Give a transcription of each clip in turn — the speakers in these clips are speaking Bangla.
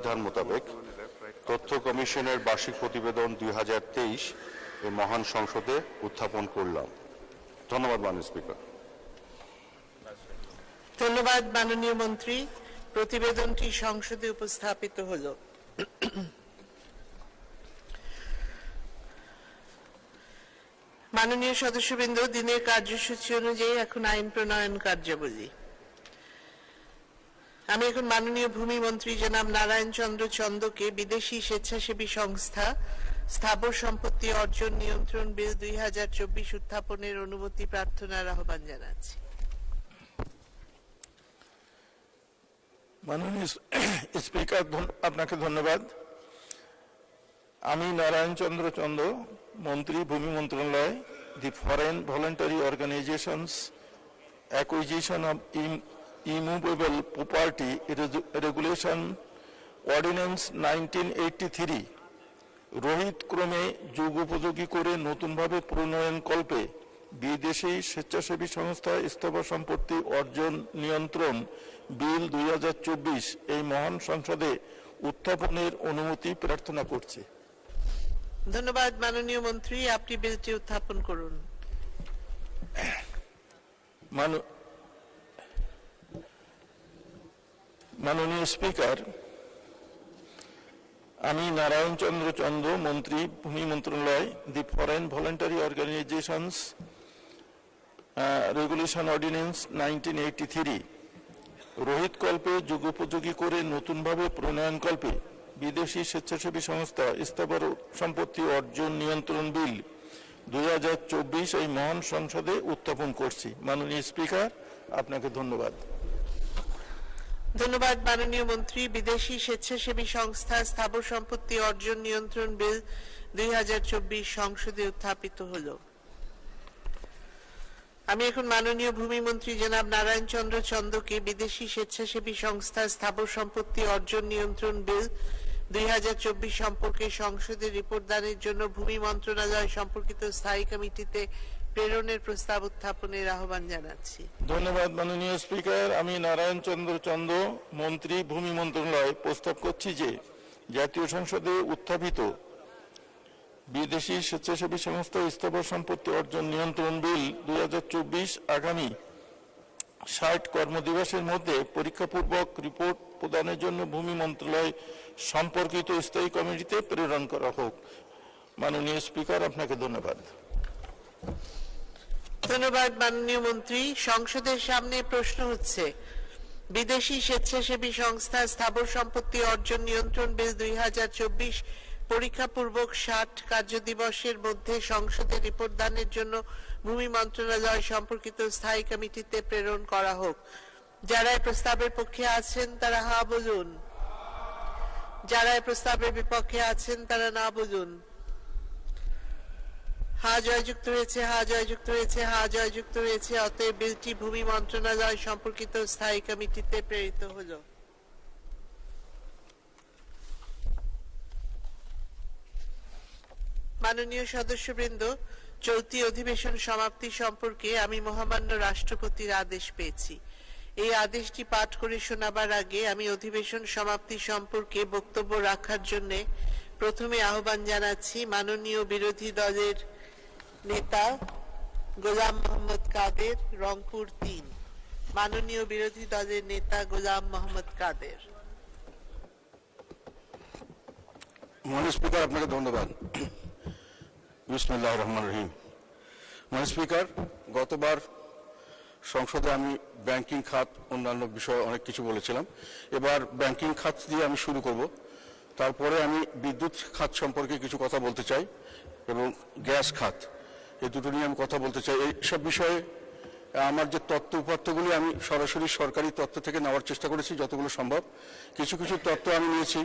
বিধান মোতাবেক তথ্য কমিশনের বার্ষিক প্রতিবেদন 2023 এই মহান সংসদে উত্থাপন করলাম। ধন্যবাদ মাননীয় স্পিকার। ধন্যবাদ মাননীয় মন্ত্রী। প্রতিবেদনটি সংসদে উপস্থাপিত হলো। মাননীয় সদস্যবৃন্দ, দিনের কার্যসূচি অনুযায়ী এখন আইন প্রণয়ন কার্যাবলী। আমি এখন মাননীয় ভূমি মন্ত্রী জনাব নারায়ণ চন্দ্র চন্দকে বিদেশি স্বেচ্ছাসেবী সংস্থা স্থাবর সম্পত্তি অর্জন নিয়ন্ত্রণ বিল 2024 উত্থাপনের অনুমতি প্রার্থনার আহ্বান জানাচ্ছি। মাননীয় স্পিকার, আপনাকে ধন্যবাদ। আমি নারায়ণ চন্দ্র চন্দ, মন্ত্রী, ভূমি মন্ত্রণালয়, the foreign voluntary organisations acquisition of immovable property regulation ordinance 1983 রোহিত ক্রমে যুগোপযোগী করে নতুনভাবে প্রণয়ন কল্পে বিদেশি স্বেচ্ছাসেবী সংস্থা স্থাবর সম্পত্তি অর্জন নিয়ন্ত্রণ বিল 2024 এই মহান সংসদে উত্থাপনের অনুমতি প্রার্থনা করছি। ধন্যবাদ মাননীয় মন্ত্রী, আপনি বিলটি উত্থাপন করুন। মাননীয় স্পিকার, আমি নারায়ণ চন্দ্র চন্দ, মন্ত্রী, ভূমি মন্ত্রণালয়, the foreign voluntary organisations regulation ordinance 1983 রোহিত কল্পে যুগোপযোগী করে নতুনভাবে প্রণয়ন কল্পে বিদেশি স্বেচ্ছাসেবী সংস্থা স্থাবর সম্পত্তি অর্জন নিয়ন্ত্রণ বিল 2024 এই মহান সংসদে উত্থাপন করছি। মাননীয় স্পিকার, আপনাকে ধন্যবাদ। ধন্যবাদ মাননীয় মন্ত্রী। বিদেশি স্বেচ্ছাসেবী সংস্থা স্থাবর সম্পত্তি অর্জন নিয়ন্ত্রণ বিল 2024 সংসদে উত্থাপিত হলো। আমি এখন মাননীয় ভূমি মন্ত্রী জনাব নারায়ণ চন্দ্র চন্দকে বিদেশি স্বেচ্ছাসেবী সংস্থা স্থাবর সম্পত্তি অর্জন নিয়ন্ত্রণ বিল 2024 সম্পর্কে সংসদে রিপোর্ট দানের জন্য ভূমি মন্ত্রণালয় সম্পর্কিত স্থায়ী কমিটিতে প্রেরণের প্রস্তাব উত্থাপনের আহ্বান জানাচ্ছি। ধন্যবাদ মাননীয় স্পিকার। আমি নারায়ণ চন্দ্র চন্দ, মন্ত্রী, ভূমি মন্ত্রণালয় প্রস্তাব করছি যে জাতীয় সংসদে উত্থাপিত বিদেশি স্বেচ্ছাসেবী সংস্থা স্থাবর সম্পত্তি অর্জন নিয়ন্ত্রণ বিল 2024 আগামী 60 কর্মদিবসের মধ্যে পরীক্ষাপূর্বক রিপোর্ট প্রদানের জন্য ভূমি মন্ত্রণালয় সম্পর্কিত স্থায়ী কমিটিতে প্রেরণ করা হোক। মাননীয় স্পিকার, আপনাকে ধন্যবাদ। ধন্যবাদ মাননীয় মন্ত্রী। সংসদের সামনে প্রশ্ন হচ্ছে, বিদেশি স্বেচ্ছাসেবী সংস্থা স্থাবর সম্পত্তি অর্জন নিয়ন্ত্রণ বিল 2024 পরীক্ষাপূর্বক 60 কার্যদিবসের মধ্যে সংসদে রিপোর্ট দানের জন্য ভূমি মন্ত্রণালয় সম্পর্কিত স্থায়ী কমিটিতে প্রেরণ করা হোক। যারা এই প্রস্তাবের পক্ষে আছেন তারা হা বলুন, যারা এই প্রস্তাবের বিপক্ষে আছেন তারা না বলুন। হা জয়যুক্ত হয়েছে, হা জয়যুক্ত হয়েছে, হা জয়যুক্ত হয়েছে। অতএব বিলটি ভূমি মন্ত্রণালয় সম্পর্কিত স্থায়ী কমিটিতে প্রেরিত হলো। মাননীয় সদস্যবৃন্দ, চলতি অধিবেশন সমাপ্তি সম্পর্কে আমি মহামান্য রাষ্ট্রপতির আদেশ পেয়েছি। এই আদেশটি পাঠ করে শোনাবার আগে আমি অধিবেশন সমাপ্তি সম্পর্কে বক্তব্য রাখার জন্য প্রথমে আহ্বান জানাচ্ছি মাননীয় বিরোধী দলের নেতা গোলাম মোহাম্মদ কাদের, রংপুর 3। মাননীয় বিরোধী দলের নেতা গোলাম মোহাম্মদ কাদের। মাননীয় স্পিকার, আপনাকে ধন্যবাদ। বিসমিল্লাহির রহমানির রহিম। মাননীয় স্পিকার, গতবার সংসদে আমি ব্যাংকিং খাত অন্যান্য বিষয়ে অনেক কিছু বলেছিলাম। এবার ব্যাংকিং খাত দিয়ে আমি শুরু করব। তারপরে আমি বিদ্যুৎ খাত সম্পর্কে কিছু কথা বলতে চাই এবং গ্যাস খাত, এই দুটো নিয়ে আমি কথা বলতে চাই। এইসব বিষয়ে আমার যে তথ্য উপাত্তগুলি আমি সরাসরি সরকারি তথ্য থেকে নেওয়ার চেষ্টা করেছি যতগুলো সম্ভব। কিছু কিছু তথ্য আমি নিয়েছি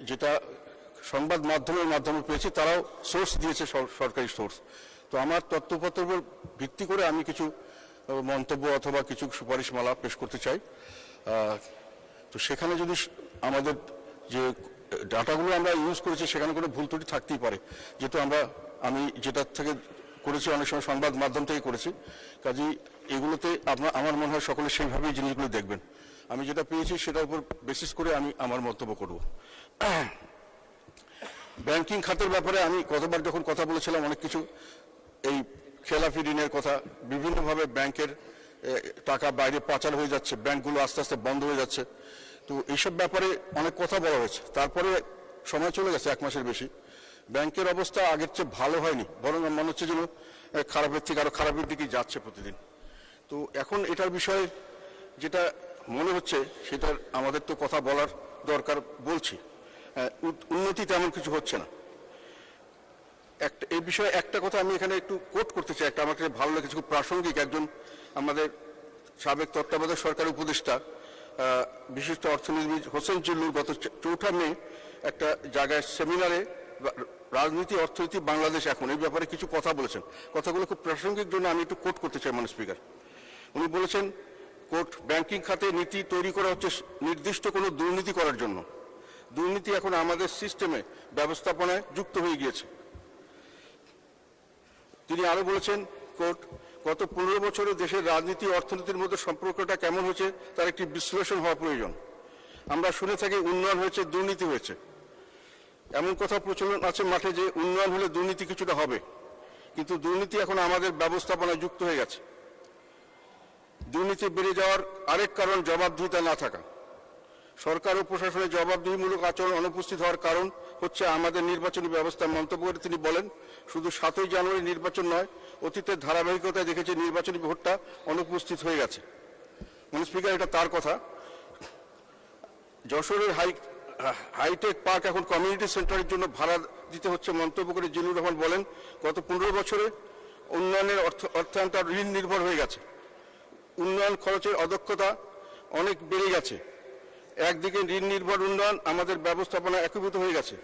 যেটা সংবাদ মাধ্যমের মাধ্যমে পেয়েছি, তারাও সোর্স দিয়েছে, সরকারি সোর্স। তো আমার তথ্য উপাত্তের উপর ভিত্তি করে আমি কিছু মন্তব্য অথবা কিছু সুপারিশমালা পেশ করতে চাই। তো সেখানে যদি আমাদের যে ডাটাগুলো আমরা ইউজ করেছি সেখানে কোনো ভুল ত্রুটি থাকতেই পারে, যেহেতু আমি যেটা থেকে করেছি অনেক সময় সংবাদ মাধ্যম থেকে করেছি, কাজেই এগুলোতে আমার মনে হয় সকলে সেইভাবেই জিনিসগুলো দেখবেন। আমি যেটা পেয়েছি সেটার উপর বেসিস করে আমি আমার মন্তব্য করব। ব্যাংকিং খাতের ব্যাপারে আমি গতবার যখন কথা বলেছিলাম অনেক কিছু, এই খেলাফি ঋণের কথা, বিভিন্নভাবে ব্যাংকের টাকা বাইরে পাচার হয়ে যাচ্ছে, ব্যাংকগুলো আস্তে আস্তে বন্ধ হয়ে যাচ্ছে, তো এইসব ব্যাপারে অনেক কথা বলা হয়েছে। তারপরে সময় চলে গেছে 1 মাসের বেশি, ব্যাংকের অবস্থা আগের চেয়ে ভালো হয়নি, বরং মনে হচ্ছে যেন খারাপের থেকে আরো খারাপের দিকেই যাচ্ছে প্রতিদিন। তো এখন এটার বিষয়ে যেটা মনে হচ্ছে সেটার আমাদের তো কথা বলার দরকার, বলছি উন্নতি তেমন কিছু হচ্ছে না। এই বিষয়ে একটা কথা আমি এখানে একটু কোট করতে চাই, একটা আমার কাছে ভালো লেগেছে, খুব প্রাসঙ্গিক। একজন আমাদের সাবেক তত্ত্বাবধায়ক সরকারের উপদেষ্টা বিশিষ্ট অর্থনীতিবিদ হোসেন জিল্লুর গত 4 মে একটা জায়গায় সেমিনারে রাজনীতি অর্থনীতি বাংলাদেশ এখন এই ব্যাপারে কিছু কথা বলেছেন। কথাগুলো খুব প্রাসঙ্গিক জন্য আমি একটু কোট করতে চাই মাননীয় স্পিকার। উনি বলেছেন, কোট, ব্যাংকিং খাতে নীতি তৈরি করা হচ্ছে নির্দিষ্ট কোনো দুর্নীতি করার জন্য। দুর্নীতি এখন আমাদের সিস্টেমে ব্যবস্থাপনায় যুক্ত হয়ে গিয়েছে। তিনি আরো বলেছেন, কোট, গত 15 বছরে দেশের রাজনীতি অর্থনীতির মধ্যে সম্পর্কটা কেমন হয়েছে তার একটি বিশ্লেষণ হওয়া প্রয়োজন। আমরা শুনে থাকি উন্নয়ন হয়েছে, দুর্নীতি হয়েছে। এমন কথা প্রচলন আছে মাঠে যে উন্নয়ন হলে দুর্নীতি কিছুটা হবে, কিন্তু দুর্নীতি এখন আমাদের ব্যবস্থাপনায় যুক্ত হয়ে গেছে। দুর্নীতি বেড়ে যাওয়ার আরেক কারণ জবাবদিহিতা না থাকা। সরকার ও প্রশাসনের জবাবদিহিমূলক আচরণ অনুপস্থিত হওয়ার কারণ হচ্ছে আমাদের নির্বাচনী ব্যবস্থা। মন্তব্য করে তিনি বলেন, শুধু 7ই জানুয়ারি নির্বাচন নয়, অতীতের ধারাবাহিকতায় দেখেছি নির্বাচনী ভোটটা অনুপস্থিত হয়ে গেছে। মাননীয় স্পিকার, এটা তার কথা। যশোরের হাইটেক পার্ক এখন কমিউনিটি সেন্টারের জন্য ভাড়া দিতে হচ্ছে মন্তব্য করে জিল্লুর রহমান বলেন, গত 15 বছরে উন্নয়নের অর্থায়নটা ঋণ নির্ভর হয়ে গেছে। উন্নয়ন খরচের অদক্ষতা অনেক বেড়ে গেছে। একদিকে ঋণ নির্ভর উন্নয়ন, আমাদের ব্যবস্থাপনা একীভূত হয়ে গেছে।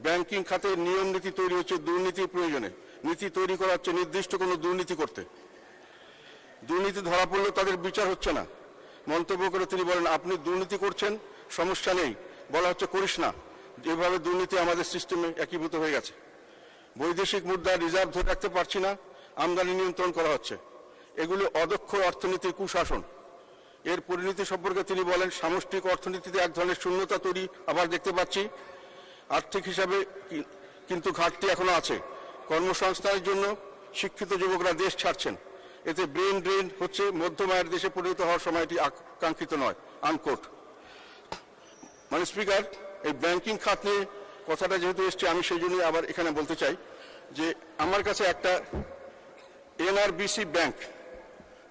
ব্যাংকিং খাতে নিয়ম নীতি তৈরি হচ্ছে দুর্নীতির প্রয়োজনে। নীতি তৈরি করা হচ্ছে নির্দিষ্ট কোনো দুর্নীতি করতে। দুর্নীতি ধরা পড়লেও তাদের বিচার হচ্ছে না। মন্তব্য করে তিনি বলেন, আপনি দুর্নীতি করছেন, সমস্যা নেই, বলা হচ্ছে করিস না। যেভাবে দুর্নীতি আমাদের সিস্টেমে একীভূত হয়ে গেছে। বৈদেশিক মুদ্রা রিজার্ভ ধরে রাখতে পারছি না, আমদানি নিয়ন্ত্রণ করা হচ্ছে। এগুলো অদক্ষ অর্থনীতির কুশাসন। এর পরিণতি সম্পর্কে তিনি বলেন, সামষ্টিক অর্থনীতিতে এক ধরনের শূন্যতা তৈরি আবার দেখতে পাচ্ছি। আর্থিক হিসাবে কিন্তু ঘাটতি এখনো আছে। কর্মসংস্থানের জন্য শিক্ষিত যুবকরা দেশ ছাড়ছেন। এতে ব্রেন ড্রেন হচ্ছে, মধ্যম আয়ের দেশে পরিণত হওয়ার সময় এটি আকাঙ্ক্ষিত নয়। আনকোট। মানে স্পিকার, এই ব্যাংকিং খাত নিয়ে কথাটা যেহেতু এসছে, আমি সেই জন্যই আবার এখানে বলতে চাই যে আমার কাছে একটা এনআরবিসি ব্যাংক,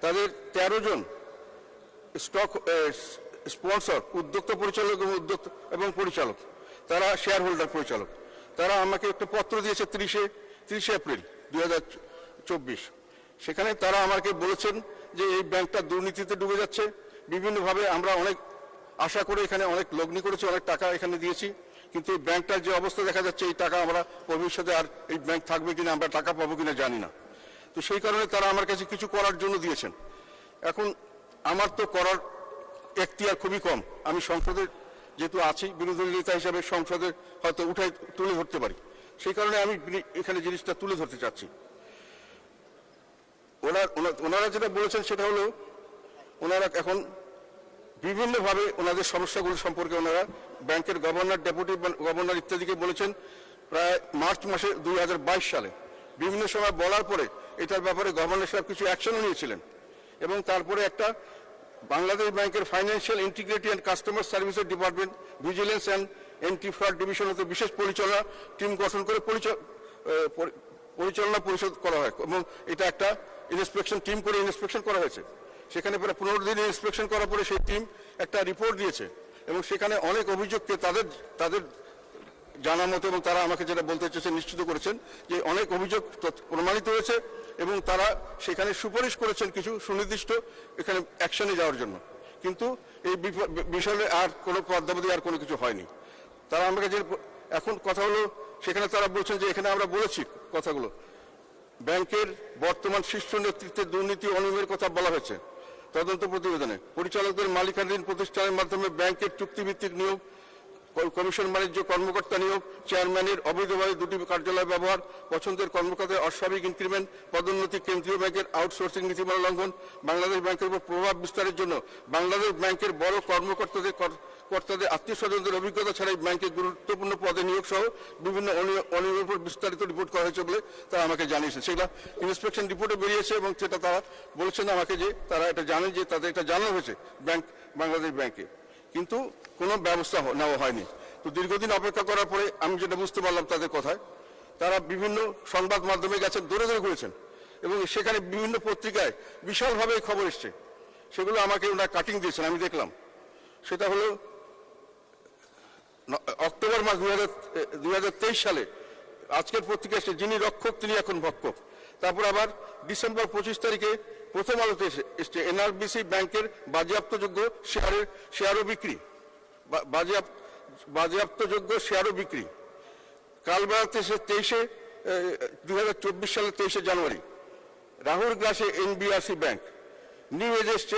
তাদের 13 জন স্টক স্পন্সর, উদ্যোক্তা পরিচালক এবং পরিচালক, তারা শেয়ার হোল্ডার পরিচালক, তারা আমাকে একটা পত্র দিয়েছে 30 এপ্রিল 2024। সেখানে তারা আমাকে বলেছেন যে এই ব্যাংকটা দুর্নীতিতে ডুবে যাচ্ছে। বিভিন্নভাবে আমরা অনেক আশা করে এখানে অনেক লগ্নি করেছি, অনেক টাকা এখানে দিয়েছি, কিন্তু এই ব্যাংকটার যে অবস্থা দেখা যাচ্ছে, এই টাকা আমরা ভবিষ্যতে আর এই ব্যাংক থাকবে কিনা, আমরা টাকা পাবো কিনা জানি না। তো সেই কারণে তারা আমার কাছে কিছু করার জন্য দিয়েছেন। এখন আমার তো করার এখতিয়ার খুবই কম। আমি সংসদে যেহেতু আছি, বিরোধী নেতা হিসাবে সংসদে হয়তো তুলে ধরতে পারি। সেই কারণে আমি এখানে জিনিসটা তুলে ধরতে চাচ্ছি। ওনারা যেটা বলেছেন সেটা হলো, ওনারা এখন বিভিন্নভাবে ওনাদের সমস্যাগুলো সম্পর্কে ওনারা ব্যাংকের গভর্নর, ডেপুটি গভর্নর ইত্যাদিকে বলেছেন প্রায় মার্চ মাসে 2022 সালে। বিভিন্ন সময় বলার পরে এটার ব্যাপারে গভর্নর সাহেব কিছু অ্যাকশনও নিয়েছিলেন, এবং তারপরে একটা বাংলাদেশ ব্যাংকের financial integrity and customer services department, vigilance and anti fraud division হতে বিশেষ পরিচালনা টিম গঠন করে পরিচালনা পরিষদ করা হয়, এবং এটা একটা ইন্সপেকশন টিম করে ইন্সপেকশন করা হয়েছে। সেখানে প্রায় 15 দিনে ইন্সপেকশন করার পরে সেই টিম একটা রিপোর্ট দিয়েছে, এবং সেখানে অনেক অভিযোগকে তাদের জানা মতো, এবং তারা আমাকে যেটা বলতে চেয়েছেন, নিশ্চিত করেছেন যে অনেক অভিযোগ প্রমাণিত হয়েছে, এবং তারা সেখানে সুপারিশ করেছেন কিছু সুনির্দিষ্ট এখানে অ্যাকশনে যাওয়ার জন্য। কিন্তু এই বিষয়ে আর কোনো পদ্মাবধি আর কোনো কিছু হয়নি। তারা আমাকে যে এখন কথা হলো, সেখানে তারা বলছেন যে এখানে আমরা বলেছি কথাগুলো, ব্যাংকের বর্তমান শীর্ষ নেতৃত্বের দুর্নীতি অনিয়মের কথা বলা হয়েছে তদন্ত প্রতিবেদনে। পরিচালকদের মালিকানাধীন প্রতিষ্ঠানের মাধ্যমে ব্যাংকের চুক্তিভিত্তিক নিয়োগ কমিশন বাণিজ্য কর্মকর্তা নিয়োগ, চেয়ারম্যানের অবৈধভাবে দুটি কার্যালয় ব্যবহার, পছন্দের কর্মকর্তার অস্বাভাবিক ইনক্রিমেন্ট, পদোন্নতি, কেন্দ্রীয় ব্যাংকের আউটসোর্সিং নীতিমালা লঙ্ঘন, বাংলাদেশ ব্যাংকের উপর প্রভাব বিস্তারের জন্য বাংলাদেশ ব্যাংকের বড় কর্তাদের আত্মীয় স্বজনদের অভিজ্ঞতা ছাড়াই ব্যাংকে গুরুত্বপূর্ণ পদে নিয়োগ সহ বিভিন্ন অনিয়মের উপর বিস্তারিত রিপোর্ট করা হয়েছে বলে তারা আমাকে জানিয়েছে। সেটা ইন্সপেকশন রিপোর্টে বেরিয়েছে এবং সেটা তারা বলেছেন আমাকে যে তারা এটা জানেন, যে তাদের এটা জানানো হয়েছে বাংলাদেশ ব্যাংকে, কিন্তু কোনো ব্যবস্থা নেওয়া হয়নি। তো দীর্ঘদিন অপেক্ষা করার পরে আমি যেটা বুঝতে পারলাম তাদের কথায়, তারা বিভিন্ন সংবাদ মাধ্যমে গেছেন, দৌড়ে দৌড়ে ঘুরেছেন এবং সেখানে বিভিন্ন পত্রিকায় বিশালভাবে খবর এসছে, সেগুলো আমাকে ওনারা কাটিং দিয়েছেন, আমি দেখলাম। সেটা হলো অক্টোবর মাস 2023 সালে আজকের পত্রিকা এসে যিনি রক্ষক তিনি এখন ভক্ষক। তারপর আবার ডিসেম্বর 25 তারিখে প্রথম আলোতে এসছে এনআরবিসি ব্যাংকের বাজেয়াপ্তযোগ্য শেয়ারও বিক্রি, বাজেয়াপ্তযোগ্য শেয়ারও বিক্রি। কালবেলাতে এসে 2024 সালের 23 জানুয়ারি রাহুল গ্রাসে এনবিআরসি ব্যাংক। নিউ এজ এসছে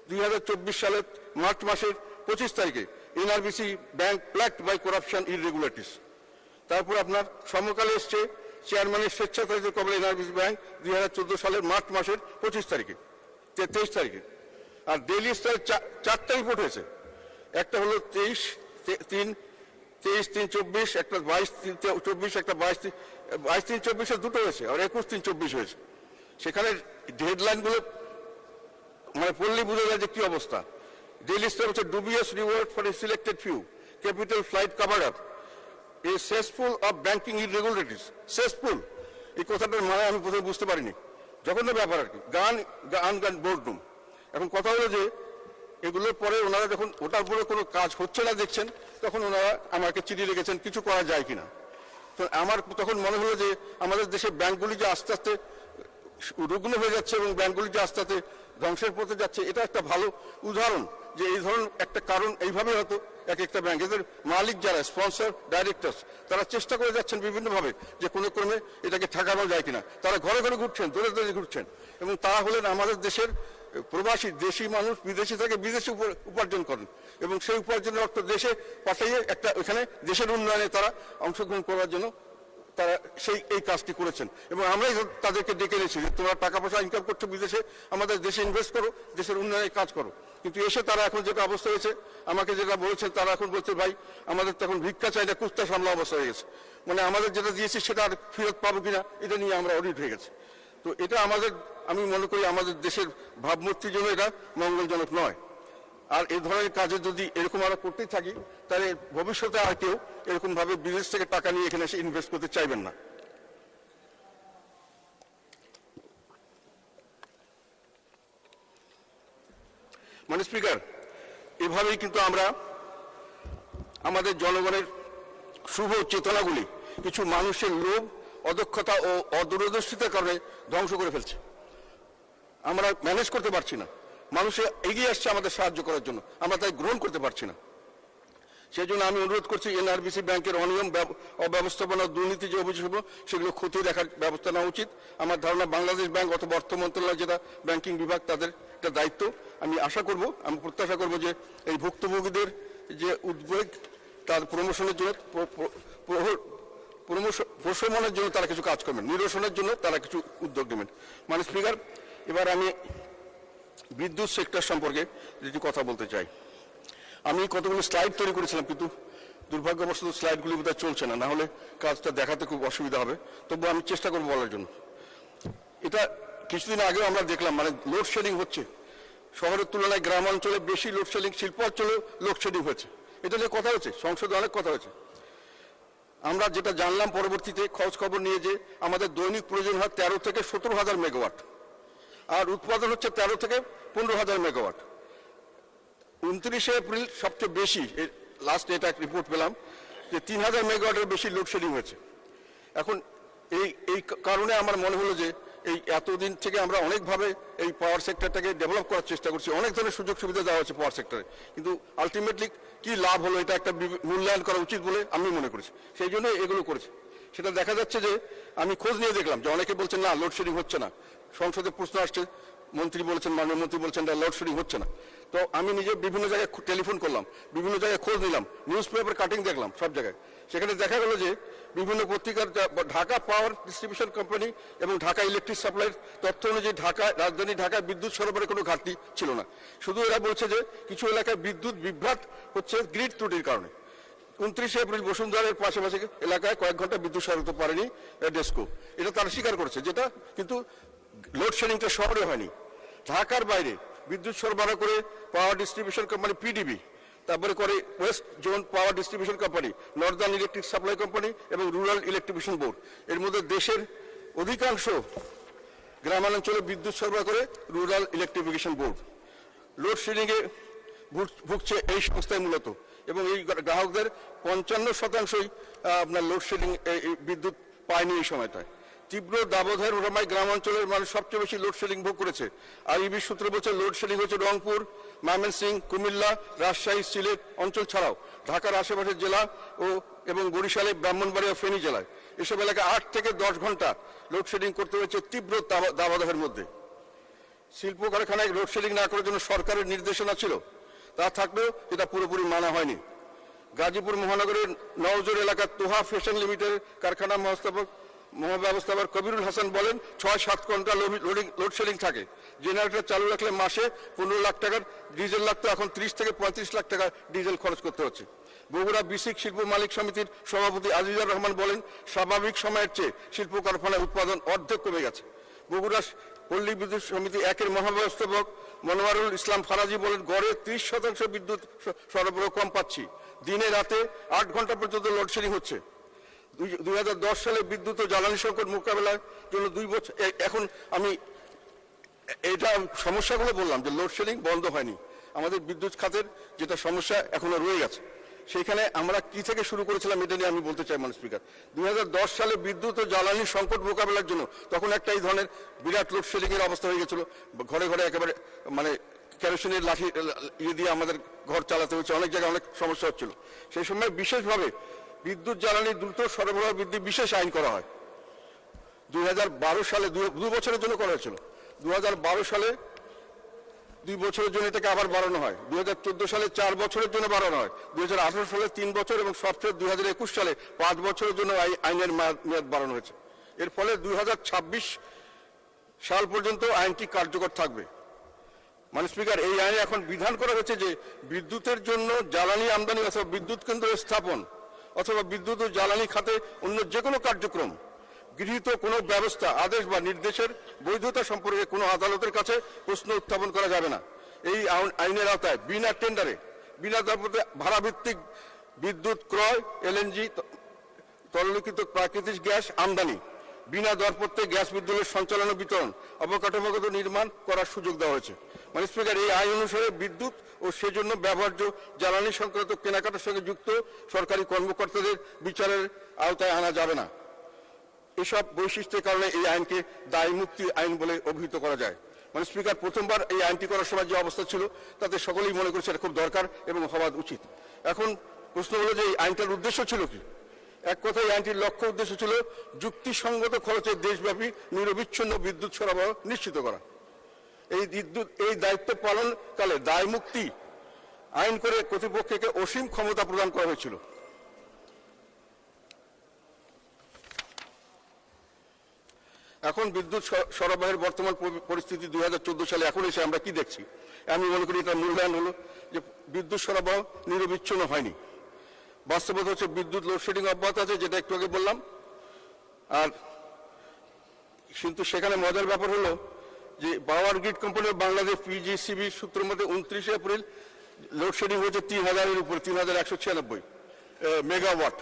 2024 সালের মার্চ মাসের 25 তারিখে এনআরবিসি ব্যাংক প্ল্যাগড বাই করাপশন ইররেগুলারিটিস। তারপর আপনার সমকালে এসছে চেয়ারম্যানের স্বেচ্ছাচারিতার কবলে এনআরবিসি ব্যাংক 2014 সালের মার্চ মাসের 25 তারিখে 23 তারিখে। আর ডেইলি স্টারে 4টা রিপোর্ট হয়েছে, একটা হলো 23/3/24, একটা 22/3/24, একটা 22/3/24 দুটো হয়েছে, আর 21/3/24 হয়েছে। সেখানে হেডলাইনগুলো মানে পড়লেই বোঝা যায় যে কি অবস্থা। ডেইলি স্টার হচ্ছে dubious reward for a selected few, capital flight covered up, a cesspool of banking irregularities. cesspool এই কথাটার মানে আমি প্রথমে বুঝতে পারিনি, জঘন্য ব্যাপার আর কি। গান বোর্ডরুম। এখন কথা হলো যে এগুলোর পরে ওনারা যখন ওটার উপরে কোনো কাজ হচ্ছে না দেখছেন, তখন ওনারা আমাকে চিঠি লিখেছেন কিছু করা যায় কিনা। তো আমার তখন মনে হলো যে আমাদের দেশের ব্যাংকগুলি যে আস্তে আস্তে রুগ্ন হয়ে যাচ্ছে এবং ব্যাংকগুলি যে আস্তে আস্তে ধ্বংসের পথে যাচ্ছে, এটা একটা ভালো উদাহরণ যে এই ধরনের একটা কারণ এইভাবে হয়তো এক একটা ব্যাংক এদের মালিক যারা স্পন্সর ডাইরেক্টরস তারা চেষ্টা করে যাচ্ছেন বিভিন্নভাবে যে কোনো ক্রমে এটাকে ঠেকানো যায় কিনা। তারা ঘরে ঘরে ঘুরছেন, দূরে দূরে ঘুরছেন, এবং তারা হলেন আমাদের দেশের প্রবাসী দেশি মানুষ, বিদেশি থেকে বিদেশে উপার্জন করেন এবং সেই উপার্জনের অর্থ দেশে পাঠিয়ে একটা ওখানে দেশের উন্নয়নে তারা অংশগ্রহণ করার জন্য তারা এই কাজটি করেছেন। এবং আমরাই তাদেরকে ডেকে এনেছি যে তোমরা টাকা পয়সা ইনকাম করছো বিদেশে, আমাদের দেশে ইনভেস্ট করো, দেশের উন্নয়নে কাজ করো। কিন্তু এসে তারা এখন যেটা অবস্থা হয়েছে, আমাকে যেটা বলেছেন, তারা এখন বলছে ভাই আমাদের তো এখন ভিক্ষা চাইলে কুস্তা সামলা অবস্থা হয়ে গেছে, মানে আমাদের যেটা দিয়েছি সেটা আর ফেরত পাবো কিনা এটা নিয়ে আমরা অডিট হয়ে গেছে। তো এটা আমি মনে করি আমাদের দেশের ভাবমূর্তির জন্য এটা মঙ্গলজনক নয়। আর এই ধরনের কাজে যদি এরকম আমরা করতেই থাকি, তাহলে ভবিষ্যতে আর কেউ এরকম ভাবে বিদেশ থেকে টাকা নিয়ে এখানে এসে ইনভেস্ট করতে চাইবেন না। মানে স্পিকার, এভাবেই কিন্তু আমরা আমাদের জনগণের শুভ চেতনাগুলি কিছু মানুষের লোভ, অদক্ষতা ও অদূরদর্শিতার কারণে ধ্বংস করে ফেলছে। আমরা ম্যানেজ করতে পারছি না, মানুষ এগিয়ে আসছে আমাদের সাহায্য করার জন্য, আমরা তাই গ্রহণ করতে পারছি না। সেই জন্য আমি অনুরোধ করছি এনআরবিসি ব্যাংকের অনিয়ম, অব্যবস্থাপনা, দুর্নীতি যে অভিযোগ সেগুলো খতিয়ে দেখার ব্যবস্থা নেওয়া উচিত। আমার ধারণা বাংলাদেশ ব্যাংক অথবা অর্থ মন্ত্রণালয় যেটা ব্যাংকিং বিভাগ, তাদের এটা দায়িত্ব। আমি প্রত্যাশা করব যে এই ভুক্তভোগীদের যে উদ্বেগ তার প্রমোশনের জন্য প্রশমনের জন্য তারা কিছু কাজ করবেন, নিরসনের জন্য তারা কিছু উদ্যোগ নেবেন। মানে স্পিকার, এবার আমি বিদ্যুৎ সেক্টর সম্পর্কে যদি কথা বলতে চাই। আমি কতগুলো স্লাইড তৈরি করেছিলাম, কিন্তু দুর্ভাগ্যবশত স্লাইডগুলি বোধহয় চলছে না, না হলে কাজটা দেখাতে খুব অসুবিধা হবে। তবু আমি চেষ্টা করবো বলার জন্য। এটা কিছুদিন আগেও আমরা দেখলাম, মানে লোডশেডিং হচ্ছে শহরের তুলনায় গ্রাম অঞ্চলে বেশি লোডশেডিং, শিল্প অঞ্চলেও লোডশেডিং হয়েছে। এটা নিয়ে কথা হয়েছে, সংসদে অনেক কথা হয়েছে। আমরা যেটা জানলাম পরবর্তীতে খোঁজ খবর নিয়ে, যে আমাদের দৈনিক প্রয়োজন হয় 13 থেকে 17,000 মেগাওয়াট, আর উৎপাদন হচ্ছে 13 থেকে 15,000 মেগাওয়াট। 29 এপ্রিল সবচেয়ে বেশি, লাস্ট এটা রিপোর্ট পেলাম যে 3,000 মেগাওয়াটের বেশি লোডশেডিং হয়েছে। এখন এই কারণে আমার মনে হলো যে এই এতদিন থেকে আমরা অনেকভাবে এই পাওয়ার সেক্টরটাকে ডেভেলপ করার চেষ্টা করছি, অনেক ধরনের সুযোগ সুবিধা দেওয়া হচ্ছে পাওয়ার সেক্টরে, কিন্তু আলটিমেটলি কি লাভ হলো এটা একটা মূল্যায়ন করা উচিত বলে আমি মনে করেছি। সেই জন্য এগুলো করেছি। সেটা দেখা যাচ্ছে যে আমি খোঁজ নিয়ে দেখলাম যে অনেকে বলছেন না লোডশেডিং হচ্ছে না, সংসদে প্রশ্ন আসছে, মন্ত্রী বলেছেন, মাননীয় মন্ত্রী বলছেন লোডশেডিং হচ্ছে না। তো আমি নিজে বিভিন্ন জায়গায় টেলিফোন করলাম, বিভিন্ন জায়গায় খোঁজ নিলাম, নিউজ পেপার কাটিং দেখলাম সব জায়গায়। সেখানে দেখা গেল যে বিভিন্ন পত্রিকার ঢাকা পাওয়ার ডিস্ট্রিবিউশন কোম্পানি এবং ঢাকা ইলেকট্রিক সাপ্লাইয়ের তথ্য অনুযায়ী রাজধানী ঢাকায় বিদ্যুৎ সরবরাহের কোনো ঘাটতি ছিল না। শুধু এরা বলছে যে কিছু এলাকায় বিদ্যুৎ বিভ্রাট হচ্ছে গ্রিড ত্রুটির কারণে। 29 এপ্রিল বসুন্ধরার পাশাপাশি এলাকায় কয়েক ঘন্টা বিদ্যুৎ সরবরাহ পারেনি ডেস্কো, এটা তারা স্বীকার করেছে। যেটা কিন্তু লোডশেডিংটা শহরে হয়নি, ঢাকার বাইরে বিদ্যুৎ সরবরাহ করে পাওয়ার ডিস্ট্রিবিউশন কোম্পানি পিডিবি, তারপরে করে west zone power distribution company, northern electric supply company এবং রুরাল ইলেকট্রিবিউশন বোর্ড। এর মধ্যে দেশের অধিকাংশ গ্রামাঞ্চলে বিদ্যুৎ সরবরাহ করে রুরাল ইলেকট্রিফিকেশন বোর্ড। লোডশেডিংয়ে ভুগছে এই সংস্থায় মূলত, এবং এই গ্রাহকদের 55% আপনার লোডশেডিং বিদ্যুৎ পায়নি এই সময়টায়। তীব্র দাবদাহের ওঠামায় গ্রামাঞ্চলের মানুষ সবচেয়ে বেশি লোডশেডিং ভোগ করেছে। আর ইবি সূত্র বলছে লোডশেডিং হচ্ছে রংপুর, ময়মনসিংহ, কুমিল্লা, রাজশাহী, সিলেট অঞ্চল ছাড়াও ঢাকার আশেপাশের জেলা এবং বরিশালে, ব্রাহ্মণবাড়িয়া, ফেনী জেলায় এসব এলাকায় 8 থেকে 10 ঘন্টা লোডশেডিং করতে হয়েছে তীব্র দাবদাহের মধ্যে। শিল্প কারখানায় লোডশেডিং না করার জন্য সরকারের নির্দেশনা ছিল, তা থাকলেও এটা পুরোপুরি মানা হয়নি। গাজীপুর মহানগরের নওজোর এলাকার তোহা ফ্যাশন লিমিটেডের কারখানা মহাব্যবস্থাপক কবিরুল হাসান বলেন 6-7 ঘন্টা লোডশেডিং থাকে। জেনারেটর চালু রাখলে মাসে 15 লাখ টাকার ডিজেল লাগতো, এখন 30 থেকে 35 লাখ টাকা ডিজেল খরচ করতে হচ্ছে। বগুড়া বিসিক শিল্প মালিক সমিতির সভাপতি আজিজুর রহমান বলেন স্বাভাবিক সময়ের চেয়ে শিল্প কারখানায় উৎপাদন অর্ধেক কমে গেছে। বগুড়া পল্লী বিদ্যুৎ সমিতি 1-এর মহাব্যবস্থাপক মনোয়ারুল ইসলাম ফারাজি বলেন গড়ে 30% বিদ্যুৎ সরবরাহ কম পাচ্ছি, দিনে রাতে 8 ঘন্টা পর্যন্ত লোডশেডিং হচ্ছে। 2010 সালে বিদ্যুৎ ও জ্বালানি সংকট মোকাবেলার জন্য 2 বছর, এখন আমি এটা সমস্যাগুলো বললাম যে লোডশেডিং বন্ধ হয়নি, আমাদের বিদ্যুৎ খাতের যেটা সমস্যা এখনো রয়ে গেছে। সেইখানে আমরা কি থেকে শুরু করেছিলাম এটা নিয়ে আমি বলতে চাই মাননীয় স্পিকার। 2010 সালে বিদ্যুৎ ও জ্বালানি সংকট মোকাবেলার জন্য তখন একটা এই ধরনের বিরাট লোডশেডিং এর অবস্থা হয়ে গেছিল, ঘরে ঘরে একেবারে মানে কেরোসিনের লাঠি দিয়ে আমাদের ঘর চালাতে হচ্ছে, অনেক জায়গায় অনেক সমস্যা হচ্ছিল। সেই সময় বিশেষভাবে বিদ্যুৎ জ্বালানি দ্রুত সরবরাহ বৃদ্ধি বিশেষ আইন করা হয়। 2012 সালে 2 বছরের জন্য করা হয়েছিল। 2012 সালে 2 বছরের জন্য এটাকে আবার বাড়ানো হয়। 2014 সালে 4 বছরের জন্য বাড়ানো হয়। 2018 সালে 3 বছর এবং সবচেয়ে 2021 সালে 5 বছরের জন্য আইনের মেয়াদ বাড়ানো হয়েছে। এর ফলে 2026 সাল পর্যন্ত আইনটি কার্যকর থাকবে। মাননীয় স্পিকার, এই আইনে এখন বিধান করা হয়েছে যে বিদ্যুতের জন্য জ্বালানি আমদানি অথবা বিদ্যুৎ কেন্দ্র স্থাপন অথবা বিদ্যুৎ ও জ্বালানি খাতে অন্য যে কোনো কার্যক্রম, গৃহীত কোনো ব্যবস্থা, আদেশ বা নির্দেশের বৈধতা সম্পর্কে কোনো আদালতের কাছে প্রশ্ন উত্থাপন করা যাবে না। এই আইনের আওতায় বিনা টেন্ডারে, বিনা দরপত্রে ভাড়াভিত্তিক বিদ্যুৎ ক্রয়, এলএনজি তরলীকৃত প্রাকৃতিক গ্যাস আমদানি, বিনা দরপত্রে গ্যাস বিদ্যুতের সঞ্চালন ও বিতরণ, অবকাঠামোগত নির্মাণ করার সুযোগ দেওয়া হয়েছে। মাননীয় স্পিকার, এই আইন অনুসারে বিদ্যুৎ ও সেজন্য ব্যবহার্য জ্বালানি সংক্রান্ত কেনাকাটার সঙ্গে যুক্ত সরকারি কর্মকর্তাদের বিচারের আওতায় আনা যাবে না। এসব বৈশিষ্ট্যের কারণে এই আইনকে দায় মুক্তি আইন বলে অভিহিত করা যায়। মাননীয় স্পিকার, প্রথমবার এই আইনটি করার সময় যে অবস্থা ছিল তাতে সকলেই মনে করছে এটা খুব দরকার এবং হওয়া উচিত। এখন প্রশ্ন হলো যে এই আইনটার উদ্দেশ্য ছিল কি? এক কথায় আইনটির লক্ষ্য উদ্দেশ্য ছিল যুক্তিসঙ্গত খরচে দেশব্যাপী নিরবিচ্ছিন্ন বিদ্যুৎ সরবরাহ নিশ্চিত করা। এই দায়িত্ব পালনকালে দায় মুক্তি আইন করে কর্তৃপক্ষকে অসীম ক্ষমতা প্রদান করা হয়েছিল। এখন বিদ্যুৎ সরবরাহের বর্তমান পরিস্থিতি 2014 সালে এখন এসে আমরা কি দেখছি? আমি মনে করি এটা মূল্যায়ন হলো যে বিদ্যুৎ সরবরাহ নিরবিচ্ছিন্ন হয়নি। বাস্তবতা হচ্ছে বিদ্যুৎ লোডশেডিং অব্যাহত আছে, যেটা একটু আগে বললাম। আর কিন্তু সেখানে মজার ব্যাপার হলো যে power grid company of Bangladesh PGCB সূত্রের মধ্যে 29 এপ্রিল লোডশেডিং হয়েছে 3000-এর উপরে, 3196 মেগাওয়াট।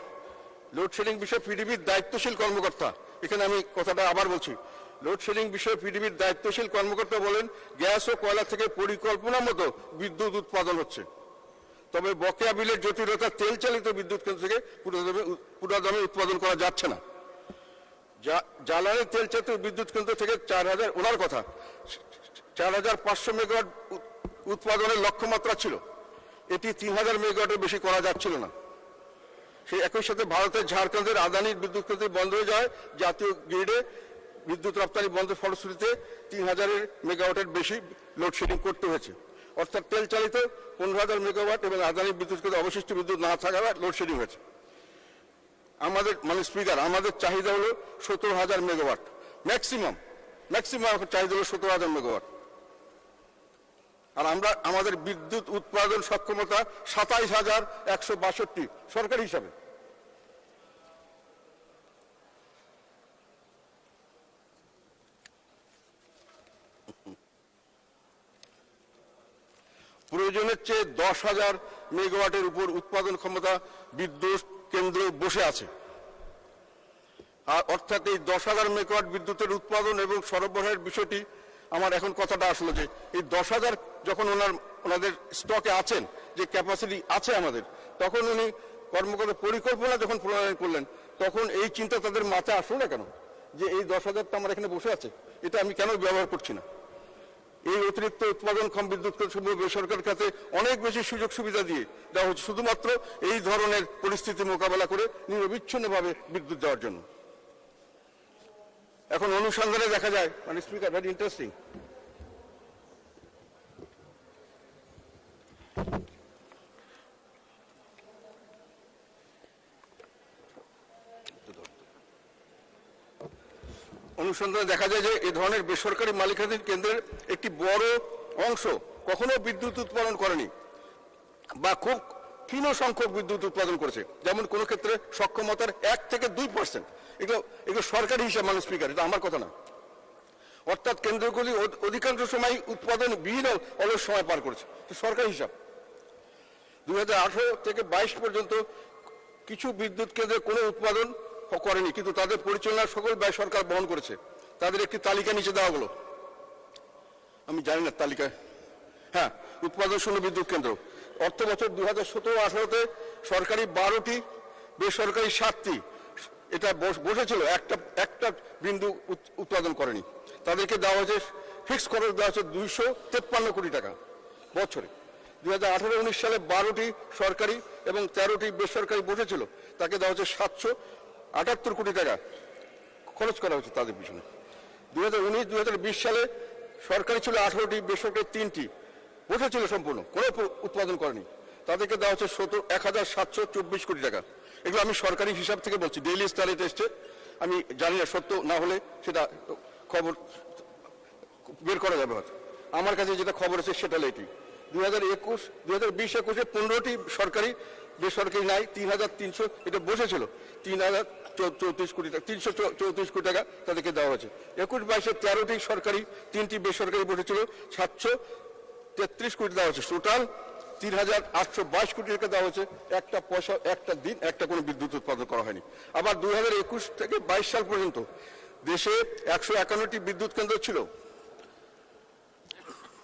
লোডশেডিং বিষয়ে পিডিবির দায়িত্বশীল কর্মকর্তা, এখানে আমি কথাটা আবার বলছি, লোডশেডিং বিষয়ে পিডিবির দায়িত্বশীল কর্মকর্তা বলেন গ্যাস ও কয়লা থেকে পরিকল্পনা মতো বিদ্যুৎ উৎপাদন হচ্ছে, তবে বকেয়া বিলের জটিলতা তেল চালিত বিদ্যুৎ কেন্দ্র থেকে পুরোদমে উৎপাদন করা যাচ্ছে না। জ্বালানি তেল চালিত বিদ্যুৎ কেন্দ্র থেকে 4000, ওনার কথা 4500 মেগাওয়াট উৎপাদনের লক্ষ্যমাত্রা ছিল, এটি 3000 মেগাওয়াটের বেশি করা যাচ্ছিল না। সেই একই সাথে ভারতের ঝাড়খণ্ডের আদানির বিদ্যুৎ কেন্দ্র বন্ধ হয়ে যায়, জাতীয় গ্রিডে বিদ্যুৎ রপ্তানি বন্ধের ফলশ্রুতিতে 3000 মেগাওয়াটের বেশি লোডশেডিং করতে হয়েছে। অর্থাৎ তেল চালিত 15,000 মেগাওয়াট এবং আদানি বিদ্যুৎ কেন্দ্রে অবশিষ্ট বিদ্যুৎ না থাকার লোডশেডিং হয়েছে। আমাদের স্পিকার, আমাদের চাহিদা হলো 17,000 মেগাওয়াট, ম্যাক্সিমাম চাহিদা হলো 17,000 মেগাওয়াট। আর আমাদের বিদ্যুৎ উৎপাদন সক্ষমতা 27,162 সরকারি হিসাবে। প্রয়োজনের চেয়ে 10,000 মেগাওয়াটের উপর উৎপাদন ক্ষমতা বিদ্যুৎ কেন্দ্র বসে আছে। আর অর্থাৎ এই 10,000 মেগাওয়াট বিদ্যুতের উৎপাদন এবং সরবরাহের বিষয়টি আমার এখন কথাটা আসলো যে এই 10,000 যখন ওনাদের স্টকে আছেন, যে ক্যাপাসিটি আছে আমাদের, তখন উনি কর্মকর্তা পরিকল্পনা যখন প্রণয়ন করলেন, তখন এই চিন্তা তাদের মাথায় আসলো না কেন যে এই 10,000 তো আমার এখানে বসে আছে, এটা আমি কেন ব্যবহার করছি না? এই অতিরিক্ত উৎপাদনক্ষম বিদ্যুৎ বেসরকারি খাতে অনেক বেশি সুযোগ সুবিধা দিয়ে দেওয়া হচ্ছে শুধুমাত্র এই ধরনের পরিস্থিতি মোকাবেলা করে নিরবিচ্ছিন্নভাবে বিদ্যুৎ দেওয়ার জন্য। এখন অনুসন্ধানে দেখা যায়, স্পিকার, ভেরি ইন্টারেস্টিং, অনুসন্ধানে দেখা যায় যে এই ধরনের বেসরকারি মালিকানাধীন কেন্দ্রের একটি বড় অংশ কখনো বিদ্যুৎ উৎপাদন করেনি বা খুব ক্ষীণ সংখ্যক বিদ্যুৎ উৎপাদন করেছে, যেমন কোনো ক্ষেত্রে সক্ষমতার 1 থেকে 2%। এগুলো সরকারি হিসাব, স্পিকার, এটা আমার কথা না। অর্থাৎ কেন্দ্রগুলি অধিকাংশ সময় উৎপাদন বিহীন অলস সময় পার করেছে, সরকারি হিসাব। 2018 থেকে 22 পর্যন্ত কিছু বিদ্যুৎ কেন্দ্রে কোনো উৎপাদন করেনি, কিন্তু তাদের পরিচালনার সকল ব্যয় সরকার বহন করেছে। তাদের একটি তালিকা নিচে দেওয়া হলো, আমি জানি না তালিকা, হ্যাঁ, উৎপাদন শূন্য বিদ্যুৎ কেন্দ্র। অর্থ বছর 2017-18-তে সরকারি 12টি, বেসরকারি 7টি, এটা বসেছিল, একটা বিন্দু উৎপাদন করেনি। তাদেরকে দেওয়া হয়েছে, ফিক্সড খরচ দেওয়া হচ্ছে 253 কোটি টাকা বছরে। 2018-19 সালে 12টি সরকারি এবং 13টি বেসরকারি বসেছিল, তাকে দেওয়া হচ্ছে 778 কোটি টাকা খরচ করা হয়েছে তাদের পিছনে। 2019-2020 সালে সরকারি ছিল 18টি, বেসরকারি 3টি বসেছিল, সম্পূর্ণ কোনো উৎপাদন করেনি, তাদেরকে দেওয়া হচ্ছে 1,724 কোটি টাকা। এগুলো আমি সরকারি হিসাব থেকে বলছি, ডেইলি স্টার এটা এসছে, আমি জানি না, সত্য না হলে সেটা খবর বের করা যাবে হয়তো। আমার কাছে যেটা খবর আছে সেটা এটি। 2020-21-এ 15টি সরকারি, বেসরকারি নাই 3,300, এটা বসেছিল 3,034 কোটি টাকা, 334 কোটি টাকা তাদেরকে দেওয়া হয়েছে। 21-22-এ 13টি সরকারি, 3টি বেসরকারি বসেছিল, 733 কোটি দেওয়া হয়েছে। টোটাল 3,822 কোটি টাকা দেওয়া হয়েছে। একটা পয়সা, একটা দিন, একটা কোনো বিদ্যুৎ উৎপাদন করা হয়নি। আবার 2021 থেকে 22 সাল পর্যন্ত দেশে 151টি বিদ্যুৎ কেন্দ্র ছিল,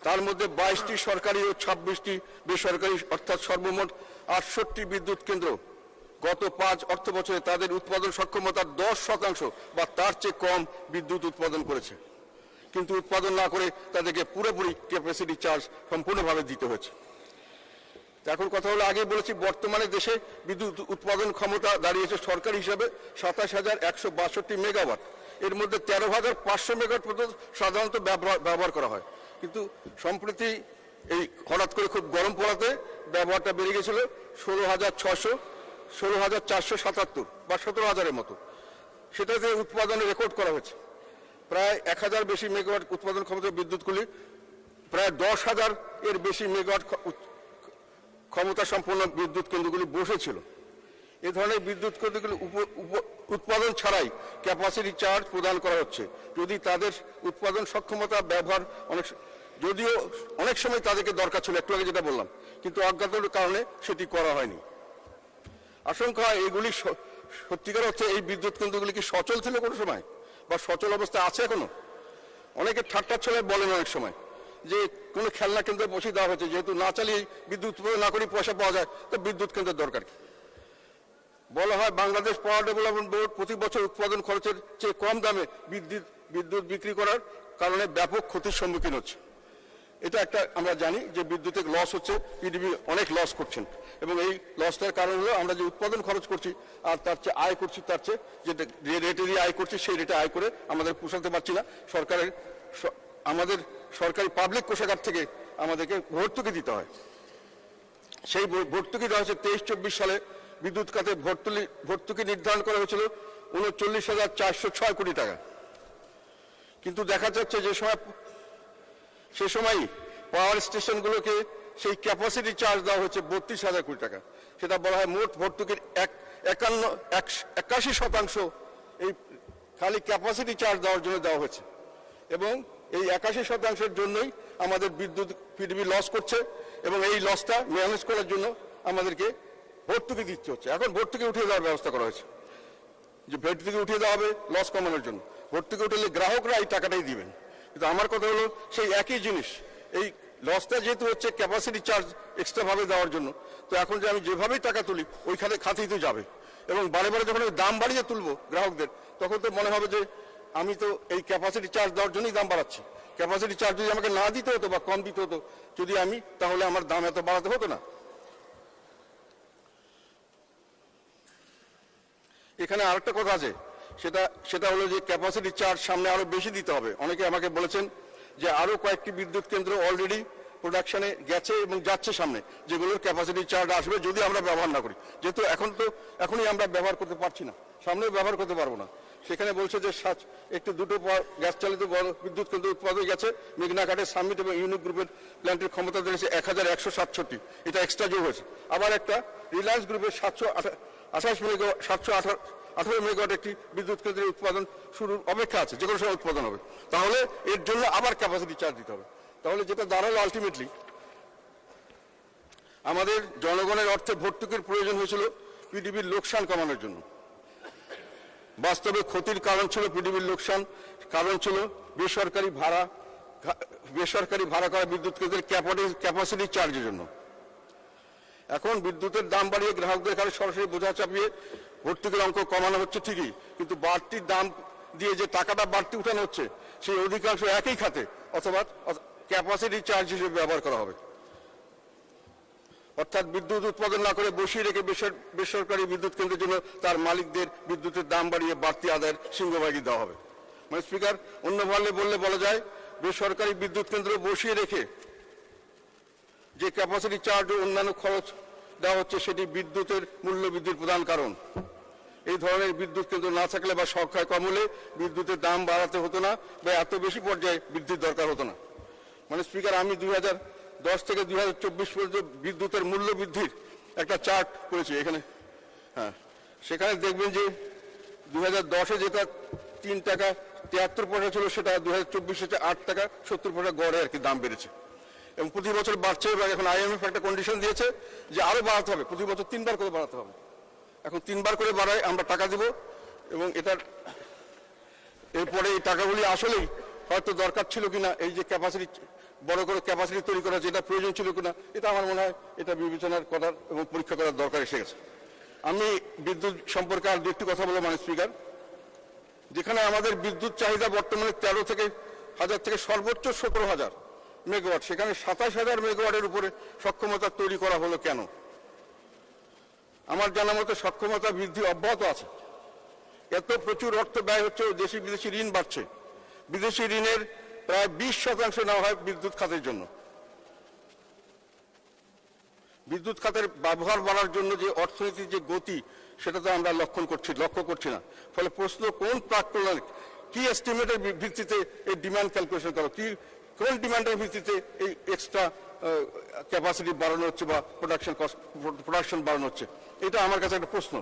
তার মধ্যে 22টি সরকারি ও 26টি বেসরকারি, অর্থাৎ সর্বমোট 68টি বিদ্যুৎ কেন্দ্র গত 5 অর্থ বছরে তাদের উৎপাদন সক্ষমতার 10% বা তার চেয়ে কম বিদ্যুৎ উৎপাদন করেছে, কিন্তু উৎপাদন না করে তাদেরকে পুরোপুরি ক্যাপাসিটি চার্জ সম্পূর্ণভাবে দিতে হয়েছে। এখন কথা হলো, আগে বলেছি, বর্তমানে দেশে বিদ্যুৎ উৎপাদন ক্ষমতা দাঁড়িয়েছে সরকারি হিসাবে 27,162 মেগাওয়াট। এর মধ্যে 13,500 মেগাওয়াট পর্যন্ত সাধারণত ব্যবহার করা হয়, কিন্তু সম্প্রতি এই হঠাৎ করে খুব গরম পড়াতে ব্যবহারটা বেড়ে গেছিল 16,477 বা 17,000-এর মতো। সেটাতে উৎপাদনের রেকর্ড করা হয়েছে। প্রায় 1,000 বেশি মেগাওয়াট উৎপাদন ক্ষমতার বিদ্যুৎগুলি, প্রায় 10,000 এর বেশি মেগাওয়াট ক্ষমতা সম্পন্ন বিদ্যুৎ কেন্দ্রগুলি বসেছিল। এ ধরনের বিদ্যুৎ কেন্দ্রগুলি উৎপাদন ছাড়াই ক্যাপাসিটি চার্জ প্রদান করা হচ্ছে। যদি তাদের উৎপাদন সক্ষমতা ব্যবহার যদিও অনেক সময় তাদেরকে দরকার ছিল, একটু আগে যেটা বললাম, কিন্তু অজ্ঞাতের কারণে সেটি করা হয়নি। আশঙ্কা হয় এগুলি সত্যিকার অর্থে এই বিদ্যুৎ কেন্দ্রগুলি কি সচল ছিল কোনো সময়, বা সচল অবস্থায় আছে এখনো? অনেকে ঠাট্টার ছলে বলেন অনেক সময় যে কোনো খেলনা কেন্দ্রে বসিয়ে দেওয়া হয়েছে, যেহেতু না চালিয়ে বিদ্যুৎ উৎপাদন না করে পয়সা পাওয়া যায়, তো বিদ্যুৎ কেন্দ্রের দরকার কি? বলা হয় বাংলাদেশ পাওয়ার ডেভেলপমেন্ট বোর্ড প্রতি বছর উৎপাদন খরচের চেয়ে কম দামে বিদ্যুৎ বিক্রি করার কারণে ব্যাপক ক্ষতির সম্মুখীন হচ্ছে। এটা একটা আমরা জানি যে বিদ্যুতের লস হচ্ছে, পিডিবি অনেক লস করছেন, এবং এই লসটার কারণ হলো আমরা যে উৎপাদন খরচ করছি আর তার চেয়ে আয় করছি, তার চেয়ে যে রেটে দিয়ে আয় করছি সেই রেটে আয় করে আমাদের পোষাতে পারছি না। আমাদের সরকারি পাবলিক কোষাগার থেকে আমাদেরকে ভর্তুকি দিতে হয়। সেই ভর্তুকি দেওয়া হচ্ছে 23-24 সালে বিদ্যুৎ খাতে ভর্তুকি নির্ধারণ করা হয়েছিল 39,406 কোটি টাকা। কিন্তু দেখা যাচ্ছে সে সময়ই পাওয়ার স্টেশনগুলোকে সেই ক্যাপাসিটি চার্জ দেওয়া হচ্ছে 32,000 কোটি টাকা। সেটা বলা হয় মোট ভর্তুকির 81% এই খালি ক্যাপাসিটি চার্জ দেওয়ার জন্য দেওয়া হয়েছে, এবং এই 81%-এর জন্যই আমাদের বিদ্যুৎ পিডিবি লস করছে, এবং এই লসটা ম্যানেজ করার জন্য আমাদেরকে ভর্তুকি দিতে হচ্ছে। এখন ভর্তুকি উঠিয়ে দেওয়ার ব্যবস্থা করা হয়েছে, যে ভর্তুকি উঠিয়ে দেওয়া হবে লস কমানোর জন্য। ভর্তুকি উঠলে গ্রাহকরা এই টাকাটাই দিবেন। কিন্তু আমার কথা হলো সেই একই জিনিস, এই লসটা যেহেতু হচ্ছে ক্যাপাসিটি চার্জ এক্সট্রা ভাবে দেওয়ার জন্য, তো এখন যে আমি যেভাবেই টাকা তুলি ওই খাতেই তো যাবে, এবং বারে বারে যখন আমি দাম বাড়িয়ে তুলবো গ্রাহকদের, তখন তো মনে হবে যে আমি তো এই ক্যাপাসিটি চার্জ দেওয়ার জন্যই দাম বাড়াচ্ছি। ক্যাপাসিটি চার্জ যদি আমাকে না দিতে হতো বা কম দিতে হতো যদি আমি, তাহলে আমার দাম এত বাড়াতে হতো না। এখানে আরেকটা কথা আছে, সেটা হলো যে ক্যাপাসিটি চার্জ সামনে আরো বেশি দিতে হবে। অনেকে আমাকে বলেছেন যে আরো কয়েকটি বিদ্যুৎ কেন্দ্র অলরেডি প্রোডাকশনে গেছে এবং যাচ্ছে সামনে, যেগুলোর ক্যাপাসিটি চার্জ আসবে যদি আমরা ব্যবহার না করি। যেহেতু এখনই আমরা ব্যবহার করতে পারছি না, সামনেও ব্যবহার করতে পারবো না। সেখানে বলছে যে দুটো গ্যাস চালিত বড় বিদ্যুৎ কেন্দ্র উৎপাদন গেছে, মেঘনাঘাটের সামিট এবং ইউনিক গ্রুপের প্ল্যান্টের ক্ষমতা দিয়েছে 1167, এটা এক্সট্রা যোগ হয়েছে। আবার একটা রিলায়েন্স গ্রুপের 718 মেগাওয়াট একটি বিদ্যুৎ কেন্দ্রের উৎপাদন শুরুর অপেক্ষা আছে, যে কোনো সময় উৎপাদন হবে। তাহলে এর জন্য আবার ক্যাপাসিটি চার্জ দিতে হবে। তাহলে যেটা দাঁড়ালো আলটিমেটলি আমাদের জনগণের অর্থে ভর্তুকির প্রয়োজন হয়েছিল পিডিবির লোকসান কমানোর জন্য। বাস্তবে ক্ষতির কারণ ছিল পিডিবির লোকসান, কারণ ছিল বেসরকারি ভাড়া করা বিদ্যুৎ কেন্দ্রের ক্যাপাসিটি চার্জের জন্য। এখন বিদ্যুতের দাম বাড়িয়ে গ্রাহকদের কাছে সরাসরি বোঝা চাপিয়ে ভর্তুকির অঙ্ক কমানো হচ্ছে ঠিকই, কিন্তু বাড়তি দাম দিয়ে যে টাকাটা বাড়তি উঠানো হচ্ছে সেই অধিকাংশ একই খাতে অথবা ক্যাপাসিটি চার্জ হিসেবে ব্যবহার করা হবে। অর্থাৎ বিদ্যুৎ উৎপাদন না করে বসিয়ে রেখে বেসরকারি বিদ্যুৎ কেন্দ্রের জন্য তার মালিকদের বিদ্যুতের দাম বাড়িয়ে বাড়তি আদায়ের সিংহভাগই দেওয়া হবে। মানে স্পিকার, অন্যভাবে বলা যায় বেসরকারি বিদ্যুৎ কেন্দ্র বসিয়ে রেখে যে ক্যাপাসিটি চার্জ ও অন্যান্য খরচ দেওয়া হচ্ছে সেটি বিদ্যুতের মূল্য বৃদ্ধির প্রধান কারণ। এই ধরনের বিদ্যুৎ কেন্দ্র না থাকলে বা সংখ্যায় কম হলে বিদ্যুতের দাম বাড়াতে হতো না বা এত বেশি পর্যায়ে বৃদ্ধির দরকার হতো না। মানে স্পিকার, আমি 2010 থেকে 2024 পর্যন্ত বিদ্যুতের মূল্য বৃদ্ধির একটা চার্ট করেছি এখানে। হ্যাঁ, সেখানে দেখবেন যে 2010-এ যেটা 3 টাকা 73 পয়সা ছিল, সেটা 2024-এ 8 টাকা 70 পয়সা গড়ে আর কি দাম বেড়েছে, এবং প্রতি বছর বাড়ছে। এবং এখন IMF একটা কন্ডিশন দিয়েছে যে আরো বাড়াতে হবে, প্রতি বছর 3 বার করে বাড়াতে হবে। এখন 3 বার করে বাড়ায় আমরা টাকা দেব, এবং এরপরে এই টাকাগুলি আসলেই হয়তো দরকার ছিল কিনা, এই যে ক্যাপাসিটি বড় করে ক্যাপাসিটি তৈরি করা যেটা প্রয়োজন ছিল কিনা, এটা আমার মনে হয় এটা বিবেচনার করার এবং পরীক্ষা করার দরকার এসে গেছে। আমি বিদ্যুৎ সম্পর্কে আর দুটি কথা বলবো মানে স্পিকার। যেখানে আমাদের বিদ্যুৎ চাহিদা বর্তমানে 13 থেকে হাজার থেকে সর্বোচ্চ 17,000 মেগাওয়াট, সেখানে 27,000 মেগাওয়াটের উপরে সক্ষমতা তৈরি করা হলো কেন? আমার জানা মতে সক্ষমতা বৃদ্ধি অব্যাহত আছে। এত প্রচুর অর্থ ব্যয় হচ্ছে, দেশি বিদেশি ঋণ বাড়ছে। বিদেশি ঋণের প্রায় 20% নেওয়া হয় বিদ্যুৎ খাতের জন্য। বিদ্যুৎ খাতের ব্যবহার বাড়ার জন্য যে অর্থনীতির যে গতি, সেটা তো আমরা লক্ষ্য করছি না। ফলে প্রশ্ন, কোন প্রাক্কলন কি এস্টিমেটের ভিত্তিতে এই ডিমান্ড ক্যালকুলেশন করো, কোন ডিমান্ডের ভিত্তিতে এই এক্সট্রা ক্যাপাসিটি বাড়ানো হচ্ছে বা প্রোডাকশন বাড়ানো হচ্ছে, এটা আমার কাছে একটা প্রশ্ন।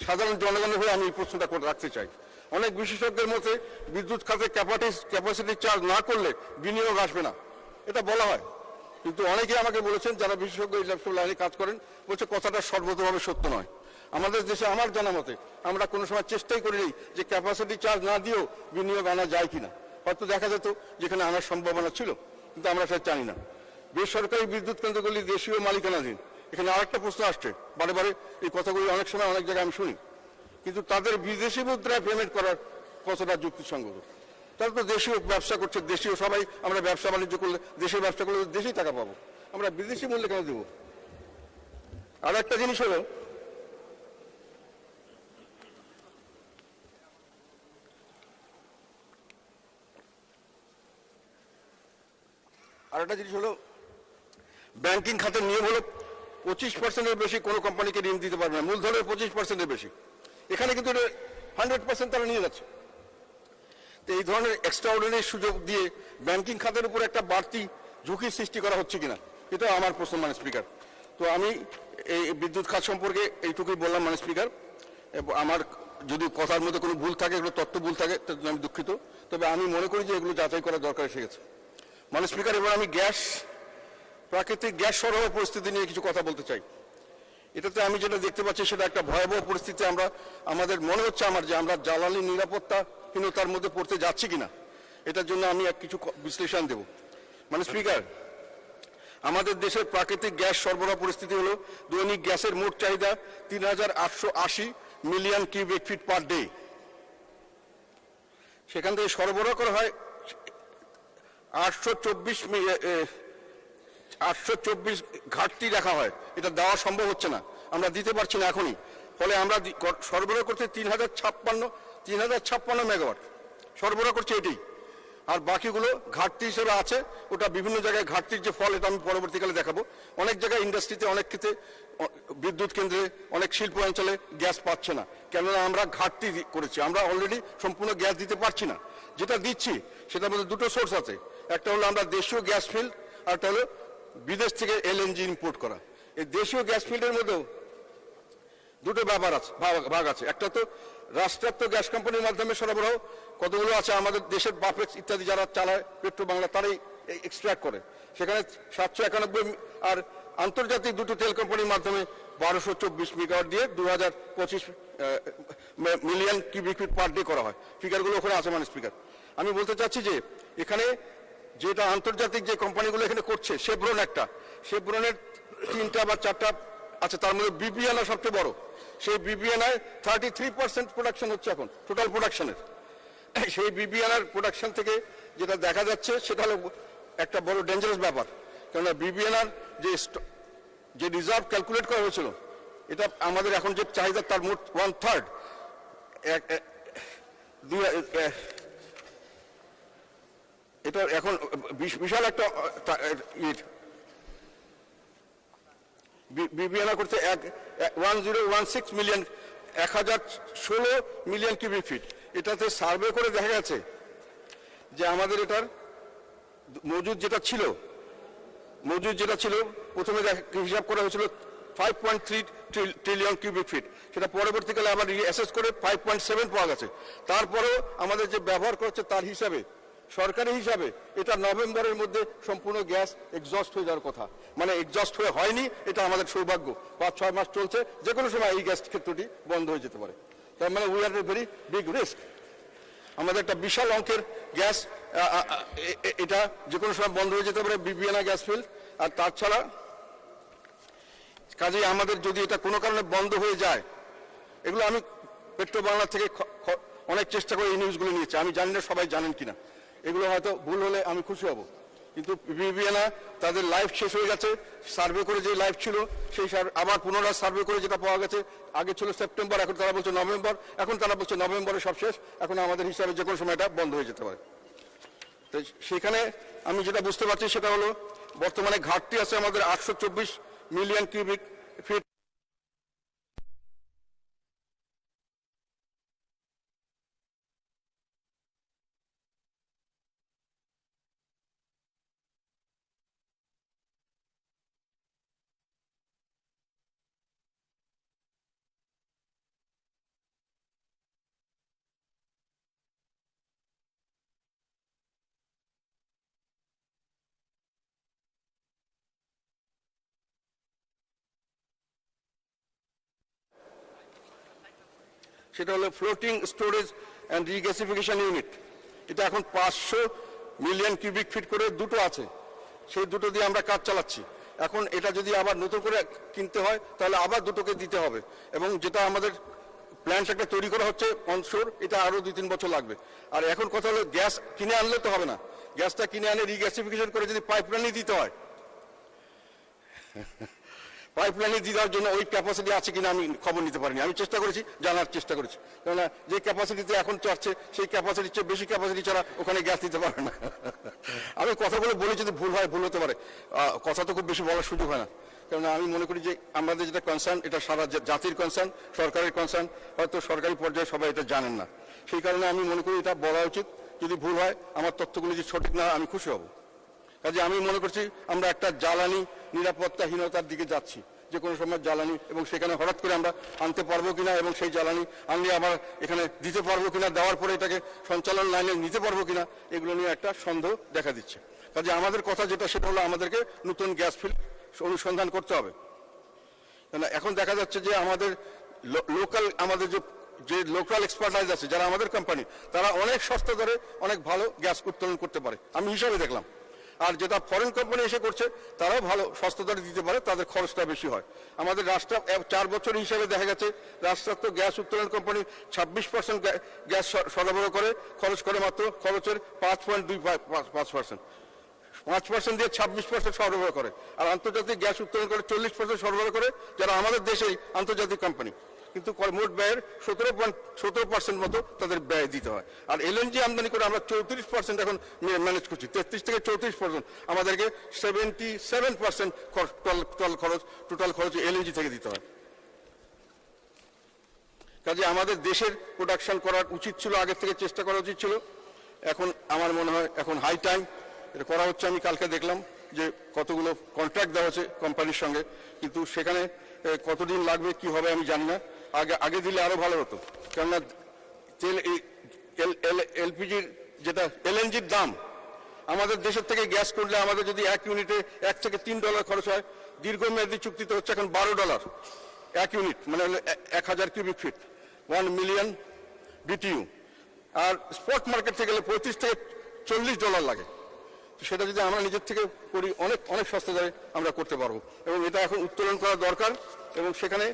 সাধারণ জনগণের হয়ে আমি এই প্রশ্নটা রাখতে চাই। অনেক বিশেষজ্ঞের মতে বিদ্যুৎ খাতে ক্যাপাসিটি চার্জ না করলে বিনিয়োগ আসবে না, এটা বলা হয়। কিন্তু অনেকে আমাকে বলেছেন, যারা বিশেষজ্ঞ ইলেকট্রিক লাইনে কাজ করেন, বলছে কথাটা সর্বতভাবে সত্য নয়। আমাদের দেশে আমার জানা মতে আমরা কোনো সময় চেষ্টাই করিনি যে ক্যাপাসিটি চার্জ না দিয়েও বিনিয়োগ আনা যায় কিনা। হয়তো দেখা যেত যেখানে আনার সম্ভাবনা ছিল, কিন্তু আমরা সেটা জানি না। বেসরকারি বিদ্যুৎ কেন্দ্রগুলি দেশীয় মালিকানাধীন। এখানে আরেকটা প্রশ্ন আসছে, বারে বারে এই কথাগুলি অনেক সময় অনেক জায়গায় আমি শুনি, কিন্তু তাদের বিদেশি মুদ্রায় পেমেন্ট করার কতটা যুক্তিসঙ্গত? তারা তো দেশীয় ব্যবসা করছে, দেশীয় সবাই। আমরা ব্যবসা বাণিজ্য করলে, দেশের ব্যবসা করলে দেশেই টাকা পাবো, আমরা বিদেশি মূল্যে কেন দেবো? আর একটা জিনিস হলো, ব্যাংকিং খাতের নিয়ম হলো 25%-এর বেশি কোনো কোম্পানিকে ঋণ দিতে পারবে না, মূলধনের 25%-এর বেশি। এখানে কিন্তু 100% তারা নিয়ে যাচ্ছে। তো এই ধরনের এক্সট্রাঅর্ডিনারি সুযোগ দিয়ে ব্যাংকিং খাতের উপর একটা বাড়তি ঝুঁকির সৃষ্টি করা হচ্ছে কিনা, এটা আমার প্রশ্ন মাননীয় স্পিকার। তো আমি এই বিদ্যুৎ খাত সম্পর্কে এইটুকুই বললাম মাননীয় স্পিকার। আমার যদি কথার মধ্যে কোনো ভুল থাকে, এগুলো তথ্য ভুল থাকে, তার জন্য আমি দুঃখিত। তবে আমি মনে করি যে এগুলো যাচাই করা দরকার এসে গেছে। মাননীয় স্পিকার, এবার আমি প্রাকৃতিক গ্যাস সরবরাহ পরিস্থিতি নিয়ে কিছু কথা বলতে চাই। এটাতে আমি যেটা দেখতে পাচ্ছি সেটা একটা ভয়াবহ পরিস্থিতি। আমাদের মনে হচ্ছে যে আমরা জ্বালানি নিরাপত্তাহীনতার মধ্যে পড়তে যাচ্ছি কিনা, এটার জন্য আমি কিছু বিশ্লেষণ দেব। মাননীয় স্পিকার, আমাদের দেশের প্রাকৃতিক গ্যাস সরবরাহ পরিস্থিতি হলো দৈনিক গ্যাসের মোট চাহিদা 3880 million cubic feet per day. সেখান থেকে সরবরাহ করা হয় 824 ঘাটতি দেখা হয়। এটা দেওয়া সম্ভব হচ্ছে না, আমরা দিতে পারছি না এখনই। ফলে আমরা সরবরাহ করতে 3056 মেগাওয়াট সরবরাহ করছে এটাই। আর বাকিগুলো ঘাটতি হিসেবে আছে, ওটা বিভিন্ন জায়গায় ঘাটতির যে ফল, এটা আমি পরবর্তীকালে দেখাবো। অনেক জায়গায় ইন্ডাস্ট্রিতে, অনেক ক্ষেত্রে বিদ্যুৎ কেন্দ্রে, অনেক শিল্প অঞ্চলে গ্যাস পাচ্ছে না, কেননা আমরা ঘাটতি করেছি। আমরা অলরেডি সম্পূর্ণ গ্যাস দিতে পারছি না। যেটা দিচ্ছি সেটার মধ্যে দুটো সোর্স আছে, একটা হলো আমরা দেশীয় গ্যাস ফিল্ড, আর একটা হলো বিদেশ থেকে এলএনজি ইম্পোর্ট করা। এই দেশীয় গ্যাস ফিল্ডের মধ্যেও দুটো ভাগ আছে। একটা তো রাষ্ট্রায়ত্ত গ্যাস কোম্পানির মাধ্যমে সরবরাহ, কতগুলো আছে আমাদের দেশের বাপেক্স ইত্যাদি যারা চালায়, পেট্রো বাংলা, তারাই এক্সট্রাক্ট করে, সেখানে 791। আর আন্তর্জাতিক দুটো তেল কোম্পানির মাধ্যমে 1224 মেগাওয়াট দিয়ে 2025 million cubic feet per day করা হয়। ফিগারগুলো ওখানে আছে মাননীয় স্পিকার। আমি বলতে চাচ্ছি যে এখানে যেটা আন্তর্জাতিক যে কোম্পানিগুলো এখানে করছে, শেভরনের 3টা বা 4টা আছে, তার মধ্যে বিবিএনআই সবচেয়ে বড়। সেই বিবিএনআই 33% প্রোডাকশন হচ্ছে এখন টোটাল প্রোডাকশনের। সেই বিবিএনআর প্রোডাকশন থেকে যেটা দেখা যাচ্ছে সেটা হলো একটা বড় ডেঞ্জারাস ব্যাপার, কেননা বিবিএনআর যে রিজার্ভ ক্যালকুলেট করা হয়েছিল, এটা আমাদের এখন যে চাহিদা তার মোট 1/3। এটা এখন বিশাল একটা বিবিএনআই করছে 1016 মিলিয়ন, 1016 মিলিয়ন কিউবিক ফিট। এটাতে সার্ভে করে দেখা গেছে যে আমাদের এটার মজুদ যেটা ছিল প্রথমে হিসাব করা হয়েছিল 5.3 ট্রিলিয়ন কিউবিক ফিট, সেটা পরবর্তীকালে আবার অ্যাসেস করে 5.7 পাওয়া গেছে। তারপরেও আমাদের যে ব্যবহার করছে তার হিসাবে, সরকারি হিসাবে, এটা নভেম্বরের মধ্যে সম্পূর্ণ গ্যাস এক্সস্ট হয়ে যাওয়ার কথা। মানে এক্সস্ট হয়নি, এটা আমাদের সৌভাগ্য। 5-6 মাস চলছে, যে কোনো সময় এই গ্যাস ক্ষেত্রটি বন্ধ হয়ে যেতে পারে। তার মানে we are a very big risk. আমাদের একটা বিশাল অঙ্কের গ্যাস, এটা যে কোনো সময় বন্ধ হয়ে যেতে পারে, বিবিএনআই গ্যাস ফিল্ড। আর তাছাড়া কাজেই আমাদের যদি এটা কোনো কারণে বন্ধ হয়ে যায়, এগুলো আমি পেট্রো বাংলা থেকে অনেক চেষ্টা করে এই নিউজগুলো নিয়েছি, আমি জানি না সবাই জানেন কিনা, এগুলো হয়তো ভুল হলে আমি খুশি হব। কিন্তু বিবিএনআই তাদের লাইফ শেষ হয়ে গেছে, সার্ভে করে যে লাইফ ছিল সেই আবার পুনরায় সার্ভে করে যেটা পাওয়া গেছে, আগে ছিল সেপ্টেম্বর, এখন তারা বলছে নভেম্বর, এখন তারা বলছে নভেম্বরে সব শেষ, এখন আমাদের হিসাবে যে কোনো সময় এটা বন্ধ হয়ে যেতে পারে। তো সেখানে আমি যেটা বুঝতে পারছি সেটা হলো বর্তমানে ঘাটতি আছে আমাদের 824 মিলিয়ন কিউবিক ফিট। সেটা হলো floating storage and regasification unit. এটা এখন 500 মিলিয়ন কিউবিক ফিট করে দুটো আছে, সেই দুটো দিয়ে আমরা কাজ চালাচ্ছি। এখন এটা যদি আবার নতুন করে কিনতে হয় তাহলে আবার দুটোকে দিতে হবে, এবং যেটা আমাদের প্ল্যান্ট একটা তৈরি করা হচ্ছে অনশোর, এটা আরো 2-3 বছর লাগবে। আর এখন কথা হলো গ্যাস কিনে আনলে তো হবে না, গ্যাসটা কিনে আনে রিগ্যাসিফিকেশন করে যদি পাইপলাইনে দিতে হয়, পাইপলাইনে দিয়ে দেওয়ার জন্য ওই ক্যাপাসিটি আছে কিনা আমি খবর নিতে পারিনি। আমি চেষ্টা করেছি, জানার চেষ্টা করেছি, কেননা যে ক্যাপাসিটিতে এখন চড়ছে সেই ক্যাপাসিটির চেয়ে বেশি ক্যাপাসিটি ছাড়া ওখানে গ্যাস দিতে পারে না। আমি কথাগুলো বলি, যদি ভুল হয় ভুল হতে পারে, কথা তো খুব বেশি বলার সুযোগ হয় না। কেননা আমি মনে করি যে আমাদের যেটা কনসার্ন, এটা সারা জাতির কনসার্ন, সরকারের কনসার্ন, হয়তো সরকারি পর্যায়ে সবাই এটা জানেন না। সেই কারণে আমি মনে করি এটা বলা উচিত। যদি ভুল হয়, আমার তথ্যগুলি যদি সঠিক না, আমি খুশি হব। কাজে আমি মনে করছি আমরা একটা জ্বালানি নিরাপত্তাহীনতার দিকে যাচ্ছি, যে কোনো সময় জ্বালানি, এবং সেখানে হঠাৎ করে আমরা আনতে পারবো কিনা, এবং সেই জ্বালানি আনলে আবার এখানে দিতে পারবো কিনা, দেওয়ার পরে এটাকে সঞ্চালন লাইনে নিতে পারবো কিনা, এগুলো নিয়ে একটা সন্দেহ দেখা দিচ্ছে। কাজে আমাদের কথা যেটা, সেটা হলো আমাদেরকে নতুন গ্যাস ফিল্ড অনুসন্ধান করতে হবে। এখন দেখা যাচ্ছে যে আমাদের লোকাল, আমাদের যে লোকাল এক্সপার্টাইজ আছে, যারা আমাদের কোম্পানি, তারা অনেক সস্তা দরে অনেক ভালো গ্যাস উত্তোলন করতে পারে, আমি হিসাবে দেখলাম। আর যেটা ফরেন কোম্পানি এসে করছে, তারাও ভালো সস্তা দরে দিতে পারে, তাদের খরচটা বেশি হয়। আমাদের রাষ্ট্র 4 বছর হিসাবে দেখা গেছে রাষ্ট্রায়ত্ত গ্যাস উত্তোলন কোম্পানি 26% গ্যাস সরবরাহ করে, খরচ করে মাত্র খরচের 5.25%। 5% দিয়ে 26% সরবরাহ করে। আর আন্তর্জাতিক গ্যাস উত্তোলন করে 40% সরবরাহ করে, যারা আমাদের দেশেই আন্তর্জাতিক কোম্পানি। কিন্তু মোট ব্যয়ের 17% মতো তাদের ব্যয় দিতে হয়। আর এলএনজি আমদানি করে আমরা 34% এখন ম্যানেজ করছি। 33 থেকে 34% আমাদেরকে 77% টোটাল খরচ এলএনজি থেকে দিতে হয়। কাজে আমাদের দেশের প্রোডাকশন করার উচিত ছিল, আগের থেকে চেষ্টা করা উচিত ছিল। এখন আমার মনে হয় এখন হাই টাইম এটা করা হচ্ছে। আমি কালকে দেখলাম যে কতগুলো কন্ট্রাক্ট দেওয়া হচ্ছে কোম্পানির সঙ্গে, কিন্তু সেখানে কতদিন লাগবে কি হবে আমি জানি না। আগে দিলে আরো ভালো হতো, কেননা তেল, এলপিজির যেটা এলএনজির দাম, আমাদের দেশের থেকে গ্যাস করলে আমাদের যদি 1 ইউনিটে $1 থেকে $3 খরচ হয়, দীর্ঘমেয়াদী চুক্তিতে হচ্ছে এখন $12 1 ইউনিট, মানে 1000 কিউবিক ফিট, 1 মিলিয়ন BTU। আর স্পট মার্কেট থেকে গেলে $35 থেকে $40 লাগে। সেটা যদি আমরা নিজের থেকে করি, অনেক অনেক সস্তা দরে আমরা করতে পারবো, এবং এটা এখন উত্তোলন করা দরকার। এবং সেখানে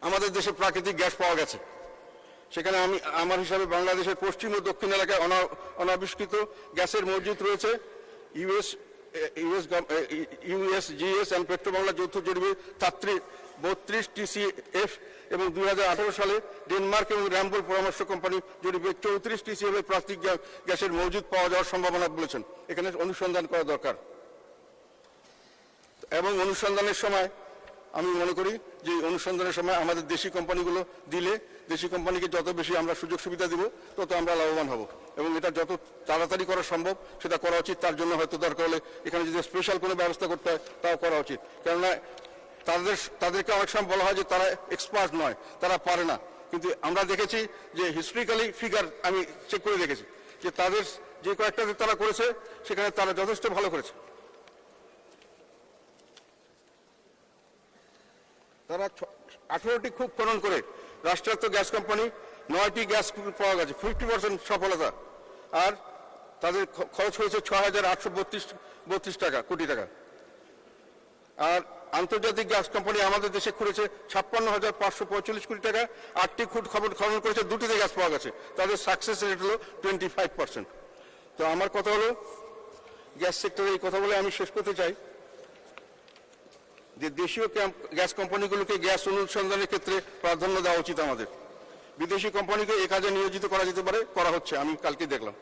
আমাদের দেশে প্রাকৃতিক গ্যাস পাওয়া গেছে। সেখানে আমি আমার হিসাবে বাংলাদেশের পশ্চিম ও দক্ষিণ এলাকায় অনাবিষ্কৃত গ্যাসের মজুদ রয়েছে। ইউএসজিএস এন্ড পেট্রোবাংলা যৌথ জরিপে 32 TCF এবং 2018 সালে ডেনমার্ক এবং র্যাম্বোল পরামর্শ কোম্পানি জরিপে 34 TCF এর প্রাকৃতিক গ্যাসের মজুদ পাওয়া যাওয়ার সম্ভাবনা বলেছেন। এখানে অনুসন্ধান করা দরকার, এবং অনুসন্ধানের সময় আমি মনে করি যে অনুসন্ধানের সময় আমাদের দেশি কোম্পানিগুলো দিলে, দেশি কোম্পানিকে যত বেশি আমরা সুযোগ সুবিধা দিব, তত আমরা লাভবান হব। এবং এটা যত তাড়াতাড়ি করা সম্ভব সেটা করা উচিত। তার জন্য হয়তো দরকার হলে এখানে যদি স্পেশাল কোনো ব্যবস্থা করতে হয়, তাও করা উচিত। কেননা তাদেরকে অনেক সময় বলা হয় যে তারা এক্সপার্ট নয়, তারা পারে না। কিন্তু আমরা দেখেছি যে হিস্ট্রিক্যালি ফিগার আমি চেক করে দেখেছি যে তাদের যে কয়েকটা তারা করেছে, সেখানে তারা যথেষ্ট ভালো করেছে। তারা 18টি কূপ খনন করে রাষ্ট্রায়ত্ত গ্যাস কোম্পানি 9টি গ্যাস কূপ পাওয়া গেছে, 50% সফলতা। আর তাদের খরচ হয়েছে 6,832 কোটি টাকা। আর আন্তর্জাতিক গ্যাস কোম্পানি আমাদের দেশে করেছে 56,545 কোটি টাকা। 8টি কূপ খনন করেছে, 2টিতে গ্যাস পাওয়া গেছে। তাদের সাকসেস রেট হলো 25%। তো আমার কথা হলো, গ্যাস সেক্টরে এই কথা বলে আমি শেষ করতে চাই যে দেশীয় গ্যাস কোম্পানিগুলোকে গ্যাস অনুসন্ধানের ক্ষেত্রে প্রাধান্য দেওয়া উচিত আমাদের। বিদেশি কোম্পানিকে এ কাজে নিয়োজিত করা যেতে পারে, করা হচ্ছে, আমি কালকে দেখলাম।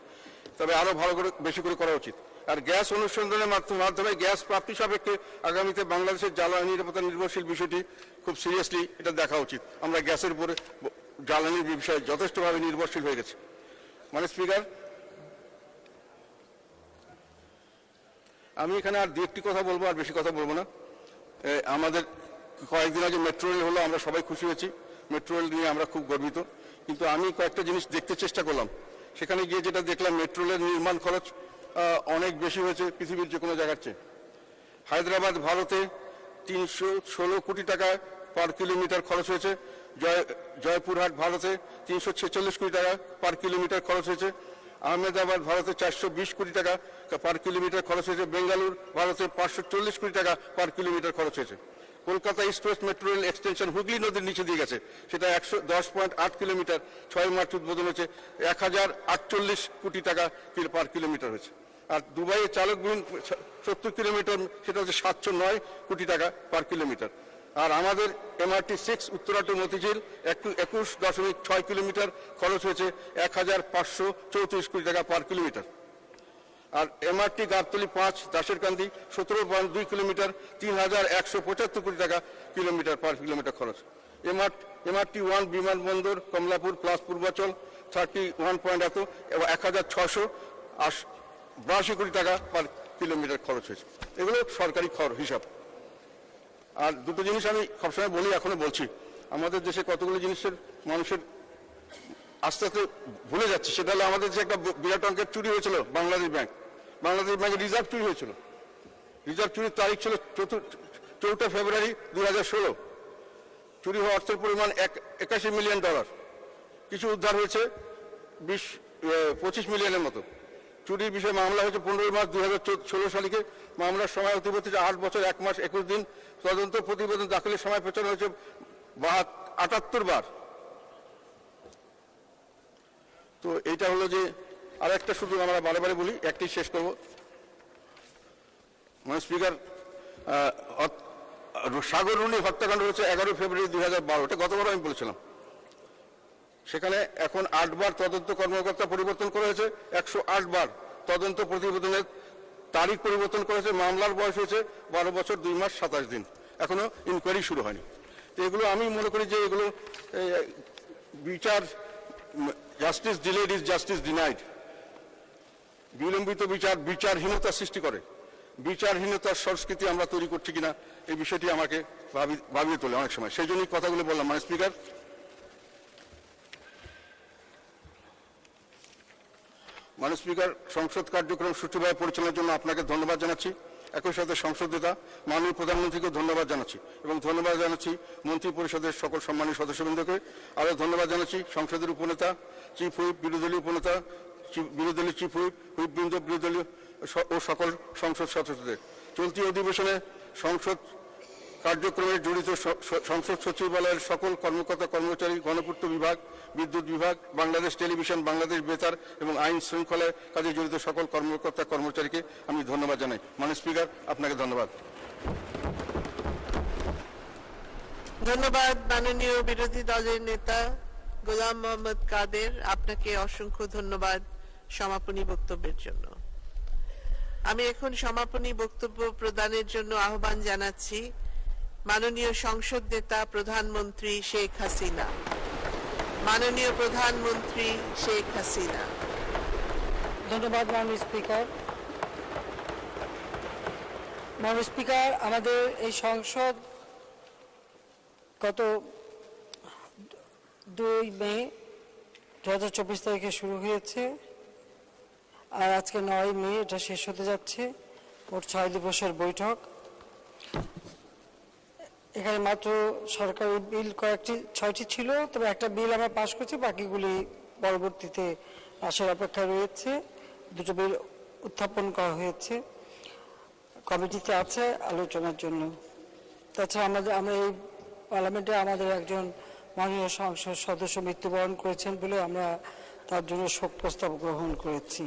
তবে আরো ভালো করে, বেশি করে করা উচিত। আর গ্যাস অনুসন্ধানের মাধ্যমে গ্যাস প্রাপ্তি সাপেক্ষে আগামীতে বাংলাদেশের জ্বালানি নিরাপত্তা নির্ভরশীল বিষয়টি খুব সিরিয়াসলি এটা দেখা উচিত। আমরা গ্যাসের উপরে, জ্বালানির বিষয়ে যথেষ্টভাবে নির্ভরশীল হয়ে গেছে। মানে স্পিকার, আমি এখানে আর 2-1টি কথা বলবো, আর বেশি কথা বলবো না। আমাদের কয়েকদিন আগে মেট্রো রেল হলো, আমরা সবাই খুশি হয়েছি। মেট্রো রেল নিয়ে আমরা খুব গর্বিত। কিন্তু আমি কয়েকটা জিনিস দেখতে চেষ্টা করলাম। সেখানে গিয়ে যেটা দেখলাম, মেট্রো রেলের নির্মাণ খরচ অনেক বেশি হয়েছে পৃথিবীর যে কোনো জায়গার চেয়ে। হায়দ্রাবাদ ভারতে 316 কোটি টাকা পার কিলোমিটার খরচ হয়েছে। জয়পুরহাট ভারতে 346 কোটি টাকা পার কিলোমিটার খরচ হয়েছে। আহমেদাবাদ ভারতে 420 কোটি টাকা পার কিলোমিটার খরচ হয়েছে। বেঙ্গালুর ভারতে 540 কোটি টাকা পার কিলোমিটার খরচ হয়েছে। Kolkata east West metro rail extension Hooghly নদীর নিচে দিয়ে গেছে, সেটা 110.8 কিলোমিটার 6 মার্চ উদ্বোধন হয়েছে। 1048 কোটি টাকা পার কিলোমিটার হয়েছে। আর দুবাইয়ে চালকবিহীন 70 কিলোমিটার, সেটা হচ্ছে 709 কোটি টাকা পার কিলোমিটার। আর আমাদের MRT 6 Uttara to Motijheel 21.6 kilometre খরচ হয়েছে 1534 কোটি টাকা পার কিলোমিটার। আর MRT গাবতলী 5 দাসেরকান্দি 17.2 কিলোমিটার 3175 কোটি টাকা কিলোমিটার পার কিলোমিটার খরচ। MRT 1 বিমানবন্দর কমলাপুর প্লাস পূর্বাচল 31 এবং 1682 কোটি টাকা পার কিলোমিটার খরচ হয়েছে। এগুলো সরকারি হিসাব। আর দুটো জিনিস আমি সবসময় বলি, এখনো বলছি, আমাদের দেশে কতগুলো জিনিসের মানুষের আস্তে আস্তে ভুলে যাচ্ছে। সেটা হলো আমাদের যে একটা বিরাট অঙ্কের চুরি হয়েছিল বাংলাদেশ ব্যাংকের রিজার্ভ চুরি হয়েছিল। রিজার্ভ চুরির তারিখ ছিল 4 ফেব্রুয়ারি 2016। চুরি হওয়া অর্থের পরিমাণ $81 মিলিয়ন। কিছু উদ্ধার হয়েছে 25 মিলিয়নের মতো। চুরির বিষয়ে মামলা হয়েছে 15 মার্চ 2016 সালে। মামলার সময় অতিবাহিত 8 বছর 1 মাস 21 দিন। তদন্ত প্রতিবেদন দাখিলের সময় পেছানো হয়েছে 78 বার। তো এইটা হলো যে, আর একটা শুধু আমরা বারে বারে বলি, একটি শেষ করব। মানে স্পিকার, সাগর রুনি হত্যাকাণ্ড হয়েছে 11 ফেব্রুয়ারি 2012। এটা গতবার আমি বলেছিলাম। সেখানে এখন 8 বার তদন্ত কর্মকর্তা পরিবর্তন করা হয়েছে, 108 বার তদন্ত প্রতিবেদনের তারিখ পরিবর্তন করেছে। মামলার বয়স হয়েছে 12 বছর 2 মাস 27 দিন। এখনো ইনকোয়ারি শুরু হয়নি। তো এগুলো আমি মনে করি যে এগুলো বিচার, justice delayed is justice denied. বিলম্বিত বিচার বিচারহীনতা সৃষ্টি করে। বিচারহীনতার সংস্কৃতি আমরা তৈরি করছি কিনা এই বিষয়টি আমাকে ভাবিয়ে তোলে অনেক সময়। সেই জন্যই কথাগুলো বললাম। মানে স্পিকার, সংসদ কার্যক্রম সুষ্ঠুভাবে পরিচালনার জন্য আপনাকে ধন্যবাদ জানাচ্ছি। একই সাথে সংসদ নেতা মাননীয় প্রধানমন্ত্রীকে ধন্যবাদ জানাচ্ছি এবং ধন্যবাদ জানাচ্ছি মন্ত্রী পরিষদের সকল সম্মানীয় সদস্যবৃন্দকে। আরও ধন্যবাদ জানাচ্ছি সংসদের উপনেতা, চিফ হুইপ, বিরোধী দলীয় উপনেতা, বিরোধী দলীয় চিফ হুইপ, হুইপবৃন্দ, বিরোধী দলীয় ও সকল সংসদ সদস্যদের। চলতি অধিবেশনে সংসদ কার্যক্রমে জড়িত সংসদ সচিবালয়ের সকল কর্মকর্তা কর্মচারী, গণপূর্ত বিভাগ, বিদ্যুৎ বিভাগ, বাংলাদেশ টেলিভিশন, বাংলাদেশ বেতার এবং আইন শৃঙ্খলার কাজে জড়িত সকল কর্মকর্তা কর্মচারীকে আমি ধন্যবাদ জানাই। মাননীয় স্পিকার, আপনাকে ধন্যবাদ। ধন্যবাদ মাননীয় বিরোধী দলের নেতা গোলাম মোহাম্মদ কাদের। আপনাকে অসংখ্য ধন্যবাদ সমাপনী বক্তব্যের জন্য। আমি এখন সমাপনী বক্তব্য প্রদানের জন্য আহ্বান জানাচ্ছি মাননীয় সংসদ নেতা প্রধানমন্ত্রী শেখ হাসিনা। মাননীয় প্রধানমন্ত্রী শেখ হাসিনা। ধন্যবাদ মাননীয় স্পিকার। মাননীয় স্পিকার, আমাদের এই সংসদ গত 2 মে 2024 তারিখে শুরু হয়েছে আর আজকে 9 মে এটা শেষ হতে যাচ্ছে। মোট 6 দিবসের বৈঠক। এখানে মাত্র সরকারি বিল 6টি ছিল, তবে একটা বিল আমরা পাশ করছি, বাকিগুলি পরবর্তীতে আসার অপেক্ষা রয়েছে। 2টো বিল উত্থাপন করা হয়েছে, কমিটিতে আছে আলোচনার জন্য। তাছাড়া আমরা এই পার্লামেন্টে আমাদের একজন মাননীয় সংসদ সদস্য মৃত্যুবরণ করেছেন বলে আমরা তার জন্য শোক প্রস্তাব গ্রহণ করেছি।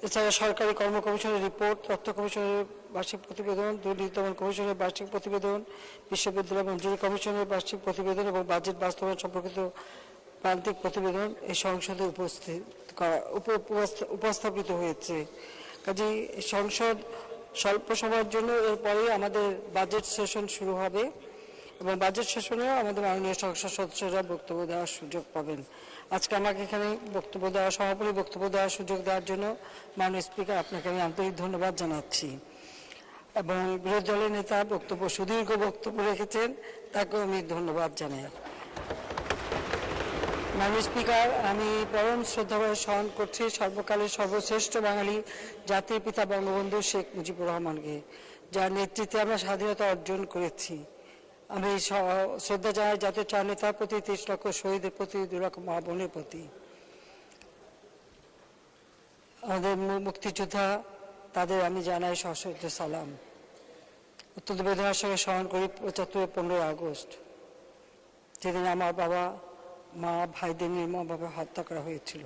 এছাড়া সরকারি কর্ম কমিশনের রিপোর্ট, তথ্য কমিশনের বার্ষিক প্রতিবেদন, দুর্নীতি দমন কমিশনের বার্ষিক প্রতিবেদন, বিশ্ববিদ্যালয় মঞ্জুরি কমিশনের বার্ষিক প্রতিবেদন এবং বাজেট বাস্তবায়ন সম্পর্কিত প্রান্তিক প্রতিবেদন এই সংসদে উপস্থাপিত হয়েছে। কাজেই সংসদ স্বল্প সময়ের জন্য এরপরে আমাদের বাজেট সেশন শুরু হবে এবং বাজেট সেশনেও আমাদের মাননীয় সংসদ সদস্যরা বক্তব্য দেওয়ার সুযোগ পাবেন। আজকে আমাকে এখানে সমাপনী বক্তব্য দেওয়ার সুযোগ দেওয়ার জন্য মাননীয় স্পিকার, আপনাকে আমি আন্তরিক ধন্যবাদ জানাচ্ছি এবং বিরোধী দলের নেতা সুদীর্ঘ বক্তব্য রেখেছেন, তাকেও আমি ধন্যবাদ জানাই। মাননীয় স্পিকার, আমি পরম শ্রদ্ধাভরে স্মরণ করছি সর্বকালের সর্বশ্রেষ্ঠ বাঙালি জাতির পিতা বঙ্গবন্ধু শেখ মুজিবুর রহমানকে, যার নেতৃত্বে আমরা স্বাধীনতা অর্জন করেছি। আমি শ্রদ্ধা জানাই জাতীয় চার নেতার প্রতি, 30 লক্ষ শহীদের প্রতি, 2 লক্ষ মা বোনের প্রতি। আমাদের মুক্তিযোদ্ধা, তাদের আমি জানাই সশ্রদ্ধ সালাম। অত্যন্ত বেদনার সঙ্গে স্মরণ করি 75 15 আগস্ট, যেদিন আমার বাবা মা ভাইদের নির্মমভাবে হত্যা করা হয়েছিল।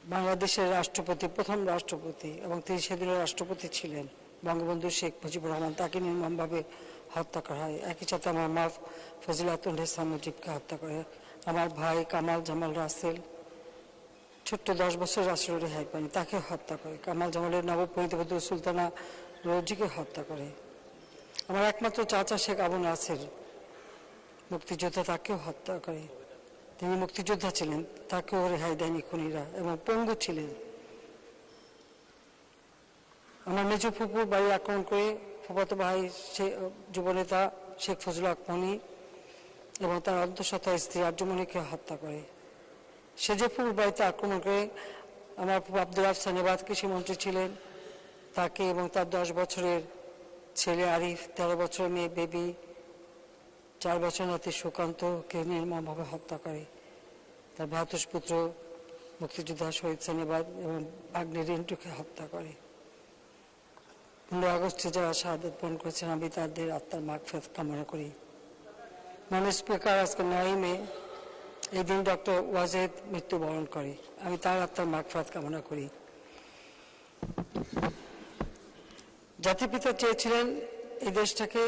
বাংলাদেশের রাষ্ট্রপতি, প্রথম রাষ্ট্রপতি, এবং তিনি সেদিনের রাষ্ট্রপতি ছিলেন বঙ্গবন্ধু শেখ মুজিবুর রহমান, তাকে নির্মমভাবে হত্যা করা হয়। একই সাথে আমার মা ফজিলাতুন্নেসা মুজিবকে হত্যা করে, আমার ভাই কামাল জামাল রাসেল ছোট্ট 10 বছর রাষ্ট্র রেহাই পায়নি, তাকে হত্যা করে। কামাল জামালের নবপরিণীত সুলতানা রোজিকে হত্যা করে। আমার একমাত্র চাচা শেখ আবু নাসের মুক্তিযোদ্ধা, তাকেও হত্যা করে। তিনি মুক্তিযোদ্ধা ছিলেন, তাকেও রেহাই দেয়নি খুনিরা, এবং পঙ্গু ছিলেন। আমার মেজ ফুপুর বাড়ি আক্রমণ করে ফুফাতো ভাই যুবনেতা শেখ ফজলুল হক মনি এবং তার অন্তঃসত্ত্বা স্ত্রী আর্যমণিকে হত্যা করে। সেজেপুর বাড়িতে আক্রমণ করে আমার ফুফু আব্দুল আফসান এবাদ কৃষিমন্ত্রী ছিলেন, তাকে এবং তার 10 বছরের ছেলে আরিফ, 13 বছরের মেয়ে বেবি, 4 বছর নাতি সুকান্তকে নির্মমভাবে হত্যা করে। তার ভ্রাতুষ্পুত্র মুক্তিযোদ্ধা শহীদ সানিবাদ এবং ভাগ্নে রিন্টুকে হত্যা করে। 15 আগস্টে যারা শাহাদত বরণ করেছেন, আমি তাদের আত্মার মাগফিরাত কামনা করি। মাননীয় স্পিকার, আজকে 9 মে এই দিন ডক্টর ওয়াজেদ মৃত্যুবরণ করে, আমি তার আত্মার মাগফিরাত কামনা করি। জাতির পিতা চেয়েছিলেন এই দেশটাকে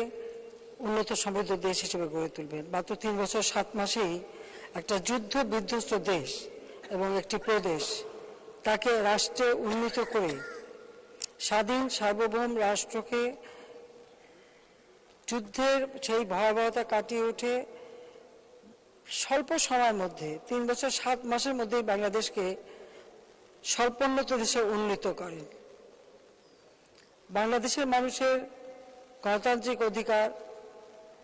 উন্নত সমৃদ্ধ দেশ হিসেবে গড়ে তুলবেন। মাত্র 3 বছর 7 মাসেই একটা যুদ্ধ বিধ্বস্ত দেশ এবং একটি প্রদেশ, তাকে রাষ্ট্রে উন্নীত করে স্বাধীন সার্বভৌম রাষ্ট্রকে যুদ্ধের সেই ভয়াবহতা কাটিয়ে উঠে স্বল্প সময়ের মধ্যে 3 বছর 7 মাসের মধ্যেই বাংলাদেশকে স্বল্পোন্নত দেশে উন্নীত করেন। বাংলাদেশের মানুষের গণতান্ত্রিক অধিকার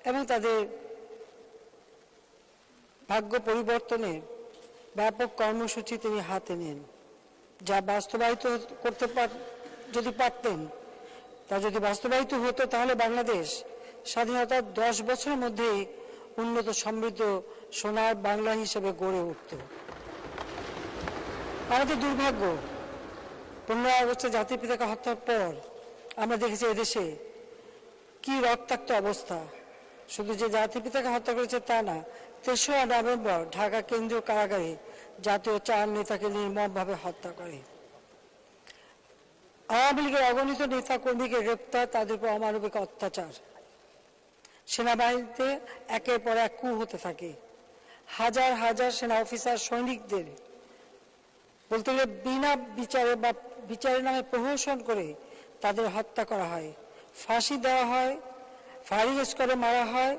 এবং তাদের ভাগ্য পরিবর্তনের ব্যাপক কর্মসূচি তিনি হাতে নেন, যা বাস্তবায়িত করতে যদি পারতেন, তা যদি বাস্তবায়িত হতো, তাহলে বাংলাদেশ স্বাধীনতার 10 বছরের মধ্যেই উন্নত সমৃদ্ধ সোনার বাংলা হিসেবে গড়ে উঠত। আমাদের দুর্ভাগ্য, 15 আগস্টে জাতির পিতাকে হত্যার পর আমরা দেখেছি এদেশে কি রক্তাক্ত অবস্থা। শুধু যে জাতির পিতাকে হত্যা করেছে তা না, 3রা নভেম্বর ঢাকা কেন্দ্রীয় কারাগারে জাতীয় 4 নেতাকে নির্মমভাবে হত্যা করে। আওয়ামী লীগের অগণিত নেতা কর্মীকে গ্রেপ্তার, তাদের উপর অমানবিক অত্যাচার। সেনাবাহিনীতে একের পর এক কূ হতে থাকে। হাজার হাজার সেনা অফিসার সৈনিকদের বলতে গেলে বিনা বিচারে বা বিচারের নামে প্রহসন করে তাদের হত্যা করা হয়, ফাঁসি দেওয়া হয়, ফায়ারিং স্কোয়াডে মারা হয়,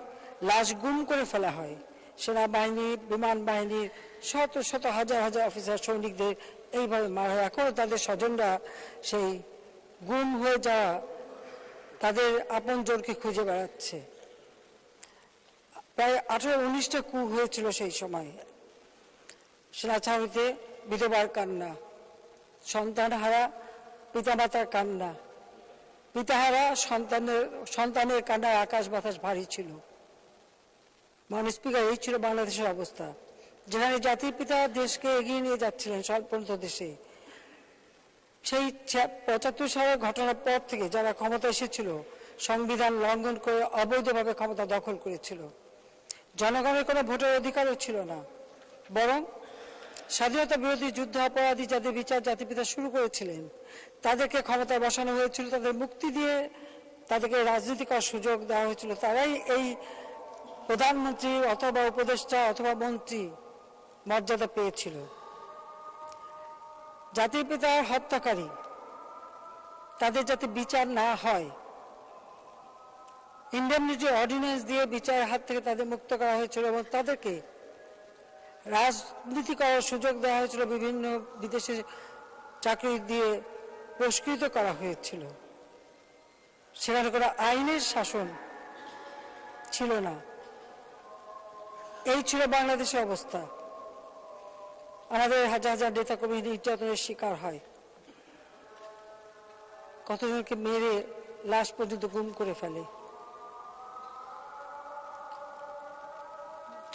লাশ গুম করে ফেলা হয়। সেনাবাহিনী, বিমান বাহিনীর শত শত হাজার হাজার অফিসার সৈনিকদের এইভাবে মারা হয়। এখনো তাদের স্বজনরা সেই গুম হয়ে যাওয়া তাদের আপনজনকে খুঁজে বেড়াচ্ছে। প্রায় 18-19টা কূ হয়েছিল সেই সময়। সেনাছাউনিতে বিধবার কান্না, সন্তানহারা পিতামাতার কান্না, পিতাহারা সন্তানের কান্নায় আকাশ বাতাস ভারী ছিল। মাননীয় স্পিকার, এই ছিল বাংলাদেশের অবস্থা, যেখানে জাতির পিতা দেশকে এগিয়ে নিয়ে যাচ্ছিলেন স্বল্পোন্নত দেশে। সেই 75 সালের ঘটনার পর থেকে যারা ক্ষমতা এসেছিল, সংবিধান লঙ্ঘন করে অবৈধভাবে ক্ষমতা দখল করেছিল। জনগণের কোনো ভোটের অধিকারও ছিল না, বরং স্বাধীনতা বিরোধী যুদ্ধ অপরাধী যাদের বিচার জাতির পিতা শুরু করেছিলেন, তাদেরকে ক্ষমতায় বসানো হয়েছিল, তাদের মুক্তি দিয়ে তাদেরকে রাজনীতি করার সুযোগ দেওয়া হয়েছিল। তারাই এই প্রধানমন্ত্রী অথবা উপদেষ্টা অথবা মন্ত্রী মর্যাদা পেয়েছিল। জাতির পিতার হত্যাকারী তাদের যাতে বিচার না হয়, ইন্ডেমনিটি অর্ডিন্যান্স দিয়ে বিচারের হাত থেকে তাদের মুক্ত করা হয়েছিল এবং তাদেরকে রাজনীতি করার সুযোগ দেওয়া হয়েছিল, বিভিন্ন বিদেশে চাকরি দিয়ে পুরস্কৃত করা হয়েছিল। সেখানে কোনো আইনের শাসন ছিল না। এই ছিল বাংলাদেশের অবস্থা। আমাদের হাজার হাজার নেতাকর্মী নির্যাতনের শিকার হয়, কতজনকে মেরে লাশ পর্যন্ত গুম করে ফেলে।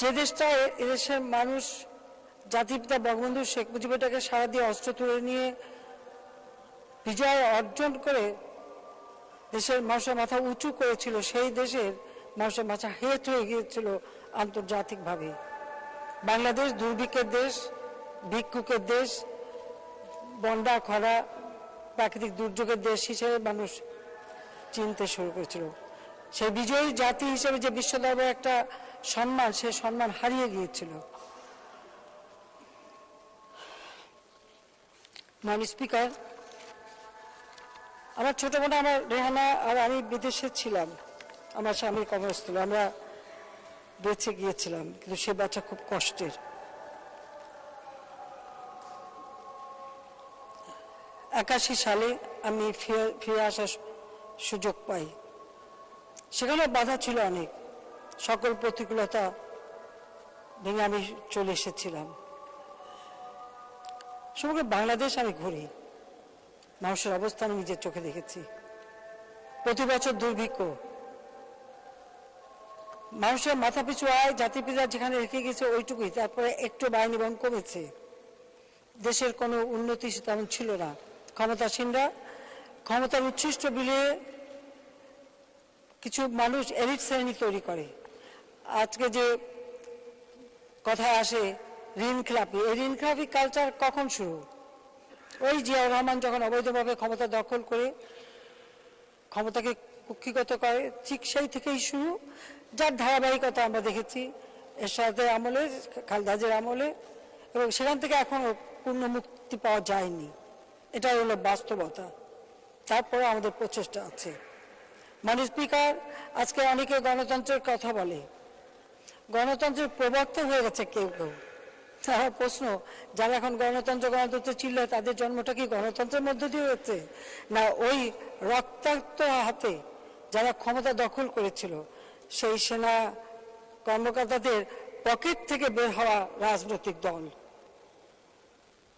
যে দেশটা এদেশের মানুষ জাতির পিতা বঙ্গবন্ধু শেখ মুজিবুরটাকে সারা দিয়ে অস্ত্র তুলে নিয়ে বিজয় অর্জন করে দেশের মানুষের মাথা উঁচু করেছিল, সেই দেশের মানুষের মাথা হেট হয়ে গিয়েছিল আন্তর্জাতিকভাবে। বাংলাদেশ দুর্ভিক্ষের দেশ, ভিক্ষুকের দেশ, বন্যা খরা প্রাকৃতিক দুর্যোগের দেশ হিসেবে মানুষ চিনতে শুরু করেছিল। সেই বিজয়ী জাতি হিসেবে যে বিশ্ব দরবারে একটা সম্মান, সে সম্মান হারিয়ে গিয়েছিল। মাননীয় স্পিকার, আমার ছোট বোন আমার রেহানা আর আমি বিদেশে ছিলাম, আমার স্বামীর কর্মস্থলে আমরা বেঁচে গিয়েছিলাম, কিন্তু সে বাচ্চা খুব কষ্টের। 81 সালে আমি ফিরে আসার সুযোগ পাই। সেখানে বাধা ছিল অনেক, সকল প্রতিকূলতা ভেঙে আমি চলে এসেছিলাম। সমগ্র বাংলাদেশ আমি ঘুরি, মানুষের অবস্থান নিজের চোখে দেখেছি। প্রতি বছর দুর্ভিক্ষ, মানুষের মাথা পিছু আয় জাতিপিতা যেখানে রেখে গেছে ওইটুকুই, তারপরে একটু বাড়েনি এবং কমেছে। দেশের কোনো উন্নতি তেমন ছিল না। ক্ষমতাসীনরা ক্ষমতার উচ্ছিষ্ট বিলিয়ে কিছু মানুষ এলিট শ্রেণী তৈরি করে। আজকে যে কথা আসে ঋণ খেলাপি, এই ঋণ খেলাপি কালচার কখন শুরু? ওই জিয়াউর রহমান যখন অবৈধভাবে ক্ষমতা দখল করে ক্ষমতাকে কুক্ষিগত করে, ঠিক সেই থেকেই শুরু, যার ধারাবাহিকতা আমরা দেখেছি এরশাদের আমলে, খালেদা জিয়ার আমলে, এবং সেখান থেকে এখনো পূর্ণ মুক্তি পাওয়া যায়নি। এটাই হলো বাস্তবতা। তারপরে আমাদের প্রচেষ্টা আছে। মাননীয় স্পিকার, আজকে অনেকে গণতন্ত্রের কথা বলে, গণতন্ত্রের প্রবর্তক হয়ে গেছে কেউ কেউ। আমার প্রশ্ন, যারা এখন গণতন্ত্র চিল্লায়, তাদের জন্মটা কি গণতন্ত্রের মধ্য দিয়ে হয়েছে, না ওই রক্তাক্ত হাতে যারা ক্ষমতা দখল করেছিল সেই সেনা কর্মকর্তাদের পকেট থেকে বের হওয়া রাজনৈতিক দল,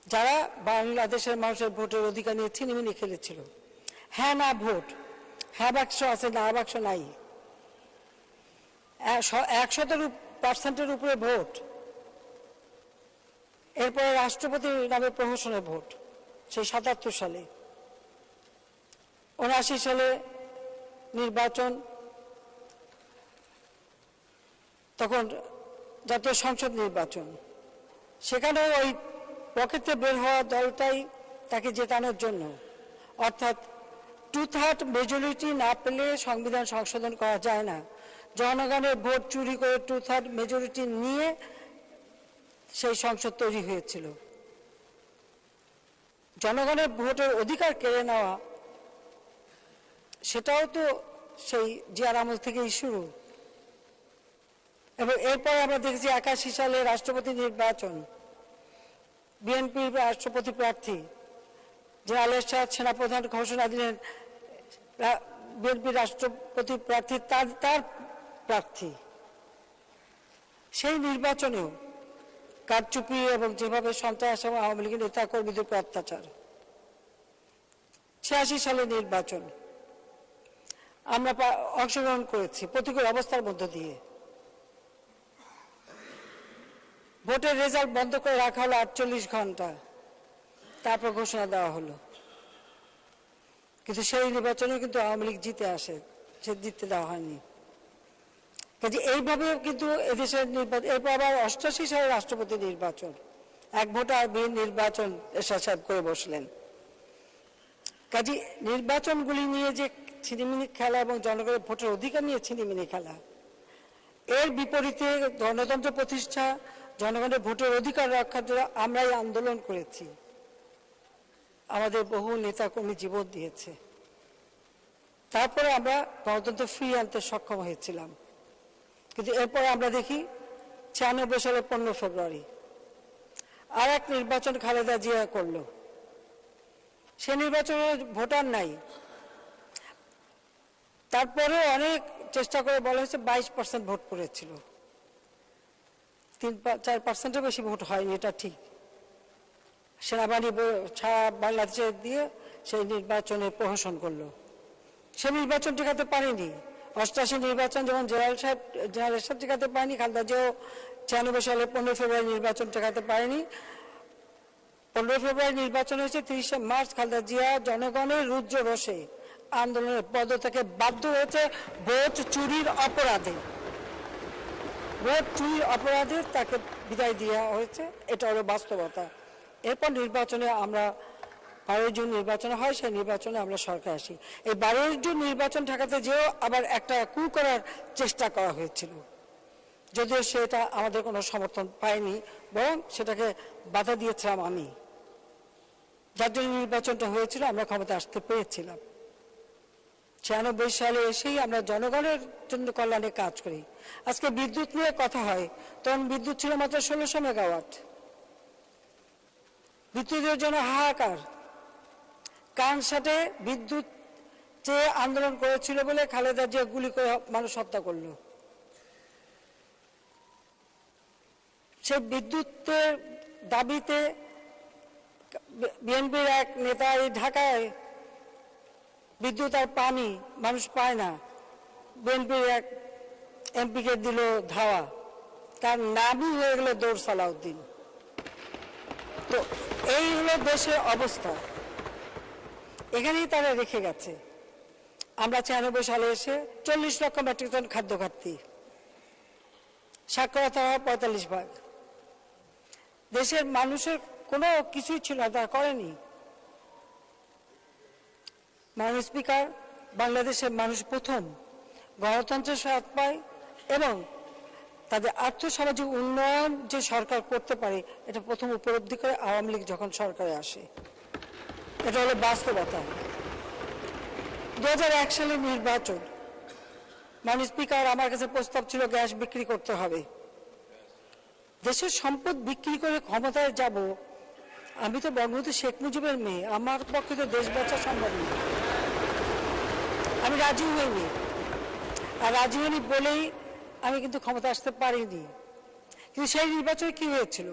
যারা বাংলাদেশের মানুষের ভোটের অধিকার নিয়ে ছিনিমিনি খেলেছিল? হ্যাঁ না ভোট, হ্যাঁ বাক্স আছে, না বাক্স নাই, 100% উপরে ভোট, এরপরে রাষ্ট্রপতির নামে প্রহসনের ভোট, সেই 77 সালে, 79 সালে নির্বাচন, তখন জাতীয় সংসদ নির্বাচন, সেখানেও ওই পকেটে বের হওয়া দলটাই তাকে জেতানোর জন্য, অর্থাৎ 2/3 মেজরিটি না পেলে সংবিধান সংশোধন করা যায় না। জনগণের ভোট চুরি করে 2/3 মেজরিটি নিয়ে সেই সংসদ তৈরি হয়েছিল। জনগণের ভোটের অধিকার কেড়ে নেওয়া, সেটাও তো সেই জিয়ার আমল থেকেই শুরু। এবং এরপর আমরা দেখেছি 81 সালে রাষ্ট্রপতি নির্বাচন, বিএনপির রাষ্ট্রপতি প্রার্থী জেনারেল এরশাদ সেনাপ্রধান ঘোষণা দিলেন বিএনপির রাষ্ট্রপতি প্রার্থী তার প্রার্থী। সেই নির্বাচনেও কারচুপি এবং যেভাবে সন্ত্রাস এবং আওয়ামী লীগের নেতা কর্মীদের উপর অত্যাচার। 86 সালে নির্বাচন আমরা অংশগ্রহণ করেছি প্রতিকূল অবস্থার মধ্য দিয়ে। ভোটের রেজাল্ট বন্ধ করে রাখা হলো 48 ঘন্টা, তারপর ঘোষণা দেওয়া হলো। কিন্তু সেই নির্বাচনে কিন্তু আওয়ামী লীগ জিতে আসে, সে জিততে দেওয়া হয়নি। কাজে এইভাবে কিন্তু এদেশের নির্বাচন, এরপর আবার 88 সালে রাষ্ট্রপতি নির্বাচন, এক ভোটার বিহীন নির্বাচন এরশাদ সাহেব করে বসলেন। কাজে নির্বাচনগুলি নিয়ে যে ছিনিমিনি খেলা এবং জনগণের ভোটের অধিকার নিয়ে ছিনিমিনি খেলা, এর বিপরীতে গণতন্ত্র প্রতিষ্ঠা, জনগণের ভোটের অধিকার রক্ষার জন্য আমরাই আন্দোলন করেছি। আমাদের বহু নেতাকর্মী জীবন দিয়েছে, তারপরে আমরা গণতন্ত্র ফিরিয়ে আনতে সক্ষম হয়েছিলাম। কিন্তু এরপরে আমরা দেখি 96 সালের 15 ফেব্রুয়ারি আর এক নির্বাচন খালেদা জিয়া করলো। সে নির্বাচনে ভোটার নাই, তারপরে অনেক চেষ্টা করে বলা হয়েছে 22% ভোট পড়েছিল, 3-4% বেশি ভোট হয়নি, এটা ঠিক। সেনাবাহিনী ছাড়া বাংলাদেশে দিয়ে সেই নির্বাচনে প্রহসন করলো। সে নির্বাচন টিকাতে পারেনি। 88 নির্বাচন যেমন জেনারেল সাহেব টিকাতে পারেনি, খালেদা জিয়াও 96 সালে 15 ফেব্রুয়ারি নির্বাচন টিকাতে পারেনি। 15 ফেব্রুয়ারি নির্বাচন হয়েছে, 30 মার্চ খালেদা জিয়া জনগণের রুদ্র রোষে আন্দোলনের পদত্যাগে বাধ্য হয়েছে ভোট চুরির অপরাধে। ভোট চুরির অপরাধে তাকে বিদায় দেওয়া হয়েছে, এটা হলো বাস্তবতা। এরপর নির্বাচনে আমরা 12 জুন নির্বাচন হয়, সেই নির্বাচনে আমরা সরকার আসি। এই 12 জুন নির্বাচন ঠেকাতে যেও আবার একটা কু করার চেষ্টা করা হয়েছিল, যদিও সেটা আমাদের কোনো সমর্থন পায়নি, বরং সেটাকে বাধা দিয়েছিলাম আমি, যার জন্য নির্বাচনটা হয়েছিল, আমরা ক্ষমতা আসতে পেরেছিলাম। 96 সালে এসেই আমরা জনগণের জন্য কল্যাণে কাজ করি। আজকে বিদ্যুৎ নিয়ে কথা হয়, তখন বিদ্যুৎ ছিল মাত্র 1600 মেগাওয়াট। বিদ্যুতের জন্য হাহাকার। কানসাটে বিদ্যুৎ চেয়ে আন্দোলন করেছিল বলে খালেদা জিয়া গুলি করে মানুষ হত্যা করলো। সেই বিদ্যুতের দাবিতে বিএনপির এক নেতা এই ঢাকায় বিদ্যুৎ আর পানি মানুষ পায় না, বিএনপির এক এমপিকে দিল ধাওয়া, তার নামই হয়ে গেল দৌড় সালাউদ্দিন। তো এই হলো দেশের অবস্থা, এখানেই তারা রেখে গেছে। আমরা 96 সালে এসে 40 লক্ষ মেট্রিক টন খাদ্য ঘাটতি, সাক্ষরতা 45%। দেশের মানুষের কোনো কিছুই ছিল না, তারা করেনি। মাননীয় স্পিকার, বাংলাদেশের মানুষ প্রথম গণতন্ত্রের স্বাদ পায় এবং তাদের আর্থসামাজিক উন্নয়ন যে সরকার করতে পারে এটা প্রথম উপলব্ধি করে আওয়ামী লীগ যখন সরকারে আসে। এটা হলো বাস্তবতা। 2001 সালের নির্বাচন, মাননীয় স্পিকার, আমার কাছে প্রস্তাব ছিল গ্যাস বিক্রি করতে হবে। দেশের সম্পদ বিক্রি করে ক্ষমতায় যাব, আমি তো বঙ্গবন্ধু শেখ মুজিবের মেয়ে, আমার পক্ষে তো দেশ বাঁচা সম্ভব নয়। আমি রাজি হইনি, আর রাজি হইনি বলেই আমি কিন্তু ক্ষমতা আসতে পারিনি। কিন্তু সেই নির্বাচনে কি হয়েছিল?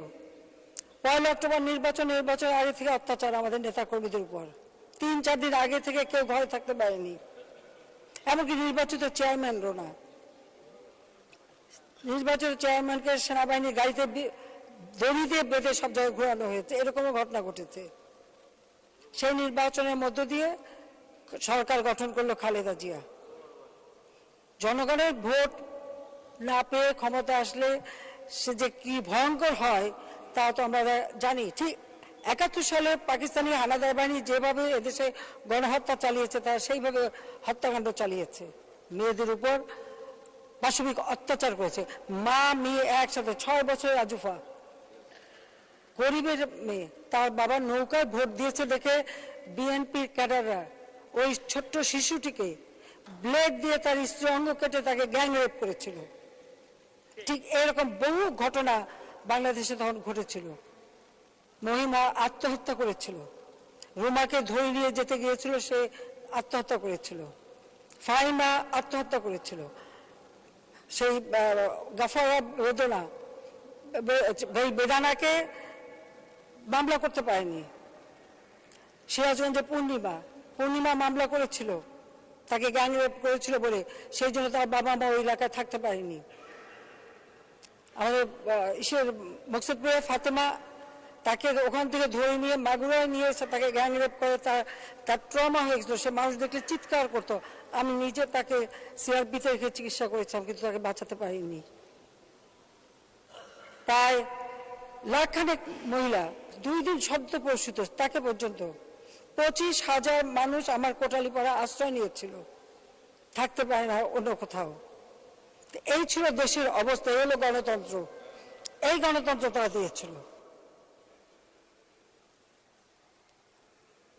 1 অক্টোবর নির্বাচনের আগে থেকে অত্যাচার আমাদের নেতা কর্মীদের উপর। 3-4 দিন আগে থেকে কেউ ঘরে থাকতে পারেনি, এমনকি নির্বাচিত চেয়ারম্যানরও না। নির্বাচিত চেয়ারম্যানকে সেনাবাহিনীর গাড়িতে দড়ি দিয়ে বেঁধে সব জায়গায় ঘোরানো হয়েছে, এরকমও ঘটনা ঘটেছে। সেই নির্বাচনের মধ্য দিয়ে সরকার গঠন করলো খালেদা জিয়া। জনগণের ভোট না পেয়ে ক্ষমতা আসলে সে যে কি ভয়ঙ্কর হয় তা তো আমরা জানি। ঠিক 71 সালে পাকিস্তানি হানাদার বাহিনী যেভাবে এদেশে গণহত্যা চালিয়েছে, তারা সেইভাবে হত্যাকাণ্ড চালিয়েছে, মেয়েদের উপর পাশবিক অত্যাচার করেছে। মা মেয়ে একসাথে, 6 বছরের আজুফা, গরিবের মেয়ে, তার বাবার নৌকায় ভোট দিয়েছে দেখে বিএনপির ক্যাডাররা ওই ছোট্ট শিশুটিকে ব্লেড দিয়ে তার স্ত্রী অঙ্গ কেটে তাকে গ্যাং রেপ করেছিল। ঠিক এরকম বহু ঘটনা বাংলাদেশে তখন ঘটেছিল। মহিমা আত্মহত্যা করেছিল, রুমাকে ধরে নিয়ে যেতে গিয়েছিল, সে আত্মহত্যা করেছিল। ফাহিমা আত্মহত্যা করেছিল। সেই গাফারা বেদানাকে মামলা করতে পারেনি। সিরাজগঞ্জে পূর্ণিমা মামলা করেছিল, তাকে গ্যাং রেপ করেছিল বলে, সেই জন্য তার বাবা মা ওই এলাকায় থাকতে পারেনি। আমাদের মকসুদপুরে ফাতেমা, তাকে ওখান থেকে ধরে নিয়ে মাগুরায় নিয়ে এসে তাকে গ্যাং রেপ করে, তার ট্রমা হয়ে গেছিল। সে মানুষ দেখলে চিৎকার করতো। আমি নিজে তাকে সিআরপিতে রেখে চিকিৎসা করেছিলাম, কিন্তু তাকে বাঁচাতে পারিনি। প্রায় লাখখানেক মহিলা 2 দিন শব্দপ্রসূত, তাকে পর্যন্ত 25,000 মানুষ আমার কোটালীপাড়া আশ্রয় নিয়েছিল, থাকতে পারে না অন্য কোথাও। এই ছিল দেশের অবস্থা, এই হলো গণতন্ত্র। এই গণতন্ত্র তারা দিয়েছিল।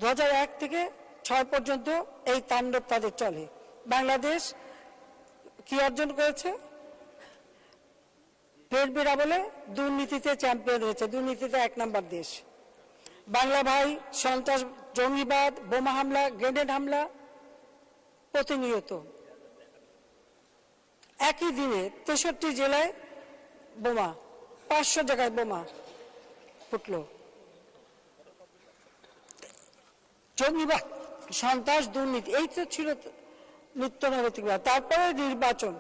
2001 থেকে 6 পর্যন্ত এই তাণ্ডব তাদের চলে। বাংলাদেশ কি অর্জন করেছে? বিএনপির আমলে দুর্নীতিতে চ্যাম্পিয়ন হয়েছে, দুর্নীতিতে 1 নম্বর দেশ। বাংলা ভাই, সন্ত্রাস, জঙ্গিবাদ, বোমা হামলা, গ্রেনেড হামলা প্রতিনিয়ত। একই দিনে 63 জেলায় বোমা, 500 জায়গায় বোমা ফুটলো। জঙ্গিবাদ, সন্ত্রাস, দুর্নীতি, এই তো ছিল নিত্য নৈতিক। তারপরে নির্বাচন,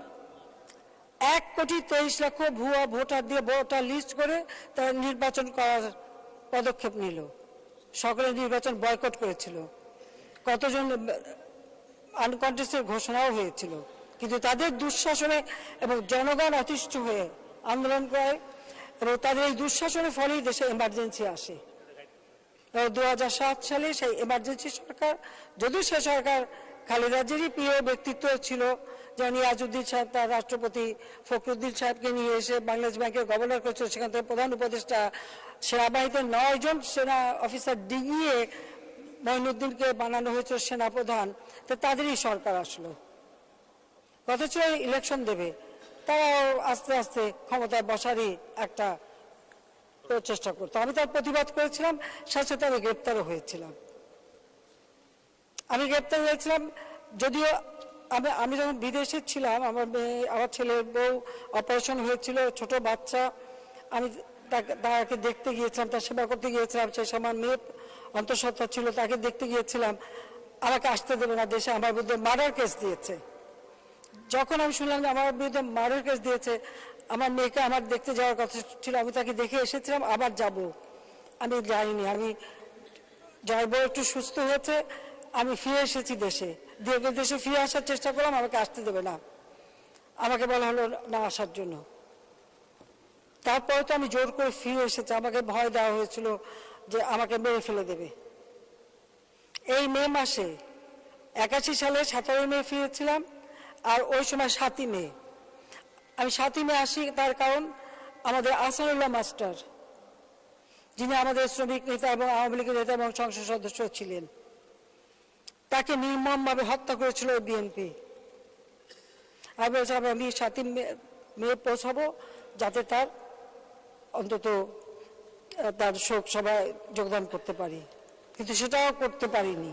1,23,00,000 ভুয়া ভোটার দিয়ে ভোটার লিস্ট করে তারা নির্বাচন করার পদক্ষেপ নিল। সকলে নির্বাচন বয়কট করেছিল, কতজন আনকন্টেস্টেড ঘোষণাও হয়েছিল। কিন্তু তাদের দুঃশাসনে এবং জনগণ অতিষ্ঠ হয়ে আন্দোলন করে, এবং তাদের এই দুঃশাসনের ফলেই দেশে এমার্জেন্সি আসে। 2007 সালে সেই এমার্জেন্সি সরকার, যদিও সে সরকার খালেদা জিয়ারই প্রিয় ব্যক্তিত্ব ছিল, যেমন নিয়াজউদ্দিন সাহেব তার রাষ্ট্রপতি ফখরুদ্দিন সাহেবকে নিয়ে এসে বাংলাদেশ ব্যাংকের গভর্নর করেছিল, সেখান থেকে প্রধান উপদেষ্টা, সেনাবাহিনীতে 9 জন সেনা অফিসার ডিঙিয়ে মঈনুদ্দিনকে বানানো হয়েছিল সেনাপ্রধান। তো তাদেরই সরকার আসলো, কথা ছিল ইলেকশন দেবে, তারাও আস্তে আস্তে ক্ষমতায় বসারই একটা চেষ্টা করতো। আমি তার প্রতিবাদ করেছিলাম, সাথে সাথে আমি গ্রেপ্তারও হয়েছিলাম। আমি গ্রেপ্তার হয়েছিলাম যদিও আমি যখন বিদেশে ছিলাম, আমার ছেলের বউ অপারেশন হয়েছিল, ছোট বাচ্চা, আমি তাকে দেখতে গিয়েছিলাম, তার সেবা করতে গিয়েছিলাম। সেই সময় মেয়ে অন্তঃসত্ত্বা ছিল, তাকে দেখতে গিয়েছিলাম। আমাকে আসতে দেবে না দেশে, আমার বিরুদ্ধে মার্ডার কেস দিয়েছে। যখন আমি শুনলাম যে আমার বিরুদ্ধে মার্ডার কেস দিয়েছে, আমার মেয়েকে আমার দেখতে যাওয়ার কথা ছিল, আমি তাকে দেখে এসেছিলাম, আবার যাব, আমি যাইনি। আমি জয় বউ একটু সুস্থ হয়েছে, আমি ফিরে এসেছি দেশে, দেশে ফিরে আসার চেষ্টা করলাম, আমাকে আসতে দেবে না, আমাকে বলা হলো না আসার জন্য। তারপরে তো আমি জোর করে ফিরে এসেছি, আমাকে ভয় দেওয়া হয়েছিল যে আমাকে মেরে ফেলে দেবে। এই মে মাসে 81 সালে 17 মে ফিরেছিলাম, আর ওই সময় 7ই মে। আমি 7ই মে আসি, তার কারণ আমাদের আহসানুল্লাহ মাস্টার, যিনি আমাদের শ্রমিক নেতা এবং আওয়ামী লীগের নেতা এবং সংসদ সদস্য ছিলেন, তাকে নির্মমভাবে হত্যা করেছিল বিএনপি। আমি বলছিলাম আমি 7ই মে পৌঁছাবো, যাতে তার অন্তত তার শোক সভায় যোগদান করতে পারি, কিন্তু সেটাও করতে পারিনি।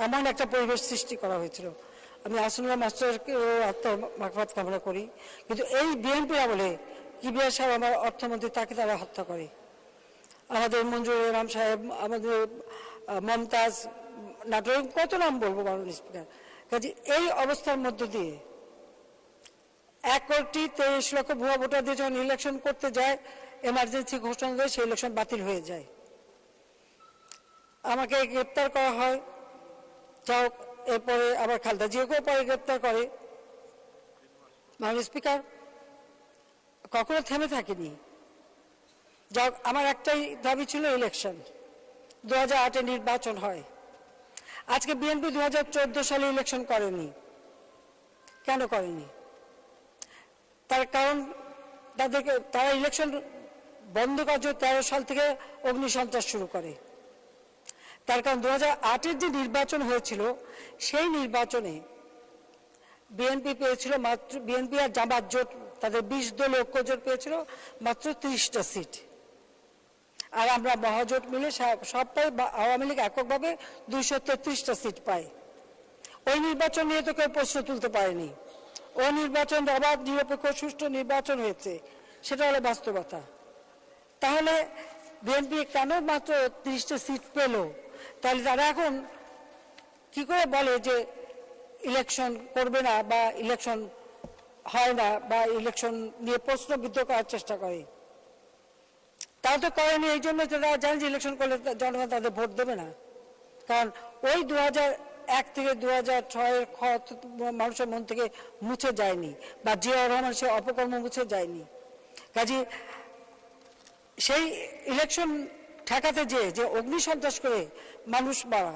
এমন একটা পরিবেশ সৃষ্টি করা হয়েছিল। আমি আহসানুল্লাহ মাস্টারকে আত্মার মাগফিরাত কামনা করি, কিন্তু এই বিএনপি আমলে কিবরিয়া সাহেব আমার অর্থমন্ত্রী, তাকে তারা হত্যা করে। আমাদের মঞ্জুরুল ইসলাম সাহেব, আমাদের মমতাজ, নাটোরের কত নাম বলবো মাননীয় স্পিকার। কাজে এই অবস্থার মধ্য দিয়ে 1,23,00,000 ভুয়া ভোটার দিয়ে যখন ইলেকশন করতে যায়, এমার্জেন্সি ঘোষণা দেয়, সেই ইলেকশন বাতিল হয়ে যায়। আমাকে গ্রেপ্তার করা হয়, যাও, এরপরে আবার খালেদা জিয়াকেও পরে গ্রেপ্তার করে। মাননীয় স্পিকার, কখনো থেমে থাকিনি। যাও, আমার একটাই দাবি ছিল ইলেকশন, 2008-এ নির্বাচন হয়। আজকে বিএনপি 2014 সালে ইলেকশন করেনি, কেন করেনি? তার কারণ তারা ইলেকশন বন্ধ করার জন্য 13 সাল থেকে অগ্নিসন্ত্রাস শুরু করে। তার কারণ 2008-এর যে নির্বাচন হয়েছিল, সেই নির্বাচনে বিএনপি পেয়েছিল মাত্র, বিএনপি আর জামাত জোট, তাদের 20 দলীয় ঐক্য জোট পেয়েছিল মাত্র 30টা সিট, আর আমরা মহাজোট মিলে সবটাই, আওয়ামী লীগ এককভাবে 233টা সিট পায়। ওই নির্বাচন নিয়ে তো কেউ প্রশ্ন তুলতে পারেনি। ওই নির্বাচন অবাধ, নিরপেক্ষ, সুষ্ঠু নির্বাচন হয়েছে, সেটা হলো বাস্তবতা। তাহলে বিএনপি কেন মাত্র 30টা সিট পেল? তাহলে তারা এখন কি করে বলে যে ইলেকশন করবে না, বা ইলেকশন হয় না, বা ইলেকশন নিয়ে প্রশ্নবিদ্ধ করার চেষ্টা করে? তারা তো করেনি এই জন্য তারা জানে যে ইলেকশন করলে জনগণ তাদের ভোট দেবে না। কারণ ওই 2001 থেকে 2006-এর ক্ষত মানুষের মন থেকে মুছে যায়নি, বা জিয়াউর রহমান সে অপকর্ম মুছে যায়নি। কাজে সেই ইলেকশন ঠেকাতে যে অগ্নিসন্ত্রাস করে মানুষ মারা,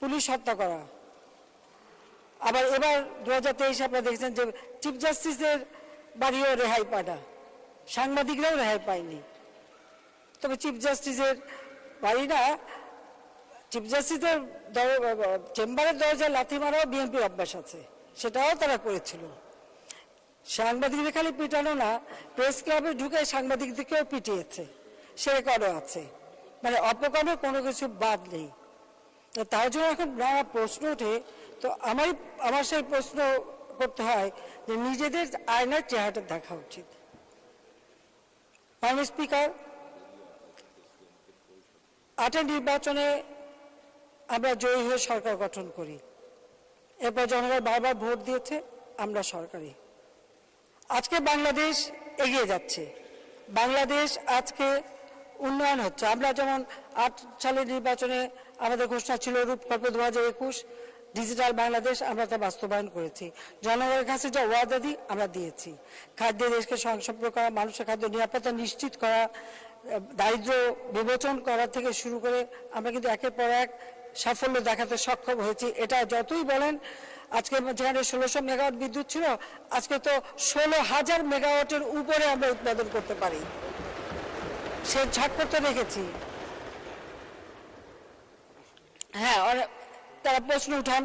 পুলিশ হত্যা করা, আবার এবার 2023 আপনারা দেখেছেন যে চিফ জাস্টিসের বাড়িও রেহাই পায়, সাংবাদিকরাও রেহাই পায়নি। তবে চিফ জাস্টিসের বাড়ি না, চিফ জাস্টিসের চেম্বারের দরজায় লাথি মারাও বিএনপির অভ্যাস আছে, সেটাও তারা করেছিল। সাংবাদিকদের খালি পিটানো না, প্রেস ক্লাবে ঢুকে সাংবাদিকদেরকেও পিটিয়েছে, সে রেকর্ডও আছে। মানে অপকর্মে কোনো কিছু বাদ নেই। তার জন্য এখন নানা প্রশ্ন ওঠে, তো আমার সেই প্রশ্ন করতে হয় যে নিজেদের আয়নার চেহারাটা দেখা উচিত। মাননীয় স্পিকার, 8-এর নির্বাচনে আমরা জয়ী হয়ে সরকার গঠন করি, এরপর জনগণ বারবার ভোট দিয়েছে, আমরা সরকারি। আজকে বাংলাদেশ এগিয়ে যাচ্ছে, বাংলাদেশ আজকে উন্নয়ন হচ্ছে। আমরা যেমন 8 সালের নির্বাচনে আমাদের ঘোষণা ছিল রূপকল্প 2021, ডিজিটাল বাংলাদেশ, আমরা তা বাস্তবায়ন করেছি। জনগণের কাছে যা ওয়াদা দিই আমরা দিয়েছি। খাদ্যে দেশকে স্বয়ংসম্পূর্ণ করা, মানুষের খাদ্য নিরাপত্তা নিশ্চিত করা, দারিদ্র বিমোচন করা থেকে শুরু করে আমরা কিন্তু একের পর এক সাফল্য দেখাতে সক্ষম হয়েছি। এটা যতই বলেন, আজকে যেখানে 1600 মেগাওয়াট বিদ্যুৎ ছিল, আজকে তো 16,000 মেগাওয়াটের উপরে আমরা উৎপাদন করতে পারি। সে ঝাঁক করতে রেখেছি। হ্যাঁ, তারা প্রশ্ন উঠান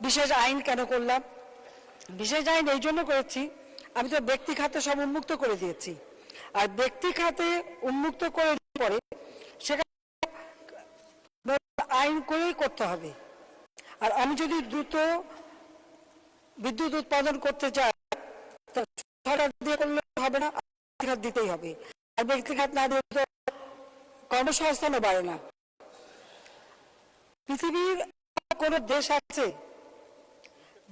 বিশেষ আইন কেন করলাম। বিশেষ আইন এই জন্য করেছি, আমি তো ব্যক্তি খাতে সব উন্মুক্ত করে দিয়েছি, আর ব্যক্তি খাতে উন্মুক্ত করে পরে সেখানে আইন করেই করতে হবে। আর আমি যদি দ্রুত বিদ্যুৎ উৎপাদন করতে চাই, সরকার দিয়ে করলে হবে না, ব্যক্তি খাত দিতেই হবে। আর ব্যক্তি খাত না দিলে তো কর্মসংস্থানও বাড়ে না। পৃথিবীর কোন দেশ আছে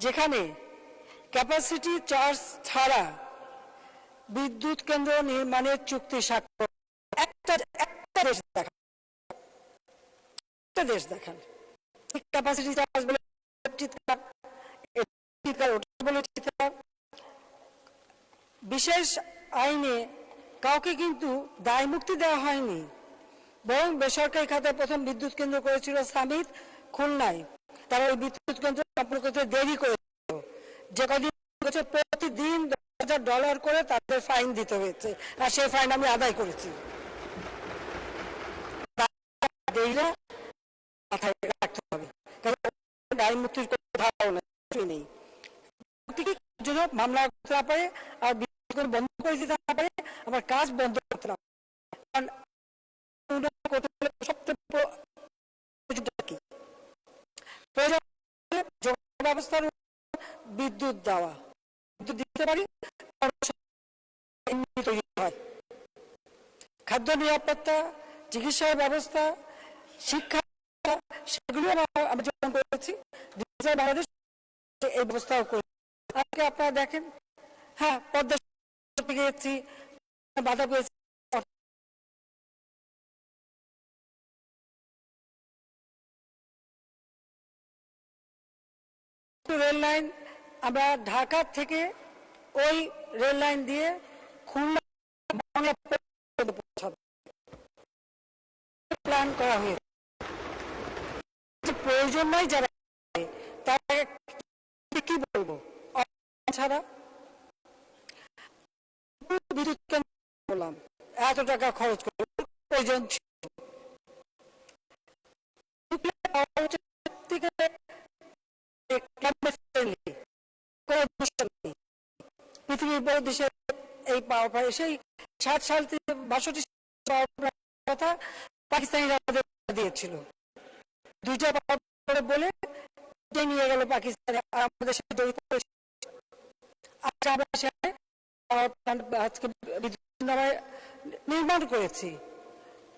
যেখানে ক্যাপাসিটি চার্জ ছাড়া বিদ্যুৎ কেন্দ্র নির্মাণের চুক্তি স্বাক্ষর? একটা দেশ দেখান। ক্যাপাসিটি চার্জ বলে বিশেষ আইনে কাউকে কিন্তু দায় মুক্তি দেওয়া হয়নি, বরং বেসরকারি খাতে প্রথম বিদ্যুৎ কেন্দ্র করেছিল সামিত খুলনায়। তারা ওই বিদ্যুৎ কেন্দ্র স্থাপন করতে দেরি করেছিল, যে কদিন প্রতিদিন $10,000 করে তাদের ফাইন দিতে হয়েছে, আর সেই ফাইন আমি আদায় করেছি। মাথায় রাখতে হবে, দায় মুক্তির কোনো ধারণা নেই। মামলা করতে না পারে, আর বন্ধ করে দিতে না পারে, আমার কাজ বন্ধ করতে না ব্যবস্থার বিদ্যুৎ দেওয়া, বিদ্যুৎ দিতে পারি, হয় খাদ্য নিরাপত্তা, চিকিৎসা ব্যবস্থা, শিক্ষা, সেগুলো আমি যখন করেছি বাংলাদেশ এই ব্যবস্থাও করে। আজকে আপনারা দেখেন, হ্যাঁ পদ্মা গেছি, বাধা পেয়েছি, রেল লাইন আমরা ঢাকা থেকে ওই রেল লাইন দিয়ে খুলনা প্ল্যান করা হয়েছে। প্রয়োজন নয় যারা, তারা কি বলবো, ছাড়া বিদ্যুৎ বললাম এত টাকা খরচ করে প্রয়োজন ছিল। পৃথিবীর বড় দেশে এই পাওয়ার পায়, সেই 60 সাল থেকে 62 কথা পাকিস্তানিরা দিয়েছিল, দুইটা বলে নিয়ে গেল পাকিস্তানে, আর আমাদের সাথে নির্মাণ করেছি,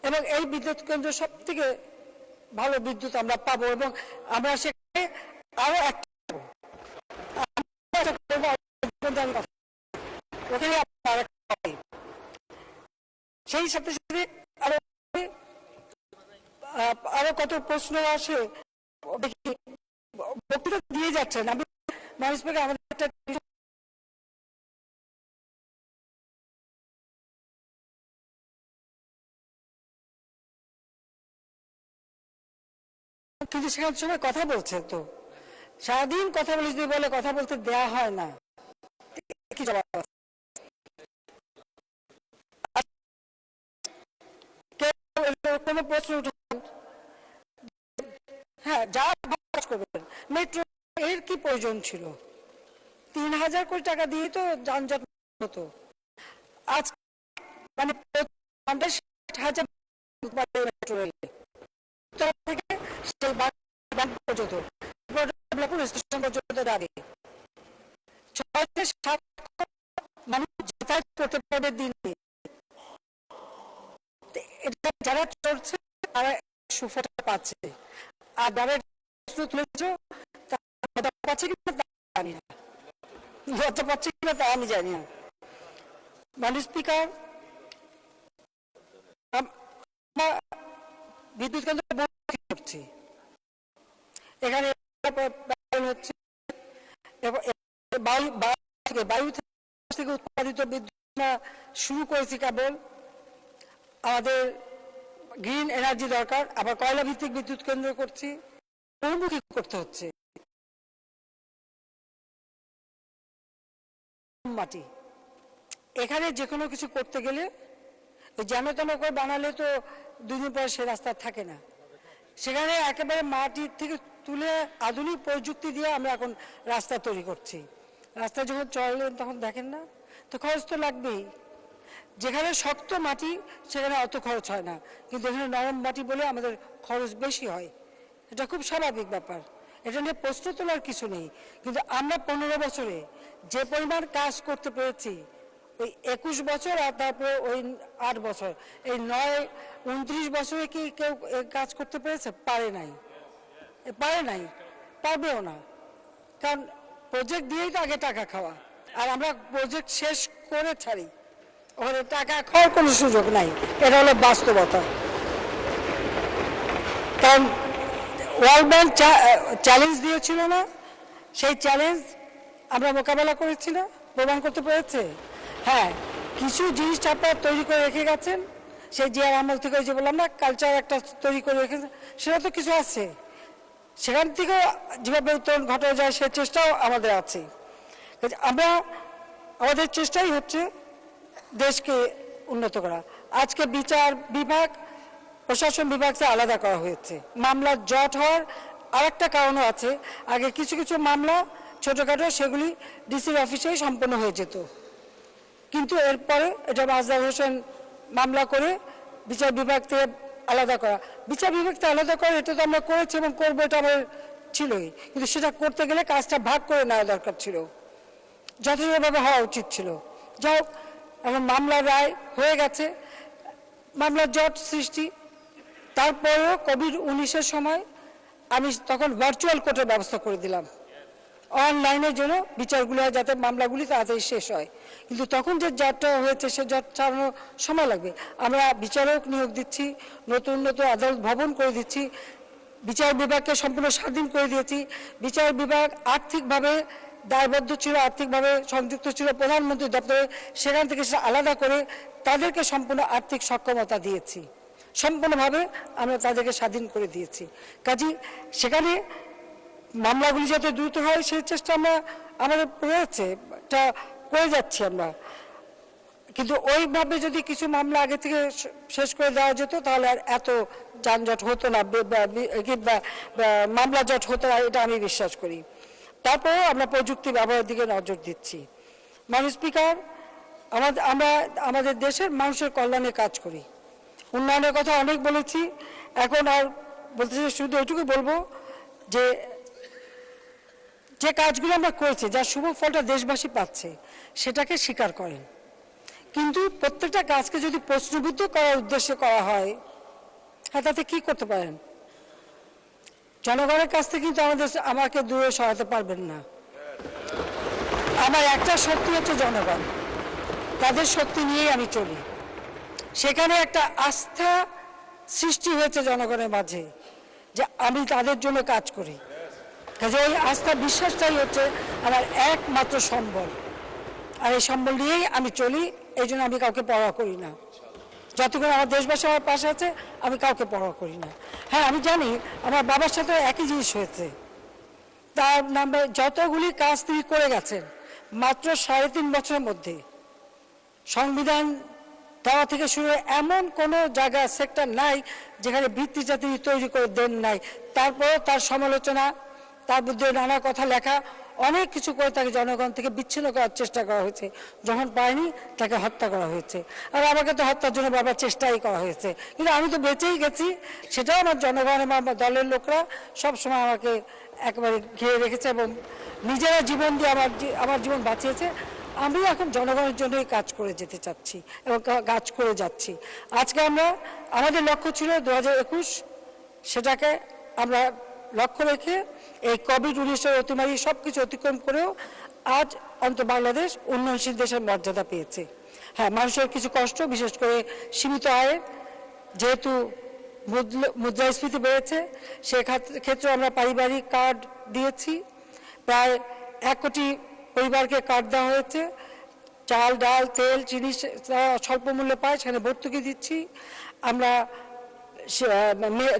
এবং এই বিদ্যুৎ কেন্দ্র সব থেকে ভালো বিদ্যুৎ আমরা পাবো, এবং আমরা সেখানে আরো সেই সাথে সাথে আরো কত প্রশ্ন আসে, বক্তৃতা দিয়ে যাচ্ছেন। আমি মানুষ আমাদের একটা কিন্তু সেখানে সবাই কথা বলছে, তো সারাদিন কথা বলে যদি বলে কথা বলতে দেয়া হয় না, কি জবাব? কোনো প্রশ্ন উঠেন, হ্যাঁ যা করবেন, মেট্রো এর কি প্রয়োজন ছিল? 3,000 কোটি টাকা দিয়ে তো যানজট হতো। আজ মানে 50,000 মেট্রো রেল মানুষ যাতায়াত করতে পারবে দিনে, যারা চলছে তারা সুফলটা পাচ্ছে, আর যারা পাচ্ছে কিনা জানি না, লজ্জা পাচ্ছে কিনা তা আমি জানি না। মাননীয় স্পিকার, বিদ্যুৎ কেন্দ্র করছি, এখানে হচ্ছে বায়ু থেকে উৎপাদিত বিদ্যুৎ শুরু করেছি কেবল। আমাদের গ্রিন এনার্জি দরকার, আবার কয়লা ভিত্তিক বিদ্যুৎ কেন্দ্র করছি, বহুমুখী করতে হচ্ছে। মাটি এখানে যে কোনো কিছু করতে গেলে যেন তেন করে বানালে তো 2 দিন পর সে রাস্তা থাকে না। সেখানে একেবারে মাটির থেকে তুলে আধুনিক প্রযুক্তি দিয়ে আমরা এখন রাস্তা তৈরি করছি। রাস্তা যখন চলেন তখন দেখেন না, তো খরচ তো লাগবেই। যেখানে শক্ত মাটি সেখানে অত খরচ হয় না, কিন্তু এখানে নরম মাটি বলে আমাদের খরচ বেশি হয়। এটা খুব স্বাভাবিক ব্যাপার, এটা নিয়ে প্রশ্ন তোলার কিছু নেই। কিন্তু আমরা 15 বছরে যে পরিমাণ কাজ করতে পেরেছি, ওই 21 বছর আর তারপরে ওই 8 বছর, এই 29 বছরে কি কেউ কাজ করতে পেরেছে? পারে নাই, পারবেও না। কারণ প্রজেক্ট দিয়েই তো আগে টাকা খাওয়া, আর আমরা প্রজেক্ট শেষ করে ছাড়ি, ওখানে টাকা খাওয়ার কোনো সুযোগ নাই। এটা হলো বাস্তবতা। কারণ ওয়ার্ল্ড ব্যাংক চ্যালেঞ্জ দিয়েছিল না, সেই চ্যালেঞ্জ আমরা মোকাবেলা করেছি না, প্রমাণ করতে পেরেছে। হ্যাঁ, কিছু জিনিস আপনারা তৈরি করে রেখে গেছেন, সেই জিয়ার আমল থেকে যে বললাম না, কালচার একটা তৈরি করে রেখেছেন, সেটা তো কিছু আছে। সেখান থেকেও যেভাবে উত্তরণ ঘটানো যায় সে চেষ্টাও আমাদের আছে। আমরা আমাদের চেষ্টাই হচ্ছে দেশকে উন্নত করা। আজকে বিচার বিভাগ প্রশাসন বিভাগকে আলাদা করা হয়েছে। মামলার জট হওয়ার আরেকটা কারণও আছে। আগে কিছু কিছু মামলা ছোটখাটো সেগুলি ডিসির অফিসেই সম্পন্ন হয়ে যেত, কিন্তু এরপরে এটা মাজদার হোসেন মামলা করে বিচার বিভাগ থেকে আলাদা করা। বিচার বিভাগ থেকে আলাদা করা এটা তো আমরা করেছি এবং করবো, এটা আমার ছিলই, কিন্তু সেটা করতে গেলে কাজটা ভাগ করে নেওয়া দরকার ছিল, যথাযথভাবে হওয়া উচিত ছিল। যাই হোক, এখন মামলার রায় হয়ে গেছে, মামলার জট সৃষ্টি। তারপরেও কোভিড-19 সময় আমি তখন ভার্চুয়াল কোর্টের ব্যবস্থা করে দিলাম, অনলাইনের জন্য বিচারগুলো যাতে মামলাগুলি তাড়াতাড়ি শেষ হয়। কিন্তু তখন যে জটটা হয়েছে সে জট ছাড়ানোর সময় লাগবে। আমরা বিচারক নিয়োগ দিচ্ছি, নতুন নতুন আদালত ভবন করে দিচ্ছি, বিচার বিভাগকে সম্পূর্ণ স্বাধীন করে দিয়েছি। বিচার বিভাগ আর্থিকভাবে দায়বদ্ধ ছিল, আর্থিকভাবে সংযুক্ত ছিল প্রধানমন্ত্রী দপ্তরে, সেখান থেকে সেটা আলাদা করে তাদেরকে সম্পূর্ণ আর্থিক সক্ষমতা দিয়েছি, সম্পূর্ণভাবে আমরা তাদেরকে স্বাধীন করে দিয়েছি। কাজেই সেখানে মামলাগুলি যাতে দ্রুত হয় সেই চেষ্টা আমাদের রয়েছে, এটা করে যাচ্ছি আমরা। কিন্তু ওইভাবে যদি কিছু মামলা আগে থেকে শেষ করে দেওয়া যেত তাহলে আর এত যানজট হতো না, মামলা জট হতো না, এটা আমি বিশ্বাস করি। তারপরেও আমরা প্রযুক্তি ব্যবহারের দিকে নজর দিচ্ছি। মাননীয় স্পিকার, আমরা আমাদের দেশের মানুষের কল্যাণে কাজ করি, উন্নয়নের কথা অনেক বলেছি, এখন আর বলতে শুধু এটুকু বলবো যে যে কাজগুলো আমরা করেছি, যার শুভ ফলটা দেশবাসী পাচ্ছে, সেটাকে স্বীকার করেন। কিন্তু প্রত্যেকটা কাজকে যদি প্রশ্নবিদ্ধ করার উদ্দেশ্যে করা হয়, হ্যাঁ, তাতে কি করতে পারেন? জনগণের কাছ থেকে কিন্তু আমাকে দূরে সরাতে পারবেন না। আমার একটা শক্তি হচ্ছে জনগণ, তাদের শক্তি নিয়েই আমি চলি। সেখানে একটা আস্থা সৃষ্টি হয়েছে জনগণের মাঝে যে আমি তাদের জন্য কাজ করি। কাজে ওই আস্থা বিশ্বাসটাই হচ্ছে আমার একমাত্র সম্বল, আর এই সম্বল নিয়েই আমি চলি। এই জন্য আমি কাউকে পরোয়া করি না, যতক্ষণ আমার দেশবাসী আমার পাশে আছে আমি কাউকে পরোয়া করি না। হ্যাঁ, আমি জানি আমার বাবার সাথে একই জিনিস হয়েছে, তার নামে যতগুলি কাজ তিনি করে গেছেন মাত্র 3.5 বছরের মধ্যে, সংবিধান দেওয়া থেকে শুরু এমন কোনো জায়গা সেক্টর নাই যেখানে ভিত্তিটা তিনি তৈরি করে দেন নাই। তারপরেও তার সমালোচনা, তার বিরুদ্ধে নানা কথা লেখা, অনেক কিছু করে তাকে জনগণ থেকে বিচ্ছিন্ন করার চেষ্টা করা হয়েছে। যখন পায়নি তাকে হত্যা করা হয়েছে, আর আমাকে তো হত্যার জন্য বারবার চেষ্টাই করা হয়েছে, কিন্তু আমি তো বেঁচেই গেছি। সেটাও আমার জনগণ এবং আমার দলের লোকরা সবসময় আমাকে একেবারে ঘিরে রেখেছে এবং নিজেরা জীবন দিয়ে আমার জীবন বাঁচিয়েছে। আমি এখন জনগণের জন্যই কাজ করে যেতে চাচ্ছি এবং কাজ করে যাচ্ছি। আজকে আমাদের লক্ষ্য ছিল 2021, সেটাকে আমরা লক্ষ্য রেখে এই কোভিড-19 অতিমারি সবকিছু অতিক্রম করেও আজ অন্তত বাংলাদেশ উন্নয়নশীল দেশের মর্যাদা পেয়েছে। হ্যাঁ, মানুষের কিছু কষ্ট, বিশেষ করে সীমিত আয়ে, যেহেতু মুদ্রাস্ফীতি বেড়েছে, সেক্ষেত্রে আমরা পারিবারিক কার্ড দিয়েছি, প্রায় 1 কোটি পরিবারকে কার্ড দেওয়া হয়েছে। চাল ডাল তেল চিনি স্বল্প মূল্যে পায় সেখানে ভর্তুকি দিচ্ছি। আমরা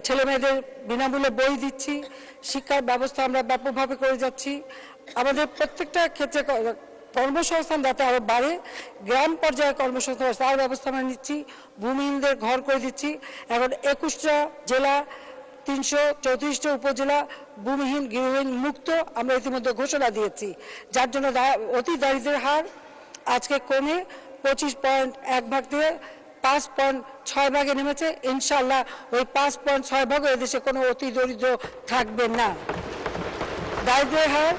ছেলে মেয়েদের বিনামূল্যে বই দিচ্ছি। শিক্ষার ব্যবস্থা আমরা ব্যাপকভাবে করে যাচ্ছি। আমাদের প্রত্যেকটা ক্ষেত্রে কর্মসংস্থান যাতে আরো বাড়ে, গ্রাম পর্যায়ে কর্মসংস্থান তার ব্যবস্থা আমরা নিচ্ছি। ভূমিহীনদের ঘর করে দিচ্ছি। এখন 21টা জেলা 334টা উপজেলা ভূমিহীন গৃহহীন মুক্ত আমরা ইতিমধ্যে ঘোষণা দিয়েছি, যার জন্য অতি দারিদ্র্যের হার আজকে কমে 25.1 ভাগ থেকে 5.6 ভাগে নেমেছে। ইনশাআল্লাহ ওই 5.6 ভাগে এদেশে কোনো অতি দরিদ্র থাকবে না। দারিদ্র্যের হার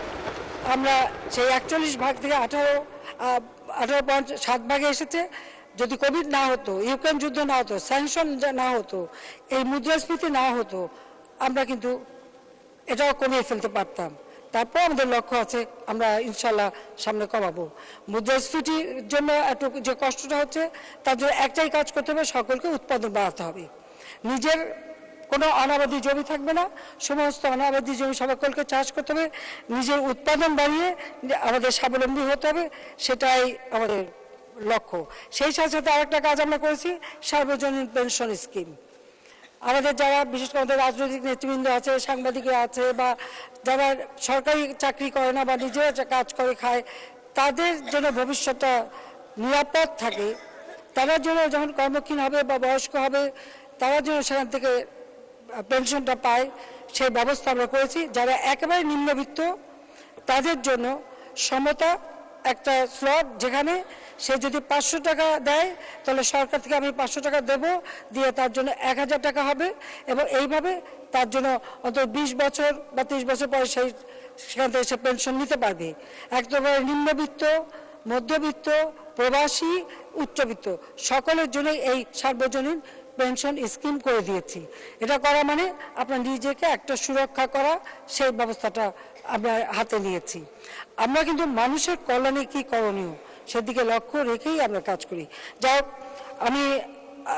আমরা সেই 41 ভাগ থেকে 18.7 ভাগে এসেছে। যদি কোভিড না হতো, ইউক্রেন যুদ্ধ না হতো, স্যাংশন না হতো, এই মুদ্রাস্ফীতি না হতো, আমরা কিন্তু এটাও কমিয়ে ফেলতে পারতাম। তারপর আমাদের লক্ষ্য আছে, আমরা ইনশাল্লাহ সামনে কমাবো। মুদ্রাস্ফীতির জন্য একটু যে কষ্টটা হচ্ছে, তার জন্য একটাই কাজ করতে হবে, সকলকে উৎপাদন বাড়াতে হবে। নিজের কোনো অনাবাদী জমি থাকবে না, সমস্ত অনাবাদী জমি সকলকে চাষ করতে হবে, নিজের উৎপাদন বাড়িয়ে আমাদের স্বাবলম্বী হতে হবে, সেটাই আমাদের লক্ষ্য। সেই সাথে সাথে আরেকটা কাজ আমরা করেছি, সার্বজনীন পেনশন স্কিম। আমাদের যারা বিশেষ করে আমাদের রাজনৈতিক নেতৃবৃন্দ আছে, সাংবাদিক আছে, বা যারা সরকারি চাকরি করে না বা নিজেরা কাজ করে খায়, তাদের জন্য ভবিষ্যৎটা নিরাপদ থাকে। তারা জন্য যখন কর্মক্ষীণ হবে বা বয়স্ক হবে, তারা যেন সেখান থেকে পেনশনটা পায়, সেই ব্যবস্থা আমরা করেছি। যারা একেবারে নিম্নবিত্ত তাদের জন্য সমতা একটা স্লট, যেখানে সে যদি 500 টাকা দেয়, তাহলে সরকার থেকে আমি 500 টাকা দেবো, দিয়ে তার জন্য 1000 টাকা হবে, এবং এইভাবে তার জন্য অন্তত 20 বছর বা 30 বছর পরে সেখান থেকে সে পেনশন নিতে পারবে। একেবারে নিম্নবিত্ত, মধ্যবিত্ত, প্রবাসী, উচ্চবিত্ত সকলের জন্য এই সার্বজনীন পেনশন স্কিম করে দিয়েছি। এটা করা মানে আপনার নিজেকে একটা সুরক্ষা করা, সেই ব্যবস্থাটা আমরা হাতে নিয়েছি। আমরা কিন্তু মানুষের কল্যাণে কি করণীয় সেদিকে লক্ষ্য রেখেই আমরা কাজ করি। যাই হোক, আমি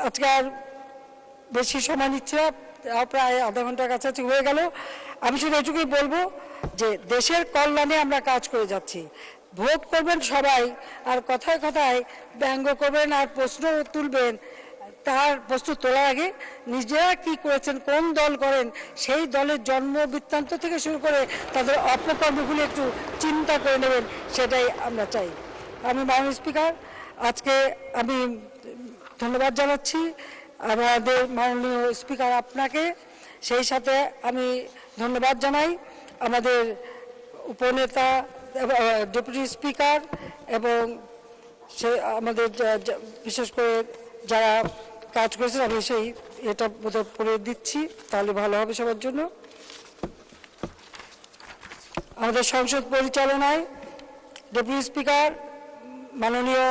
আজকে আর বেশি সময় নিচ্ছি না, প্রায় আধা ঘন্টার কাছাকাছি হয়ে গেল। আমি শুধু এটুকুই বলবো যে দেশের কল্যাণে আমরা কাজ করে যাচ্ছি। ভোট করবেন সবাই, আর কথায় কথায় ব্যঙ্গ করবেন আর প্রশ্ন তুলবেন, তার প্রশ্ন তোলার আগে নিজেরা কি করেছেন, কোন দল করেন, সেই দলের জন্ম বৃত্তান্ত থেকে শুরু করে তাদের অপকর্মগুলি একটু চিন্তা করে নেবেন, সেটাই আমরা চাই। আমি মাননীয় স্পিকার, আজকে আমি ধন্যবাদ জানাচ্ছি আমাদের মাননীয় স্পিকার আপনাকে। সেই সাথে আমি ধন্যবাদ জানাই আমাদের উপনেতা ডেপুটি স্পিকার এবং আমাদের বিশেষ করে যারা কাজ করেছেন। আমি এটা বোধহয় পড়ে দিচ্ছি, তাহলে ভালো হবে সবার জন্য। আমাদের সংসদ পরিচালনায় ডেপুটি স্পিকার, মাননীয়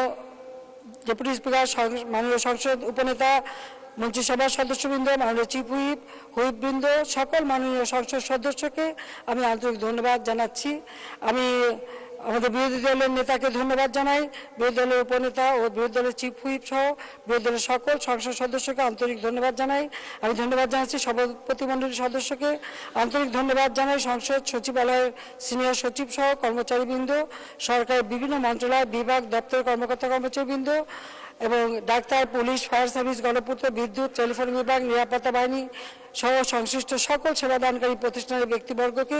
ডেপুটি স্পিকার, মাননীয় সংসদ উপনেতা, মন্ত্রিসভার সদস্যবৃন্দ, মাননীয় চিফ হুইপ, হুইপবৃন্দ, সকল মাননীয় সংসদ সদস্যকে আমি আন্তরিক ধন্যবাদ জানাচ্ছি। আমি আমাদের বিরোধী দলের নেতাকে ধন্যবাদ জানাই, বিরোধী দলের উপনেতা ও বিরোধী দলের চিফ হুইপ সহ বিরোধী দলের সকল সংসদ সদস্যকে আন্তরিক ধন্যবাদ জানাই। আমি ধন্যবাদ জানাচ্ছি সভাপতিমণ্ডলীর সদস্যকে, আন্তরিক ধন্যবাদ জানাই সংসদ সচিবালয়ের সিনিয়র সচিব সহ কর্মচারীবৃন্দ, সরকারের বিভিন্ন মন্ত্রণালয়, বিভাগ, দপ্তরের কর্মকর্তা কর্মচারীবৃন্দ এবং ডাক্তার, পুলিশ, ফায়ার সার্ভিস, গণপূর্ত, বিদ্যুৎ, টেলিফোন বিভাগ, নিরাপত্তা বাহিনী সহ সংশ্লিষ্ট সকল সেবাদানকারী প্রতিষ্ঠানের ব্যক্তিবর্গকে,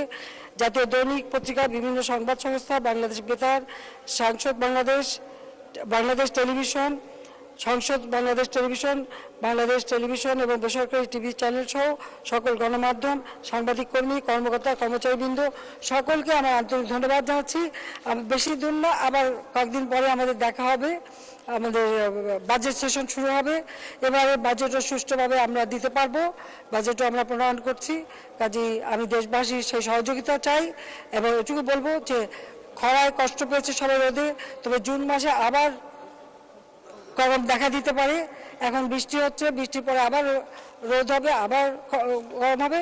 জাতীয় দৈনিক পত্রিকা, বিভিন্ন সংবাদ সংস্থা, বাংলাদেশ বেতার, সংসদ বাংলাদেশ, বাংলাদেশ টেলিভিশন, সংসদ বাংলাদেশ টেলিভিশন, বাংলাদেশ টেলিভিশন এবং বেসরকারি টিভি চ্যানেল সহ সকল গণমাধ্যম, সাংবাদিক কর্মী, কর্মকর্তা, কর্মচারীবৃন্দ সকলকে আমার আন্তরিক ধন্যবাদ জানাচ্ছি। বেশি দূর না, আবার কয়েকদিন পরে আমাদের দেখা হবে, আমাদের বাজেট সেশন শুরু হবে। এবারে বাজেটও সুষ্ঠুভাবে আমরা দিতে পারবো, বাজেটও আমরা প্রণয়ন করছি। কাজেই আমি দেশবাসীর সেই সহযোগিতা চাই এবং এটুকু বলবো যে খরায় কষ্ট পেয়েছে সবাই রোদে, তবে জুন মাসে আবার গরম দেখা দিতে পারে। এখন বৃষ্টি হচ্ছে, বৃষ্টির পরে আবার রোদ হবে, আবার গরম হবে।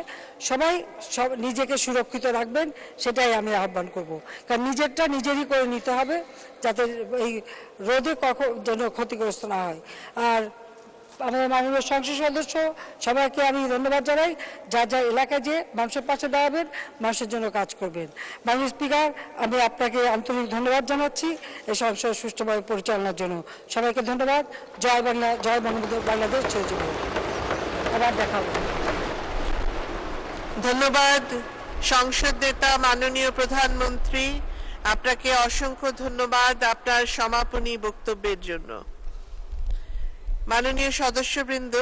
সবাই নিজেকে সুরক্ষিত রাখবেন, সেটাই আমি আহ্বান করব। কারণ নিজেরটা নিজেরই করে নিতে হবে, যাতে এই রোদে যেন ক্ষতিগ্রস্ত না হয়। আর আমাদের মাননীয় সংসদ সদস্য সবাইকে আমি ধন্যবাদ জানাই, যা যা এলাকায় যে মানুষের পাশে দাঁড়াবেন, মানুষের জন্য কাজ করবেন। মাননীয় স্পিকার, আমি আপনাকে আন্তরিক ধন্যবাদ জানাচ্ছি এই সংসদ সুষ্ঠুভাবে পরিচালনার জন্য। সবাইকে ধন্যবাদ। জয় বাংলা, জয় বঙ্গবন্ধু, বাংলাদেশ জয় জীবন। আবার দেখা হবে। ধন্যবাদ সংসদ নেতা মাননীয় প্রধানমন্ত্রী, আপনাকে অসংখ্য ধন্যবাদ আপনার সমাপনী বক্তব্যের জন্য। মাননীয় সদস্যবৃন্দ,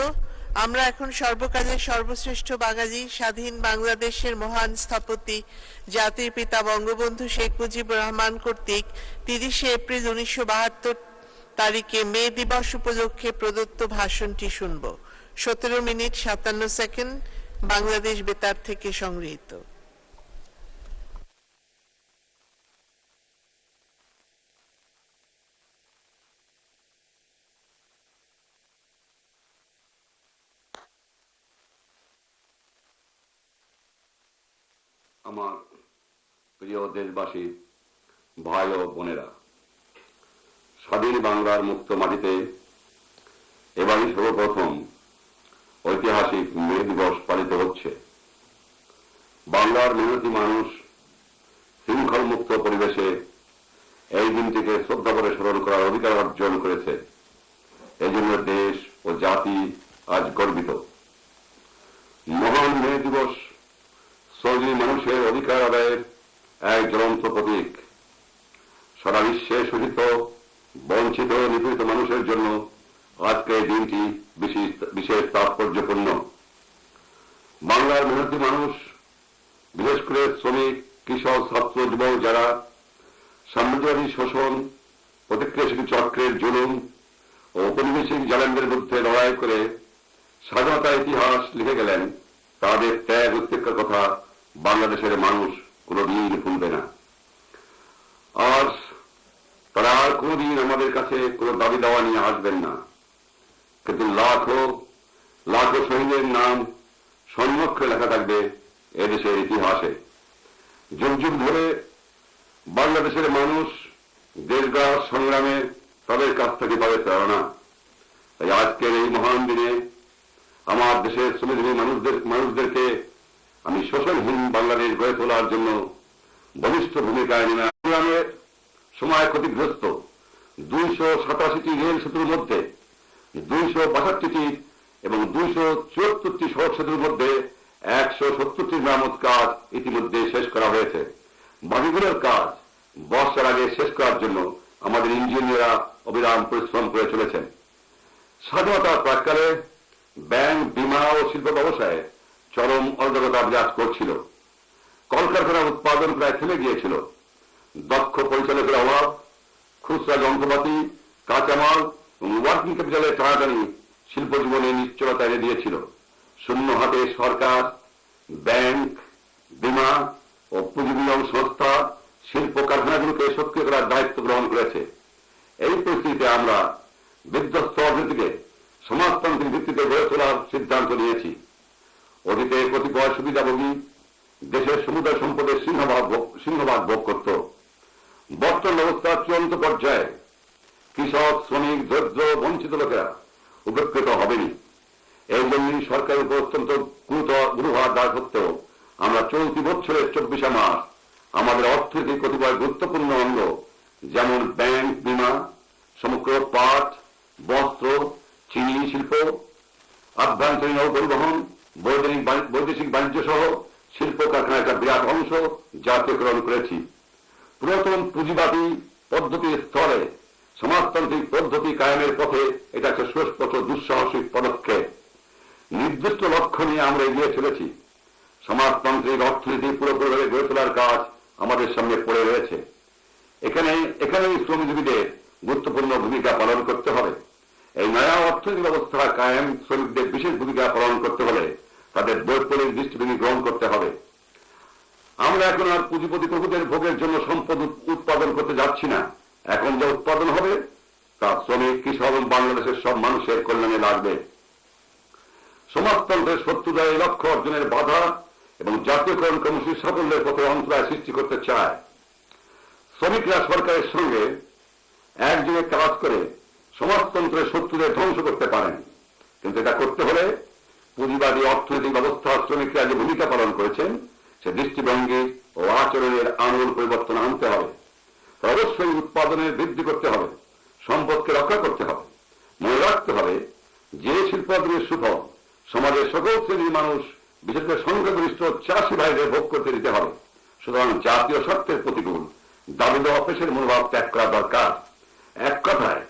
আমরা এখন সর্বকালের সর্বশ্রেষ্ঠ বাঙালি স্বাধীন বাংলাদেশের মহান স্থপতি জাতির পিতা বঙ্গবন্ধু শেখ মুজিবুর রহমান কর্তৃক 30শে এপ্রিল 1972 তারিখে মে দিবস উপলক্ষে প্রদত্ত ভাষণটি শুনব। 17 মিনিট 57 সেকেন্ড, বাংলাদেশ বেতার থেকে সংগৃহীত। আমার প্রিয় দেশবাসী, ভাই ও বোনেরা, স্বাধীন বাংলার মুক্ত মাটিতে এবারই সর্বপ্রথম ঐতিহাসিক মে দিবস পালিত হচ্ছে। বাংলার মেহনতি মানুষ শৃঙ্খল মুক্ত পরিবেশে এই দিনটিকে শ্রদ্ধা করে স্মরণ করার অধিকার অর্জন করেছে। এজন্য দেশ ও জাতি আজ গর্বিত। মহান মে দিবস শ্রমজীবী মানুষের অধিকার আদায়ের এক জ্বলন্ত প্রতীক। সারা বিশ্বে শোষিত, বঞ্চিত, নিপীড়িত মানুষের জন্য আজকে এই দিনটি বিশেষ তাৎপর্যপূর্ণ। বাংলার মেহনতি মানুষ, বিশেষ করে শ্রমিক, কৃষক, ছাত্র, যুবক যারা সাম্রাজ্যবাদী শোষণ, প্রতিক্রিয়াশীল চক্রের জুলুম ও ঔপনিবেশিক জালেমদের বিরুদ্ধে লড়াই করে স্বাধীনতার ইতিহাস লিখে গেলেন, তাদের ত্যাগ উত্তেজনার কথা বাংলাদেশের মানুষ কোনদিন ভুলবে না। আর তারা আর কোনদিন আমাদের কাছে কোন দাবি দাওয়া নিয়ে আসবেন না। কিন্তু লাখো লাখো শহীদের নাম স্বর্ণাক্ষরে লেখা থাকবে এদেশের ইতিহাসে। যুগ যুগ ধরে বাংলাদেশের মানুষ দেশগার সংগ্রামে তাদের কাছ থেকে পাবে প্রেরণা। তাই আজকের এই মহান দিনে আমার দেশের শ্রমজীবী মানুষদেরকে আমি শোষণহীন বাংলাদেশ গড়ে তোলার জন্য বলিষ্ঠ ভূমিকায় নেওয়া সংগ্রামের সময় ক্ষতিগ্রস্ত 287টি রেল সেতুর মধ্যে 262টি এবং 274টি সড়ক সেতুর মধ্যে 170টির মেরামত কাজ ইতিমধ্যে শেষ করা হয়েছে। বাকিগুলোর কাজ বর্ষার আগে শেষ করার জন্য আমাদের ইঞ্জিনিয়াররা অবিরাম পরিশ্রম করে চলেছেন। স্বাধীনতার প্রাক্কালে ব্যাংক, বীমা ও শিল্প ব্যবসায় চরম অরাজকতা বিরাজ করছিল। কলকারখানার উৎপাদন প্রায় থেমে গিয়েছিল। দক্ষ পরিচালকের অভাব, খুচরা যন্ত্রপাতি, কাঁচামাল এবং ওয়ার্কিং ক্যাপিটালের টানাটানি শিল্প জীবনে নিশ্চলতা এনে দিয়েছিল। শূন্য হাতে সরকার, ব্যাংক, বীমা ও পুঁজি বিনিয়োগ সংস্থা শিল্প কারখানাগুলোকে সক্রিয় করার দায়িত্ব গ্রহণ করেছে। এই পরিস্থিতিতে আমরা বিধ্বস্ত অর্থনীতিকে সমাজতান্ত্রিক ভিত্তিতে গড়ে তোলার সিদ্ধান্ত নিয়েছি। অতীতে কতিপয় সুবিধাভোগী দেশের সমুদায় সম্পদের সিংহভাগ ভোগ করত। বর্তমান ব্যবস্থার চূড়ান্ত পর্যায়ে কৃষক, শ্রমিক, দরিদ্র, বঞ্চিত লোকেরা উপকৃত হবেনি। এই জন্যই সরকারের উপর অত্যন্ত গুরুতর দায় সত্ত্বেও আমরা চলতি বছরের 24 মাস আমাদের অর্থনৈতিক কতিপয় গুরুত্বপূর্ণ অঙ্গ যেমন ব্যাংক, বীমা, সমগ্র পাট, বস্ত্র, চিনি শিল্প, আভ্যন্তরীণ পরিবহন, বৈদেশিক বাণিজ্য সহ শিল্প কারখানার একটা বিরাট অংশ জাতীয়করণ করেছি। পুরাতন পুঁজিবাদী পদ্ধতির স্তরে সমাজতান্ত্রিক পদ্ধতি কায়েমের পথে এটা একটা সুস্পষ্ট দুঃসাহসিক পদক্ষেপ। নির্দিষ্ট লক্ষ্য নিয়ে আমরা এগিয়ে চলেছি। সমাজতান্ত্রিক অর্থনীতি পুরোপুরিভাবে গড়ে তোলার কাজ আমাদের সামনে পড়ে রয়েছে। এখানেই শ্রমজীবীদের গুরুত্বপূর্ণ ভূমিকা পালন করতে হবে। এই নয়া অর্থনৈতিক ব্যবস্থা কায়েম শ্রমিকদের বিশেষ ভূমিকা পালন করতে হলে তাদের বৈপ্লবিক দৃষ্টিভঙ্গি গ্রহণ করতে হবে। আমরা এখন আর পুঁজিপতি প্রভুদের ভোগের জন্য সম্পদ উৎপাদন করতে যাচ্ছি না। এখন যা উৎপাদন হবে তা শ্রমিক, কৃষক এবং বাংলাদেশের সব মানুষের কল্যাণে লাগবে। সমাজতন্ত্রের শত্রুরা এই লক্ষ্য অর্জনের বাধা এবং জাতীয়করণ কর্মসূচির সাফল্যের পথে অন্তরায় সৃষ্টি করতে চায়। শ্রমিকরা সরকারের সঙ্গে একযোগে কাজ করে সমাজতন্ত্রের শত্রুদের ধ্বংস করতে পারেন। কিন্তু এটা করতে হলে পুঁজিবাদী অর্থনৈতিক ব্যবস্থা শ্রমিকরা যে ভূমিকা পালন করেছেন সে দৃষ্টিভঙ্গি ও আচরণের আমূল পরিবর্তন আনতে হবে। অবশ্যই উৎপাদনের বৃদ্ধি করতে হবে, সম্পদকে রক্ষা করতে হবে। মনে রাখতে হবে যে শিল্পদ্রব্যের সুফল সমাজের সকল শ্রেণীর মানুষ, বিশেষ করে সংখ্যাগরিষ্ঠ চাষী ভাইদের ভোগ করতে দিতে হবে। সুতরাং জাতীয় স্বার্থের প্রতিকূল দাবি দেওয়া পেশের মনোভাব ত্যাগ করা দরকার। এক কথায়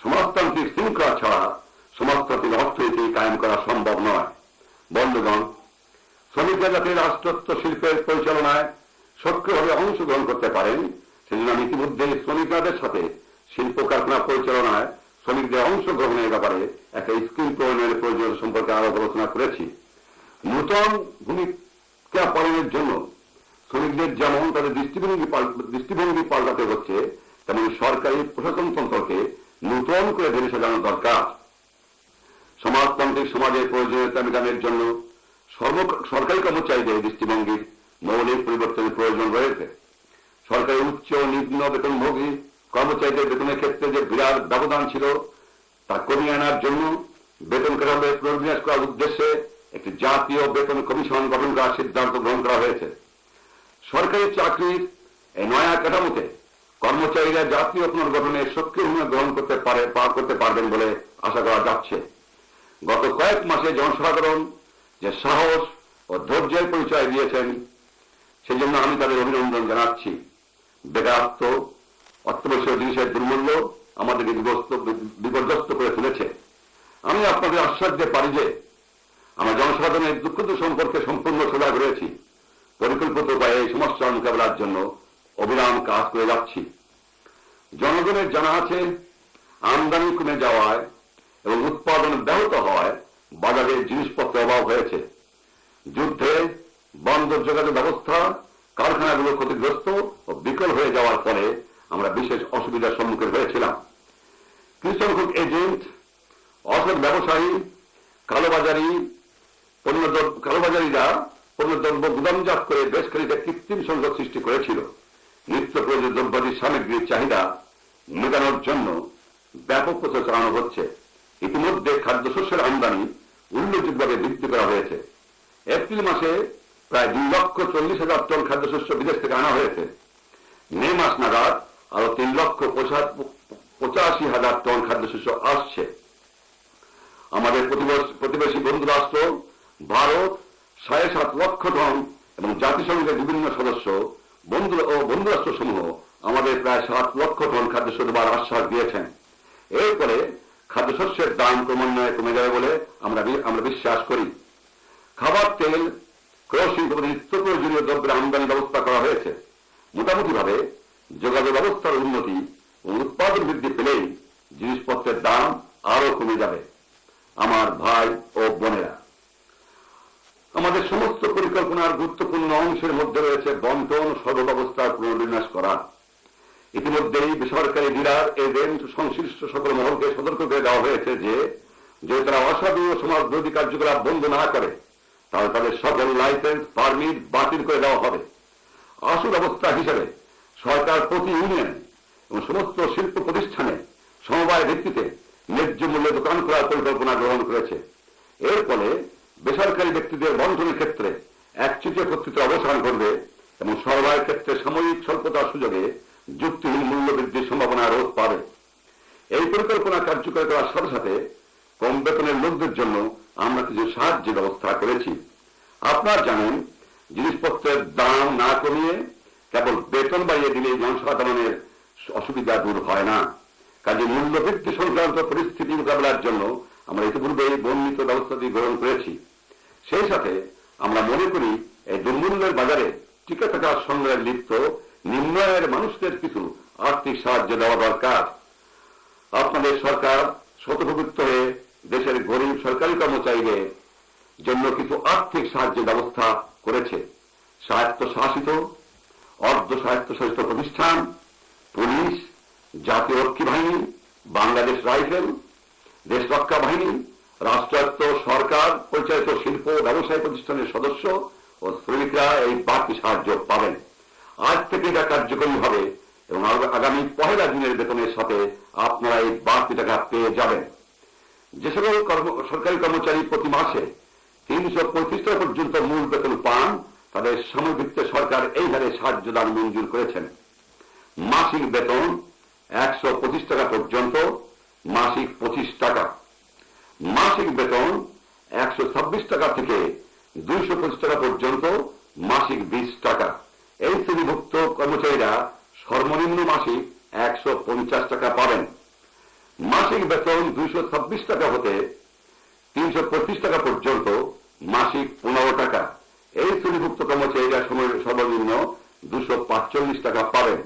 সমাজতান্ত্রিক শৃঙ্খলা ছাড়া সমাজতান্ত্রিক অর্থনীতি কায়েম করা সম্ভব নয়। বন্ধুগণ, শ্রমিকরা যাতে রাষ্ট্রত্ব শিল্পের পরিচালনায় সক্রিয়ভাবে অংশগ্রহণ করতে পারেন সেজন্য আমি ইতিমধ্যে শ্রমিকদের সাথে শিল্প কারখানা পরিচালনায় শ্রমিকদের অংশগ্রহণের ব্যাপারে একটা স্কিম প্রণয়নের প্রয়োজন সম্পর্কে আলাপ আলোচনা করেছি। নূতন ভূমিকা পালনের জন্য শ্রমিকদের যেমন তাদের দৃষ্টিভঙ্গি পাল্টাতে হচ্ছে, তেমন সরকারি প্রশাসনতন্ত্রকে নূতন করে ধরে সাজানো দরকার। সমাজতান্ত্রিক সমাজের প্রয়োজনীয়তা মেটানোর জন্য সরকারি কর্মচারীদের দৃষ্টিভঙ্গির মৌলিক পরিবর্তনের প্রয়োজন রয়েছে। সরকারি উচ্চ ও নিম্ন বেতনভোগী কর্মচারীদের বেতনের ক্ষেত্রে যে বিরাট ব্যবধান ছিল তা কমিয়ে আনার জন্য বেতন কাঠামো পুনর্বিন্যাস করার উদ্দেশ্যে একটি জাতীয় বেতন কমিশন গঠন করার সিদ্ধান্ত গ্রহণ করা হয়েছে। সরকারি চাকরির এই নয়া কাঠামোতে কর্মচারীরা জাতীয় পুনর্গঠনে সক্রিয় ভূমিকা গ্রহণ করতে পারবেন বলে আশা করা যাচ্ছে। গত কয়েক মাসে জনসাধারণ যে সাহস ও ধৈর্যের পরিচয় দিয়েছেন সেজন্য আমি তাদের অভিনন্দন জানাচ্ছি। বেকারত্ব, অত্যাবশ্যক জিনিসের দুর্মূল্য আমাদেরকে বিপর্যস্ত করে তুলেছে। আমি আপনাদের আশ্বাস দিতে পারি যে আমরা জনসাধারণের দুঃখ সম্পর্কে সম্পূর্ণ সজাগ রয়েছি। পরিকল্পিত উপায়ে এই সমস্যার মোকাবেলার জন্য অবিরাম কাজ করে যাচ্ছি। জনগণের জানা আছে আমদানি কমে যাওয়ায় এবং উৎপাদন ব্যাহত হওয়ায় বাজারে জিনিসপত্রের অভাব হয়েছে। যুদ্ধে বন্দর যোগাযোগ ব্যবস্থা, কারখানাগুলো ক্ষতিগ্রস্ত ও বিকল হয়ে যাওয়ার ফলে আমরা বিশেষ অসুবিধার সম্মুখীন হয়েছিলাম। কিছু সংখ্যক এজেন্ট, অসৎ ব্যবসায়ী, কালোবাজারিরা পণ্যদ্রব্য গুদামজাত করে বেশ খানিকটা কৃত্রিম সংকট সৃষ্টি করেছিল। নিত্য প্রয়োজনীয় দ্রব্যাদির সামগ্রীর চাহিদা মেটানোর জন্য ব্যাপক প্রচার চালানো হচ্ছে। ইতিমধ্যে খাদ্যশস্যের আমদানি উল্লেখযোগ্যভাবে বৃদ্ধি করা হয়েছে। এপ্রিল মাসে প্রায় 2,40,000 টন খাদ্যশস্য বিদেশ থেকে আনা হয়েছে। মে মাস নাগাদ আরো 3,85,000 টন খাদ্যশস্য আসছে। আমাদের প্রতিবেশী বন্ধু রাষ্ট্র ভারত 7.5 লক্ষ টন এবং জাতিসংঘের বিভিন্ন সদস্য বন্ধু রাষ্ট্র সমূহ আমাদের প্রায় 7 লক্ষ টন খাদ্যশস্য দেওয়ার আশ্বাস দিয়েছেন। এরপরে খাদ্যশস্যের দাম ক্রমান্বয়ে কমে যাবে বলে আমরা বিশ্বাস করি। খাবার তেল, কেরোসিন প্রভৃতি নিত্য প্রয়োজনীয় দ্রব্যের আমদানি ব্যবস্থা করা হয়েছে। মোটামুটি ভাবে যোগাযোগ ব্যবস্থার উন্নতি ও উৎপাদন বৃদ্ধি পেলেই জিনিসপত্রের দাম আরো কমে যাবে। আমার ভাই ও বোনেরা, আমাদের সমস্ত পরিকল্পনার গুরুত্বপূর্ণ অংশের মধ্যে রয়েছে বন্টন সর্বব্যবস্থার পুনর্বিন্যাস করা। ইতিমধ্যেই বেসরকারি ডিলার এজেন্ট সংশ্লিষ্ট সকল মহলকে সতর্ক করে দেওয়া হয়েছে যে তারা অসাধু ও সমাজবিরোধী কার্যকলাপ বন্ধ না করে তাহলে তাদের সকল লাইসেন্স পারমিট বাতিল করে দেওয়া হবে। আসল ব্যবস্থা হিসেবে সরকার প্রতি ইউনিয়ন এবং সমস্ত শিল্প প্রতিষ্ঠানে সমবায় ভিত্তিতে ন্যায্য মূল্যে দোকান করার পরিকল্পনা গ্রহণ করেছে। এর ফলে বেসরকারি ব্যক্তিদের বন্টনের ক্ষেত্রে একচেটিয়া কর্তৃত্বের অবসান ঘটবে এবং সরবরাহের ক্ষেত্রে সাময়িক স্বল্পতার সুযোগে যুক্তিহীন মূল্য বৃদ্ধির সম্ভাবনা রোধ পাবে। এই পরিকল্পনা কার্যকর করার সাথে সাথে কম বেতনের লোকদের জন্য আমরা কিছু সাহায্যের ব্যবস্থা করেছি। আপনারা জানেন, জিনিসপত্রের দাম না কমিয়ে কেবল বেতন বাড়িয়ে দিলে জনসাধারণের অসুবিধা দূর হয় না। কাজে মূল্য বৃদ্ধি সংক্রান্ত পরিস্থিতি মোকাবেলার জন্য আমরা ইতিপূর্বে বর্ণিত ব্যবস্থাটি গ্রহণ করেছি। সেই সাথে আমরা মনে করি এই দুর্মূল্যের বাজারে টিকে থাকার সংগ্রামে লিপ্ত নিম্ন আয়ের মানুষদের কিছু আর্থিক সাহায্য দেওয়া দরকার। আপনাদের সরকার শতপ্রবৃত্ত হয়ে দেশের গরিব সরকারি কর্মচারীদের জন্য কিছু আর্থিক সাহায্যের ব্যবস্থা করেছে। স্বায়ত্তশাসিত, অর্ধ স্বায়ত্তশাসিত প্রতিষ্ঠান, পুলিশ, জাতীয় রক্ষী বাহিনী, বাংলাদেশ রাইফেল, দেশ রক্ষা বাহিনী, রাষ্ট্রায়ত্ত সরকার পরিচালিত শিল্প ব্যবসায়ী প্রতিষ্ঠানের সদস্য ও শ্রমিকরা এই বাড়তি সাহায্য পাবেন। আজ থেকে এটা কার্যকরী হবে এবং আগামী 1 জুনের বেতনের সাথে আপনারা এই বাড়তি টাকা পেয়ে যাবেন। যে সকল সরকারি কর্মচারী প্রতি মাসে 335 টাকা পর্যন্ত মূল বেতন পান, তাদের সাময়িক ভিত্তিতে সরকার এই হারে সাহায্য দান মঞ্জুর করেছেন। মাসিক বেতন 125 টাকা পর্যন্ত মাসিক 25 টাকা, মাসিক বেতন 126 টাকা থেকে 225 টাকা পর্যন্ত মাসিক 20 টাকা। এই শ্রেণীভুক্ত কর্মচারীরা সর্বনিম্ন মাসিক 150 টাকা পাবেন। মাসিক বেতন 226 টাকা হতে 325 টাকা পর্যন্ত মাসিক 15 টাকা। এই শ্রেণীভুক্ত কর্মচারীরা সর্বনিম্ন 245 টাকা পাবেন।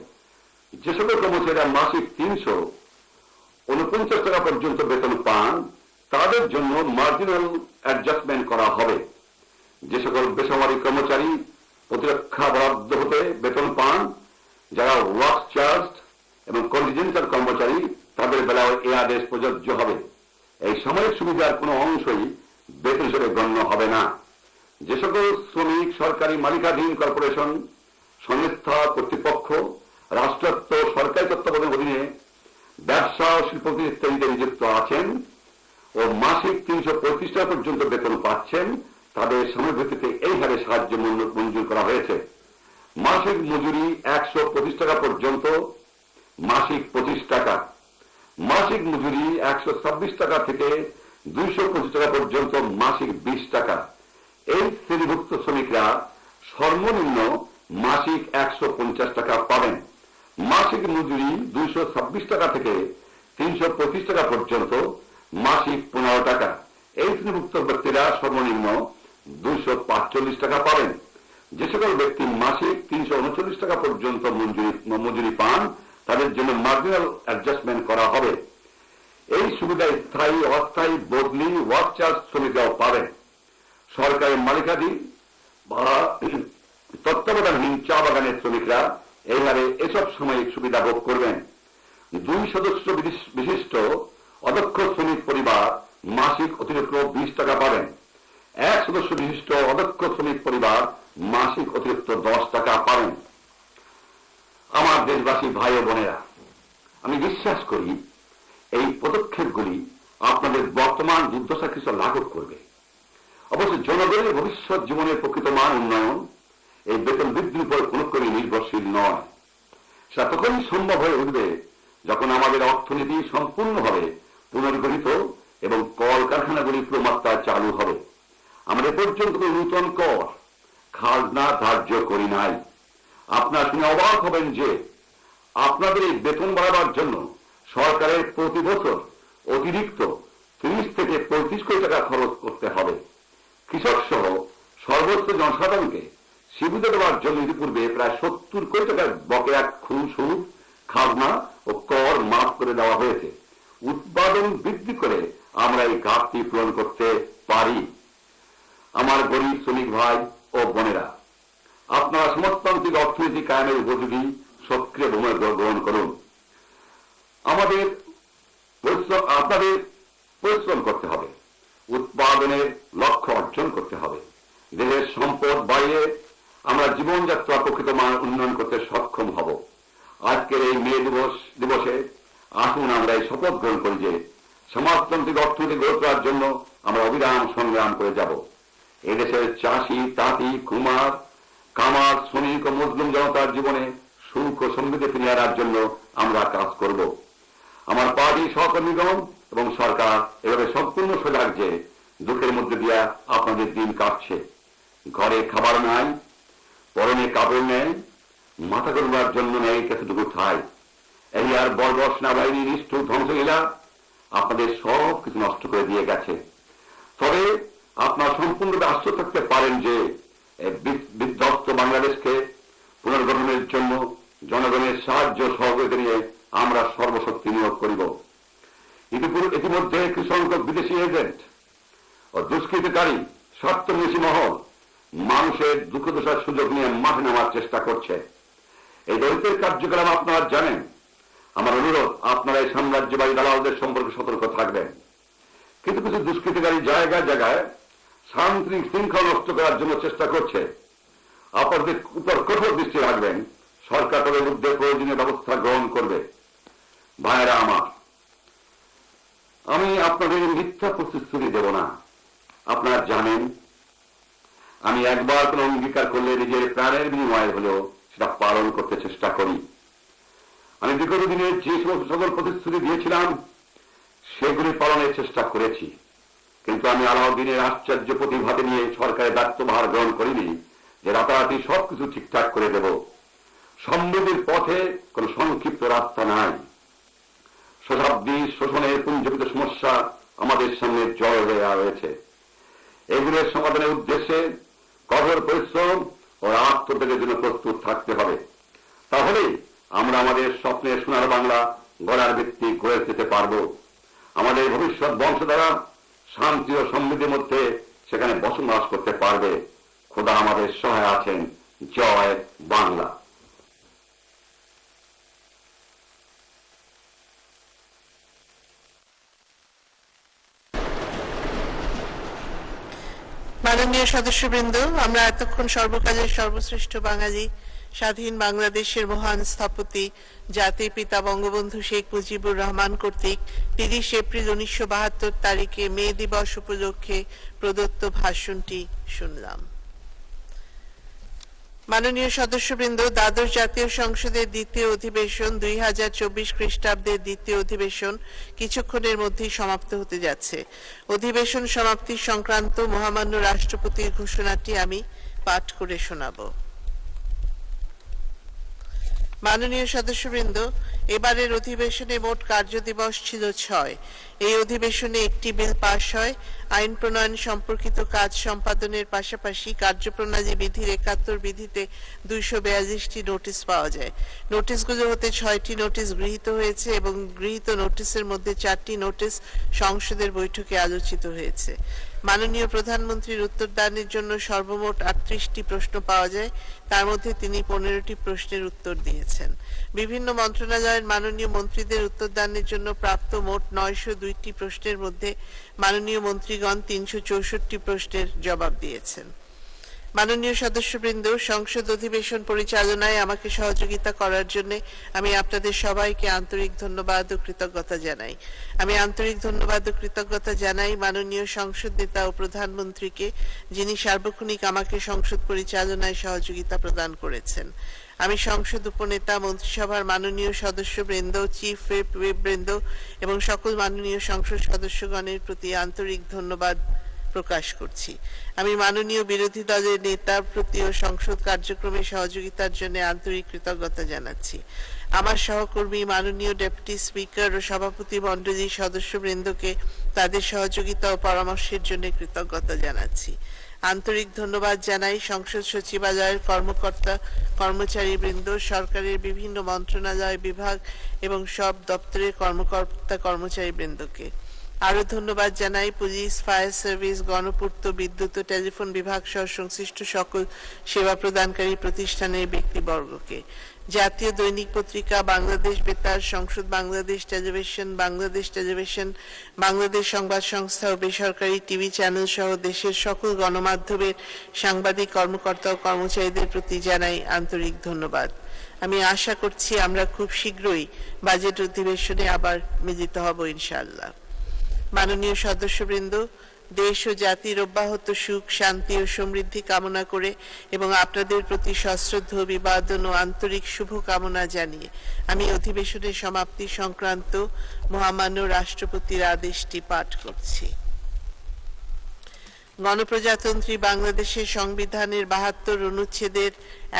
যে সকল কর্মচারীরা মাসিক 349 টাকা পর্যন্ত বেতন পান, তাদের জন্য মার্জিনাল অ্যাডজাস্টমেন্ট করা হবে। যে সকল বেসামরিক কর্মচারী প্রতিরক্ষা বরাদ্দ হতে বেতন পান, যারা ওয়ার্ক চার্জ এবং কন্টিনজেন্টাল কর্মচারী, তাদের বেলায় এই আদেশ প্রযোজ্য হবে। এই সাময়িক সুবিধার কোনো অংশই বেতন হিসেবে গণ্য হবে না। যে সকল শ্রমিক সরকারি মালিকাধীন কর্পোরেশন, সংস্থা, কর্তৃপক্ষ, রাষ্ট্রায়ত্ত সরকারি তত্ত্বাবধানের অধীনে ব্যবসা ও শিল্প প্রতিষ্ঠানে নিযুক্ত আছেন ও মাসিক 335 টাকা পর্যন্ত বেতন পাচ্ছেন, তাদের সাময়িক ভিত্তিতে এই হারে সাহায্য মঞ্জুর করা হয়েছে। মাসিক মজুরি 125 টাকা পর্যন্ত মাসিক 25 টাকা, মাসিক মজুরি 126 টাকা থেকে 225 টাকা পর্যন্ত মাসিক 20 টাকা। এই শ্রেণীভুক্ত শ্রমিকরা সর্বনিম্ন মাসিক 150 টাকা পাবেন। মাসিক মজুরি 226 টাকা থেকে 325 টাকা পর্যন্ত মাসিক 15 টাকা। এই শ্রেণীভুক্ত ব্যক্তিরা সর্বনিম্ন 245 টাকা পাবেন। যে সকল ব্যক্তি মাসিক 339 টাকা পর্যন্ত মজুরি পান, তাদের জন্য মার্জিনাল অ্যাডজাস্টমেন্ট করা হবে। এই সুবিধা স্থায়ী, অস্থায়ী, বদলি, ওয়ার্ক চার্জ শ্রমিকরাও পাবেন। সরকারি মালিকাধীন বা তত্ত্বাবধানহীন চা বাগানের শ্রমিকরা এই হারে এসব সাময়িক সুবিধা ভোগ করবেন। 2 সদস্য বিশিষ্ট অদক্ষ শ্রমিক পরিবার মাসিক অতিরিক্ত 20 টাকা পাবেন। 1 সদস্য বিশিষ্ট অদক্ষ শ্রমিক পরিবার মাসিক অতিরিক্ত 10 টাকা পাবেন। আমার দেশবাসী ভাই ও বোনেরা, আমি বিশ্বাস করি এই পদক্ষেপগুলি আপনাদের বর্তমান দুর্দশা কিছু লাঘব করবে। অবশ্য জনগণের ভবিষ্যৎ জীবনের প্রকৃত মান উন্নয়ন এই বেতন বৃদ্ধির উপর কোনো ক্রমে নির্ভরশীল নয়। সেটা তখনই সম্ভব হয়ে উঠবে যখন আমাদের অর্থনীতি সম্পূর্ণভাবে পুনর্গঠিত এবং কলকারখানাগুলি পুরোমাত্রায় চালু হবে। আমরা এ পর্যন্ত কোনো নূতন কর, খাজনা ধার্য করি নাই। আপনারা শুনে অবাক হবেন যে আপনাদের এই বেতন বাড়াবার জন্য সরকারের প্রতি বছর অতিরিক্ত 30 থেকে 35 কোটি টাকা খরচ করতে হবে। কৃষক সহ সর্বোচ্চ জনসাধারণকে সুবিধা দেওয়ার জন্য ইতিপূর্বে প্রায় 70 কোটি টাকার বকেয়া সুদ, খাজনা ও কর মাফ করে দেওয়া হয়েছে। উৎপাদন বৃদ্ধি করে আমরা এই ঘাটতি পূরণ করতে পারি। আমার গরিব শ্রমিক ভাই ও বোনেরা, আপনারা সমাজতান্ত্রিক অর্থনীতি কায়েমের উপযোগী সক্রিয় ভূমিকা গ্রহণ করুন। আপনাদের পরিশ্রম করতে হবে, উৎপাদনের লক্ষ্য অর্জন করতে হবে। দেশের সম্পদ বাড়িয়ে আমরা জীবনযাত্রা প্রকৃত মান উন্নয়ন করতে সক্ষম হব। আজকের এই মে দিবসে আসুন আমরা এই শপথ গ্রহণ করি যে সমাজতান্ত্রিক অর্থনীতি গড়ে তোলার জন্য আমরা অবিরাম সংগ্রাম করে যাব। এদেশের চাষি, তাঁতি, কুমার, কামার, শ্রমিক ও মজলুম জনতার জীবনে সুখ ও সমৃদ্ধি ফিরিয়ে আনার জন্য আমরা কাজ করব। আমার পার্টি সহকর্মীগণ এবং সরকার এভাবে সম্পূর্ণ সজাগ যে দুঃখের মধ্যে দিয়া আপনাদের দিন কাটছে। ঘরে খাবার নাই, পরনে কাপড় নেই, মাথা করবার জন্য নেই কতটুকু ঠাই। এই আর বর্বর সেনাবাহিনী নিষ্ঠুর ধ্বংসলীলা আপনাদের সব কিছু নষ্ট করে দিয়ে গেছে। তবে আপনারা সম্পূর্ণভাবে আশ্চর্য থাকতে পারেন যে বিধ্বস্ত বাংলাদেশকে পুনর্গঠনের জন্য জনগণের সাহায্য সহযোগিতা নিয়ে আমরা সর্বশক্তি নিয়োগ করিব। ইতিমধ্যে কিছু সংখ্যক বিদেশি এজেন্ট ও দুষ্কৃতকারী স্বার্থন্বেষী মহল মানুষের দুঃখ দশার সুযোগ নিয়ে মাঠে নামার চেষ্টা করছে। এই দরিদ্রের কার্যক্রম আপনারা জানেন। আমার অনুরোধ, আপনারা এই সাম্রাজ্যবাদী দালালদের সম্পর্কে সতর্ক থাকবেন। কিন্তু কিছু দুষ্কৃতকারী জায়গায় জায়গায় শান্তি শৃঙ্খলা নষ্ট করার জন্য চেষ্টা করছে। আপনাদের উপর কঠোর দৃষ্টি রাখবেন। সরকার তাদের বিরুদ্ধে প্রয়োজনীয় ব্যবস্থা গ্রহণ করবে। ভাইয়েরা আমার, আমি আপনাদের মিথ্যা প্রতিশ্রুতি দেব না। আপনারা জানেন আমি একবার কোন অঙ্গীকার করলে নিজের প্রাণের বিনিময়ে হলেও সেটা পালন করতে চেষ্টা করি। আমি বিগত দিনে যে সমস্ত সকল প্রতিশ্রুতি দিয়েছিলাম সেগুলি পালনের চেষ্টা করেছি, কিন্তু আমি আলাউদ্দিনের আশ্চর্য প্রতিভাতে নিয়ে সরকারের দায়িত্বভার গ্রহণ করিনি যে রাতারাতি সবকিছু ঠিকঠাক করে দেব। সমৃদ্ধির পথে কোন সংক্ষিপ্ত রাস্তা নাই। শতাব্দী শোষণের পুঞ্জীভূত সমস্যা আমাদের সামনে জড় হয়ে রয়েছে। এগুলোর সমাধানের উদ্দেশ্যে কঠোর পরিশ্রম ও আত্মত্যাগের জন্য প্রস্তুত থাকতে হবে। তাহলে আমরা আমাদের স্বপ্নের সোনার বাংলা গড়ার ভিত্তি গড়ে তুলতে পারব। আমাদের ভবিষ্যৎ বংশধারা শান্তি ও সমৃদ্ধির মধ্যে সেখানে বসবাস করতে পারবে। খোদা আমাদের সহায় আছেন। জয় বাংলা। মাননীয় সদস্যবৃন্দ, আমরা এতক্ষণ সর্বকালের সর্বশ্রেষ্ঠ বাঙালি স্বাধীন বাংলাদেশের মহান স্থপতি জাতির পিতা বঙ্গবন্ধু শেখ মুজিবুর রহমান কর্তৃক 30 এপ্রিল 1972 তারিখে মে দিবস উপলক্ষে প্রদত্ত ভাষণটি শুনলাম। মাননীয় সদস্যবৃন্দ, দ্বাদশ জাতীয় সংসদের দ্বিতীয় অধিবেশন 2024 খ্রিস্টাব্দের দ্বিতীয় অধিবেশন কিছুক্ষণের মধ্যেই সমাপ্ত হতে যাচ্ছে। অধিবেশন সমাপ্তি সংক্রান্ত মহামান্য রাষ্ট্রপতির ঘোষণাটি আমি পাঠ করে শোনাব। মাননীয় সদস্যবৃন্দ, এবারের অধিবেশনে মোট কার্যদিবস ছিল 6। এই অধিবেশনে একটি বিল পাশ হয়। আইন প্রণয়ন সম্পর্কিত কাজ সম্পাদনের পাশাপাশি কার্যপ্রণালী বিধির 71 বিধিতে 242টি নোটিশ পাওয়া যায়। নোটিশগুলো হতে 6টি নোটিশ গৃহীত হয়েছে এবং গৃহীত নোটিশের মধ্যে 4টি নোটিশ সংসদের বৈঠকে আলোচিত হয়েছে। মাননীয় প্রধানমন্ত্রীর উত্তরদানের জন্য সর্বমোট 38টি প্রশ্ন পাওয়া যায়, তার মধ্যে তিনি 15টি প্রশ্নের উত্তর দিয়েছেন। বিভিন্ন মন্ত্রণালয়ের মাননীয় মন্ত্রীদের উত্তরদানের জন্য প্রাপ্ত মোট 902টি প্রশ্নের মধ্যে মাননীয় মন্ত্রীগণ 364টি প্রশ্নের জবাব দিয়েছেন। মাননীয় সদস্যবৃন্দ, সংসদ অধিবেশন পরিচালনায় আমাকে সহযোগিতা করার জন্য আমি আপনাদের সবাইকে আন্তরিক ধন্যবাদ ও কৃতজ্ঞতা জানাই। আমি আন্তরিক ধন্যবাদ ও কৃতজ্ঞতা জানাই মাননীয় সংসদ নেতা ও প্রধানমন্ত্রীকে, যিনি সার্বক্ষণিক আমাকে সংসদ পরিচালনায় সহযোগিতা প্রদান করেছেন। আমি সংসদ উপনেতা, মন্ত্রিসভার মাননীয় সদস্যবৃন্দ, চিফ হুইপ বৃন্দ এবং সকল মাননীয় সংসদ সদস্যগণের প্রতি আন্তরিক ধন্যবাদ প্রকাশ করছি। আমি মাননীয় বিরোধী দলের নেতার প্রতিও সংসদ কার্যক্রমে সহযোগিতার জন্য আন্তরিক কৃতজ্ঞতা জানাচ্ছি। আমার সহকর্মী মাননীয় ডেপুটি স্পিকার ও সভাপতি মণ্ডলীর সদস্যবৃন্দকে তাদের সহযোগিতা ও পরামর্শের জন্য কৃতজ্ঞতা জানাচ্ছি। আন্তরিক ধন্যবাদ জানাই সংসদ সচিবালয়ের কর্মকর্তা কর্মচারীবৃন্দ, সরকারের বিভিন্ন মন্ত্রণালয়, বিভাগ এবং সব দপ্তরের কর্মকর্তা কর্মচারীবৃন্দকে। আরো ধন্যবাদ জানাই পুলিশ, ফায়ার সার্ভিস, গণপূর্ত, বিদ্যুৎ ও টেলিফোন বিভাগ সহ সংশ্লিষ্ট সকল সেবা প্রদানকারী প্রতিষ্ঠানের ব্যক্তিবর্গকে। জাতীয় দৈনিক পত্রিকা, বাংলাদেশ বেতার, সংসদ বাংলাদেশ টেলিভিশন, বাংলাদেশ সংবাদ সংস্থা ও বেসরকারি টিভি চ্যানেল সহ দেশের সকল গণমাধ্যমের সাংবাদিক কর্মকর্তা ও কর্মচারীদের প্রতি জানাই আন্তরিক ধন্যবাদ। আমি আশা করছি আমরা খুব শীঘ্রই বাজেট অধিবেশনে আবার মিলিত হব ইনশাআল্লাহ। মাননীয় সদস্যবৃন্দ, দেশ ও জাতির অব্যাহত সুখ, শান্তি ও সমৃদ্ধি কামনা করে এবং আপনাদের প্রতি সশ্রদ্ধ অভিবাদন ও আন্তরিক শুভকামনা জানিয়ে আমি অধিবেশনের সমাপ্তি সংক্রান্ত মহামান্য রাষ্ট্রপতির আদেশটি পাঠ করছি। গণপ্রজাতন্ত্রী বাংলাদেশের সংবিধানের 72 অনুচ্ছেদের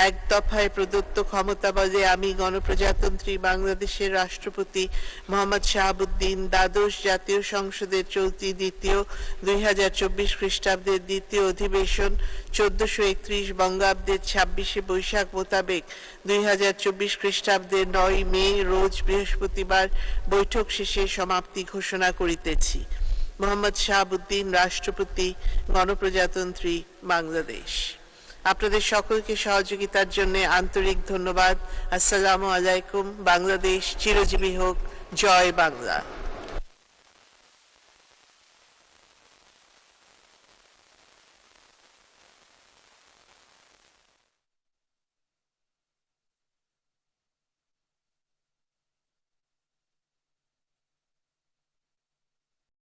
1 দফায় প্রদত্ত ক্ষমতা বলে আমি গণপ্রজাতন্ত্রী বাংলাদেশের রাষ্ট্রপতি মোহাম্মদ শাহাবুদ্দিন দ্বাদশ জাতীয় সংসদের চলতি দ্বিতীয় 2024 খ্রিস্টাব্দের দ্বিতীয় অধিবেশন 1431 বঙ্গাব্দের 26 বৈশাখ মোতাবেক 2024 খ্রিস্টাব্দের 9 মে রোজ বৃহস্পতিবার বৈঠক শেষে সমাপ্তি ঘোষণা করিতেছি। মোহাম্মদ শাহাবুদ্দিন, রাষ্ট্রপতি, গণপ্রজাতন্ত্রী বাংলাদেশ। আপনাদের সকলকে সহযোগিতার জন্য আন্তরিক ধন্যবাদ। আসসালামু আলাইকুম। বাংলাদেশ চিরজীবী হোক। জয় বাংলা।